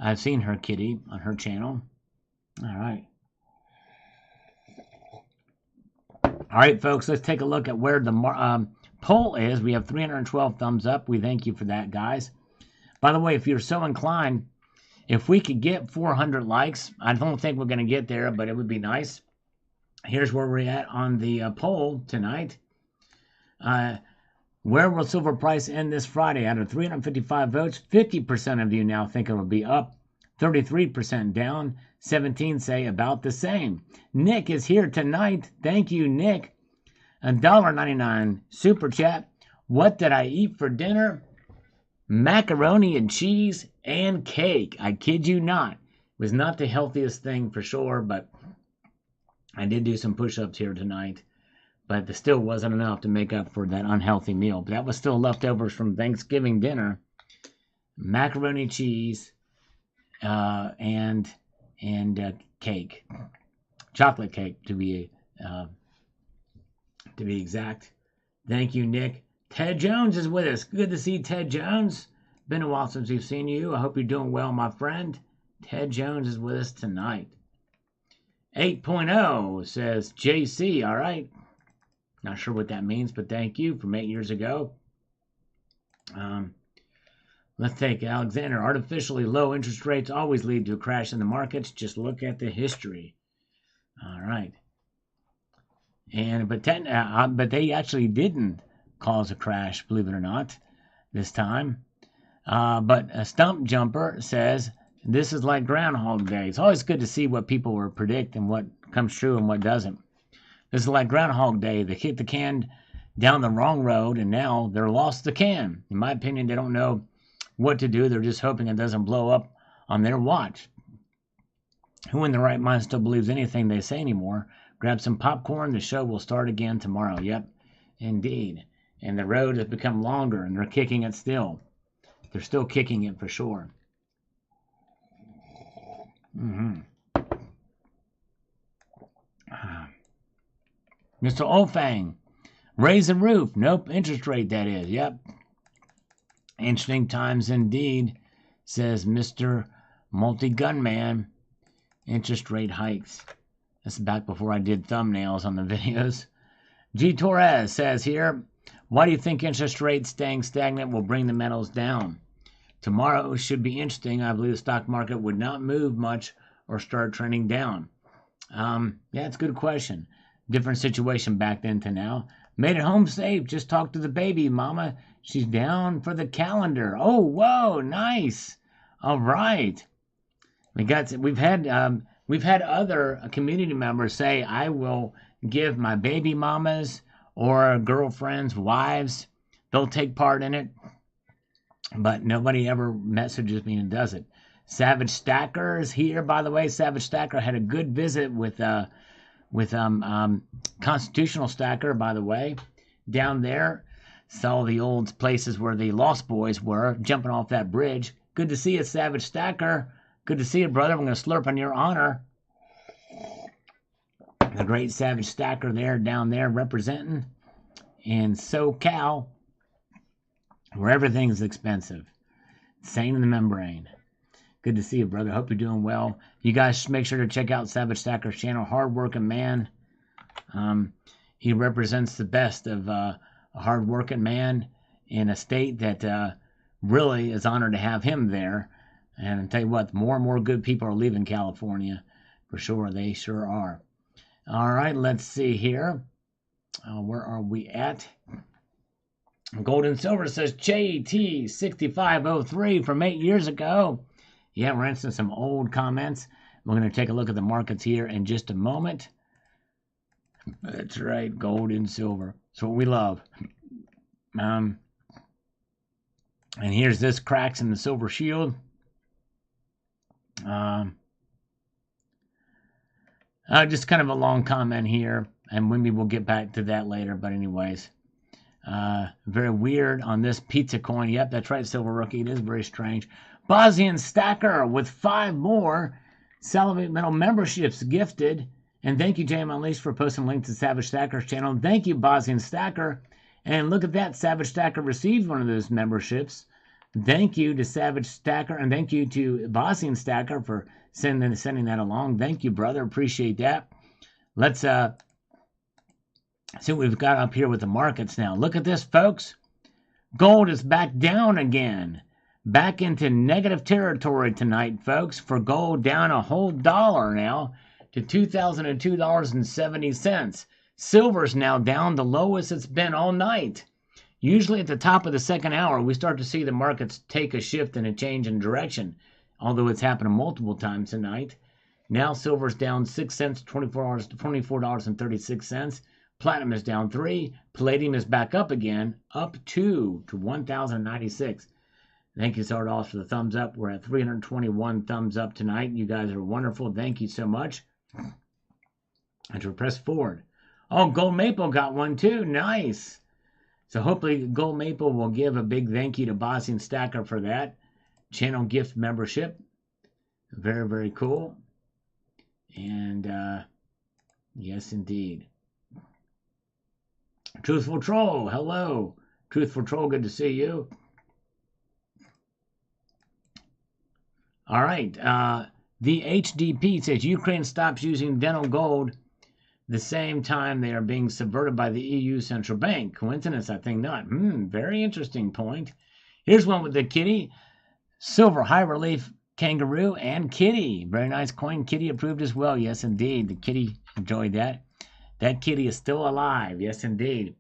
I've seen her kitty on her channel. All right. All right, folks, let's take a look at where the poll is. We have 312 thumbs up. We thank you for that, guys. By the way, if you're so inclined, if we could get 400 likes, I don't think we're going to get there, but it would be nice. Here's where we're at on the poll tonight. Where will silver price end this Friday? Out of 355 votes, 50% of you now think it will be up, 33% down, 17 say about the same. Nick is here tonight. Thank you, Nick. $1.99 super chat. What did I eat for dinner? Macaroni and cheese and cake. I kid you not. It was not the healthiest thing for sure, but I did do some push-ups here tonight. But it still wasn't enough to make up for that unhealthy meal. But that was still leftovers from Thanksgiving dinner. Macaroni, cheese, and cake, chocolate cake to be exact. Thank you, Nick. Ted Jones is with us. Good to see Ted Jones. Been a while since we've seen you. I hope you're doing well, my friend. Ted Jones is with us tonight. 8.0 says JC. All right. Not sure what that means, but thank you from 8 years ago. Let's take Alexander. Artificially low interest rates always lead to a crash in the markets. Just look at the history. All right. But they actually didn't cause a crash, believe it or not, this time. But a Stump Jumper says, this is like Groundhog Day. It's always good to see what people will predict and what comes true and what doesn't. This is like Groundhog Day. They kicked the can down the wrong road, and now they're lost the can. In my opinion, they don't know what to do. They're just hoping it doesn't blow up on their watch. Who in their right mind still believes anything they say anymore? Grab some popcorn. The show will start again tomorrow. Yep, indeed. And the road has become longer, and they're kicking it still. They're still kicking it for sure. Mr. Olfang, raise the roof. Nope, interest rate that is. Yep. Interesting times indeed, says Mr. Multi-Gunman. Interest rate hikes. That's back before I did thumbnails on the videos. G. Torres says here, why do you think interest rates staying stagnant will bring the metals down? Tomorrow should be interesting. I believe the stock market would not move much or start trending down. Yeah, it's a good question. Different situation back then to now. Made it home safe. Just talked to the baby mama. She's down for the calendar. Oh, whoa, nice. All right. We've had other community members say, I will give my baby mamas or girlfriends, wives, they'll take part in it. But nobody ever messages me and does it. Savage Stacker is here, by the way. Savage Stacker had a good visit with Constitutional Stacker, by the way, down there. Saw the old places where the Lost Boys were, jumping off that bridge. Good to see you, Savage Stacker. Good to see you, brother. I'm going to slurp on your honor. The great Savage Stacker there, down there, representing in SoCal, where everything's expensive. Sane in the membrane. Good to see you, brother. Hope you're doing well. You guys make sure to check out Savage Stacker's channel. Hard-working man. He represents the best of a hard-working man in a state that really is honored to have him there. And I'll tell you what, more and more good people are leaving California. For sure, they sure are. All right, let's see here. Where are we at? Gold and Silver says JT6503 from 8 years ago. Yeah, we're answering some old comments. We're going to take a look at the markets here in just a moment. That's right, gold and silver. That's what we love. And here's this cracks in the silver shield. Just kind of a long comment here, and maybe we'll get back to that later. But anyways, very weird on this pizza coin. Yep, that's right, Silver Rookie. It is very strange. Bosnian Stacker with 5 more Salivate Metal memberships gifted. And thank you, JM Unleashed, for posting a link to Savage Stacker's channel. And thank you, Bosnian Stacker. And look at that, Savage Stacker received one of those memberships. Thank you to Savage Stacker, and thank you to Bosnian Stacker for sending that along. Thank you, brother. Appreciate that. Let's see what we've got up here with the markets now. Look at this, folks. Gold is back down again. Back into negative territory tonight, folks, for gold down a whole dollar now to $2,002.70. Silver's now down the lowest it's been all night. Usually at the top of the second hour, we start to see the markets take a shift and a change in direction, although it's happened multiple times tonight. Now silver's down 6 cents, $24.36. Platinum is down 3. Palladium is back up again, up 2 to 1,096. Thank you, Sardos, for the thumbs up. We're at 321 thumbs up tonight. You guys are wonderful. Thank you so much. And to press forward. Oh, Gold Maple got one too. Nice. So hopefully Gold Maple will give a big thank you to Bosnian Stacker for that channel gift membership. Very, very cool. And yes, indeed. Truthful Troll, hello. Truthful Troll, good to see you. All right. The HDP says Ukraine stops using dental gold the same time they are being subverted by the EU Central Bank. Coincidence? I think not. Very interesting point. Here's one with the kitty. Silver high relief kangaroo and kitty. Very nice coin. Kitty approved as well. Yes, indeed. The kitty enjoyed that. That kitty is still alive. Yes, indeed.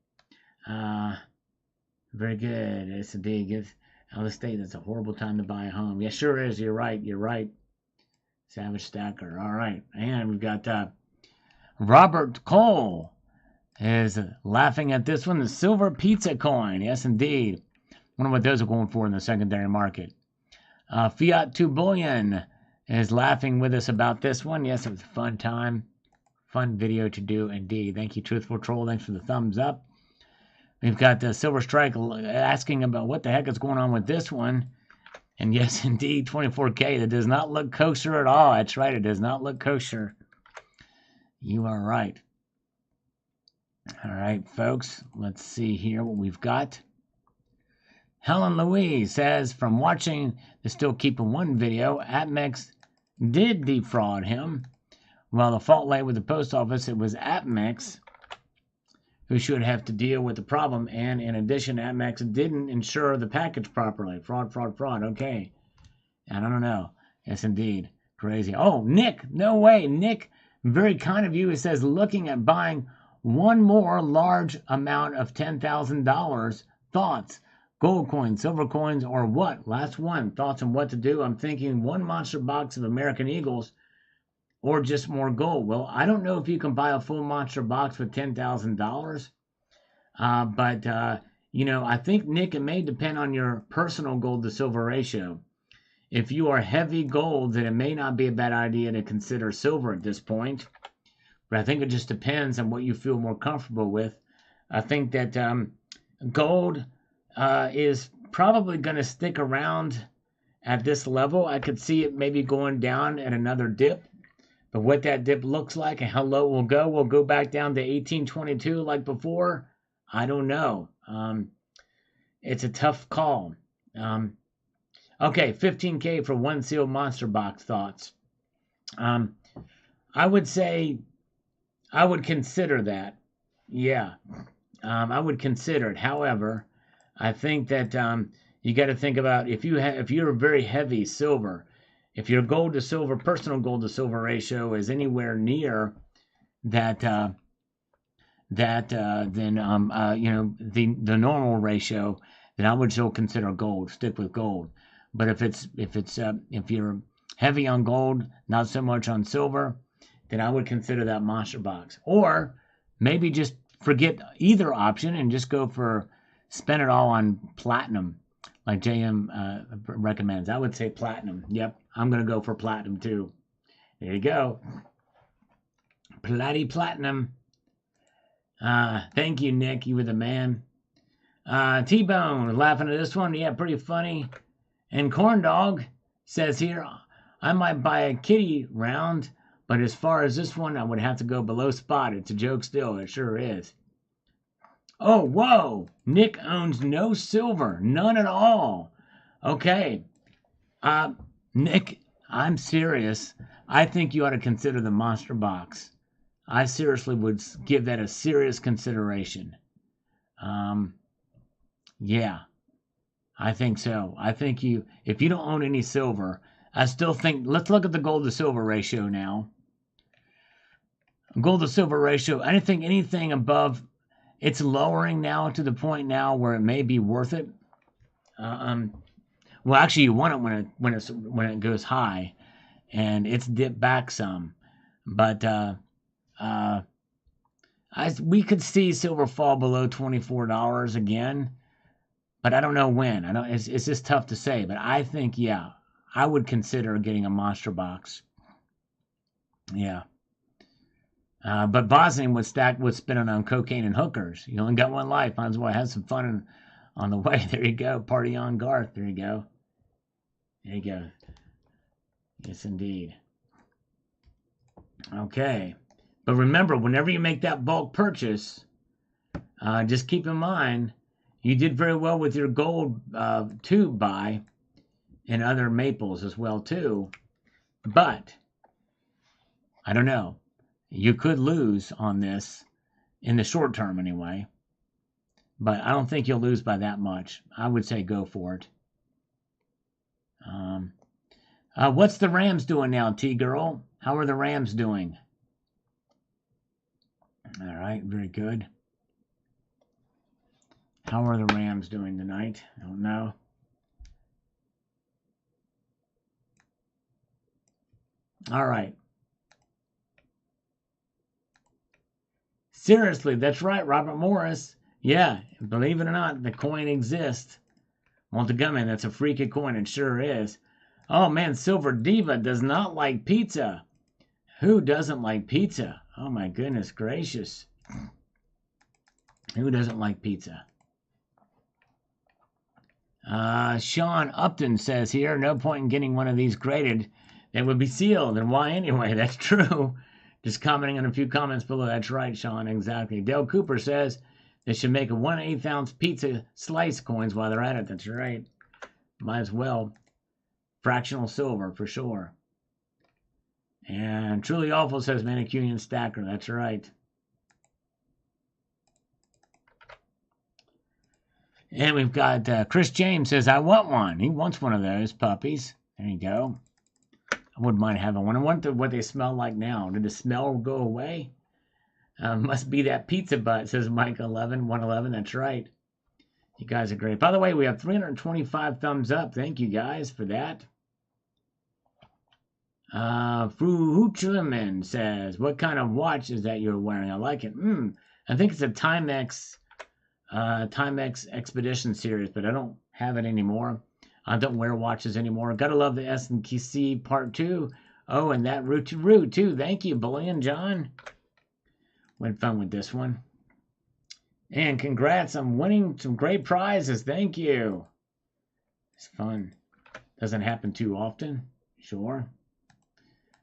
Very good. Yes, indeed. Out of state, that's a horrible time to buy a home. Yes, sure is. You're right. You're right. Savage Stacker. All right. And we've got Robert Cole is laughing at this one. The silver pizza coin. Yes, indeed. Wonder what those are going for in the secondary market. Fiat 2 Bullion is laughing with us about this one. Yes, it was a fun time. Fun video to do indeed. Thank you, Truthful Troll. Thanks for the thumbs up. We've got Silver Strike asking about what the heck is going on with this one. And yes, indeed, 24K. That does not look kosher at all. That's right. It does not look kosher. You are right. All right, folks. Let's see here what we've got. Helen Louise says, from watching the Still Keeping One video, APMEX did defraud him. While the fault lay with the post office, it was APMEX who should have to deal with the problem. And in addition, APMEX didn't insure the package properly. Fraud, fraud, fraud. Okay. I don't know. Yes, indeed. Crazy. Oh, Nick. No way. Nick, very kind of you. He says, looking at buying one more large amount of $10,000. Thoughts? Gold coins, silver coins, or what? Last one. Thoughts on what to do? I'm thinking one monster box of American Eagles or just more gold. Well, I don't know if you can buy a full monster box with $10,000. But I think, Nick, it may depend on your personal gold to silver ratio. If you are heavy gold, then it may not be a bad idea to consider silver at this point. But I think it just depends on what you feel more comfortable with. I think that gold is probably going to stick around at this level. I could see it maybe going down at another dip. But what that dip looks like and how low we'll go back down to 1822 like before. I don't know. It's a tough call. Okay, 15K for one sealed monster box. Thoughts? I would say I would consider that. Yeah, I would consider it. However, I think that you got to think about if you're very heavy silver. If your gold to silver, personal gold to silver ratio is anywhere near that, then the normal ratio, then I would still consider gold. Stick with gold. But if you're heavy on gold, not so much on silver, then I would consider that monster box. Or maybe just forget either option and just go for spend it all on platinum. Like JM recommends. I would say platinum. Yep, I'm going to go for platinum too. There you go. Platinum. Thank you, Nick. You were the man. T-Bone, laughing at this one. Yeah, pretty funny. And Corn Dog says here, I might buy a kitty round, but as far as this one, I would have to go below spot. It's a joke still. It sure is. Oh, whoa. Nick owns no silver. None at all. Okay. Nick, I'm serious. I think you ought to consider the monster box. I seriously would give that a serious consideration. Yeah, I think so. I think if you don't own any silver, I still think, let's look at the gold to silver ratio now. Gold to silver ratio, I don't think anything above, it's lowering now to the point now where it may be worth it. Well, actually, you want it when it goes high, and it's dipped back some, but we could see silver fall below $24 again, but I don't know when. It's just tough to say, but I think, yeah, I would consider getting a monster box. Yeah. But Bosnian would spend it on cocaine and hookers. You only got one life. Might as well have some fun on the way. There you go. Party on, Garth. There you go. There you go. Yes, indeed. Okay. But remember, whenever you make that bulk purchase, just keep in mind, you did very well with your gold tube buy and other maples as well, too. But, I don't know. You could lose on this in the short term anyway. But I don't think you'll lose by that much. I would say go for it. What's the Rams doing now, T-Girl? How are the Rams doing? All right, very good. How are the Rams doing tonight? I don't know. All right. Seriously, that's right, Robert Morris. Yeah, believe it or not, the coin exists. Montgomery, that's a freaky coin. It sure is. Oh, man, Silver Diva does not like pizza. Who doesn't like pizza? Oh, my goodness gracious. Who doesn't like pizza? Sean Upton says here, no point in getting one of these graded. They would be sealed. And why anyway? That's true. Just commenting on a few comments below. That's right, Sean. Exactly. Dale Cooper says they should make a 1/8 ounce pizza slice coins while they're at it. That's right. Might as well. Fractional silver for sure. And Truly Awful says Manicunian Stacker. That's right. And we've got Chris James says, I want one. He wants one of those puppies. There you go. I wouldn't mind having one. I wonder what they smell like now. Did the smell go away? Must be that pizza butt, says Mike 111. That's right. You guys are great. By the way, we have 325 thumbs up. Thank you guys for that. Fruhuchlerman says, what kind of watch is that you're wearing? I like it. I think it's a Timex Expedition series, but I don't have it anymore. I don't wear watches anymore. Gotta love the S&KC Part 2. Oh, and that Root to Root, too. Thank you, Bullion John. We had fun with this one. And congrats on winning some great prizes. Thank you. It's fun. Doesn't happen too often. Sure.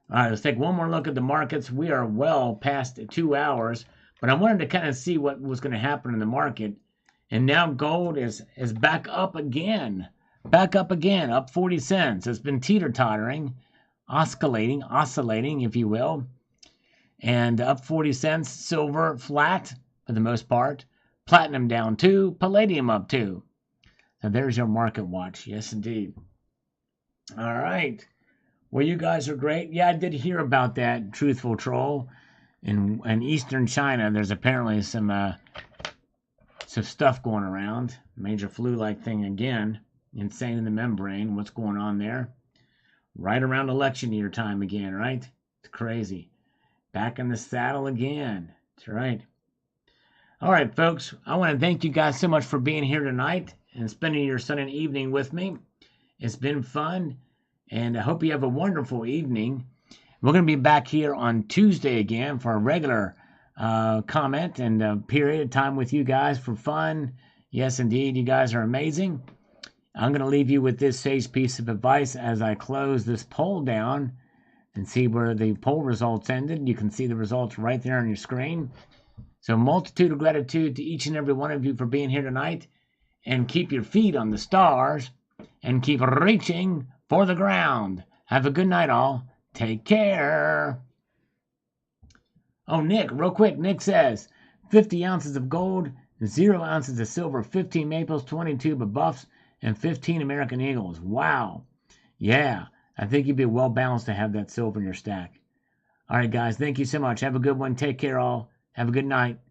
All right, let's take one more look at the markets. We are well past 2 hours, but I wanted to kind of see what was going to happen in the market. And now gold is back up again. Back up again, up 40 cents. It's been teeter-tottering, oscillating, if you will. And up 40 cents, silver flat for the most part. Platinum down 2, palladium up 2. So there's your market watch. Yes, indeed. All right. Well, you guys are great. Yeah, I did hear about that truthful troll. In eastern China, there's apparently some stuff going around. Major flu-like thing again. Insane in the membrane. What's going on there? Right around election year time again, right? It's crazy. Back in the saddle again. That's right. All right, folks. I want to thank you guys so much for being here tonight and spending your Sunday evening with me. It's been fun, and I hope you have a wonderful evening. We're going to be back here on Tuesday again for a regular comment and period of time with you guys for fun. Yes, indeed, you guys are amazing. I'm going to leave you with this sage piece of advice as I close this poll down and see where the poll results ended. You can see the results right there on your screen. So multitude of gratitude to each and every one of you for being here tonight. And keep your feet on the stars and keep reaching for the ground. Have a good night, all. Take care. Oh, Nick, real quick. Nick says 50 ounces of gold, 0 ounces of silver, 15 maples, 22 buffs, and 15 American Eagles. Wow. Yeah, I think you'd be well balanced to have that silver in your stack. All right, guys, thank you so much. Have a good one. Take care, all. Have a good night.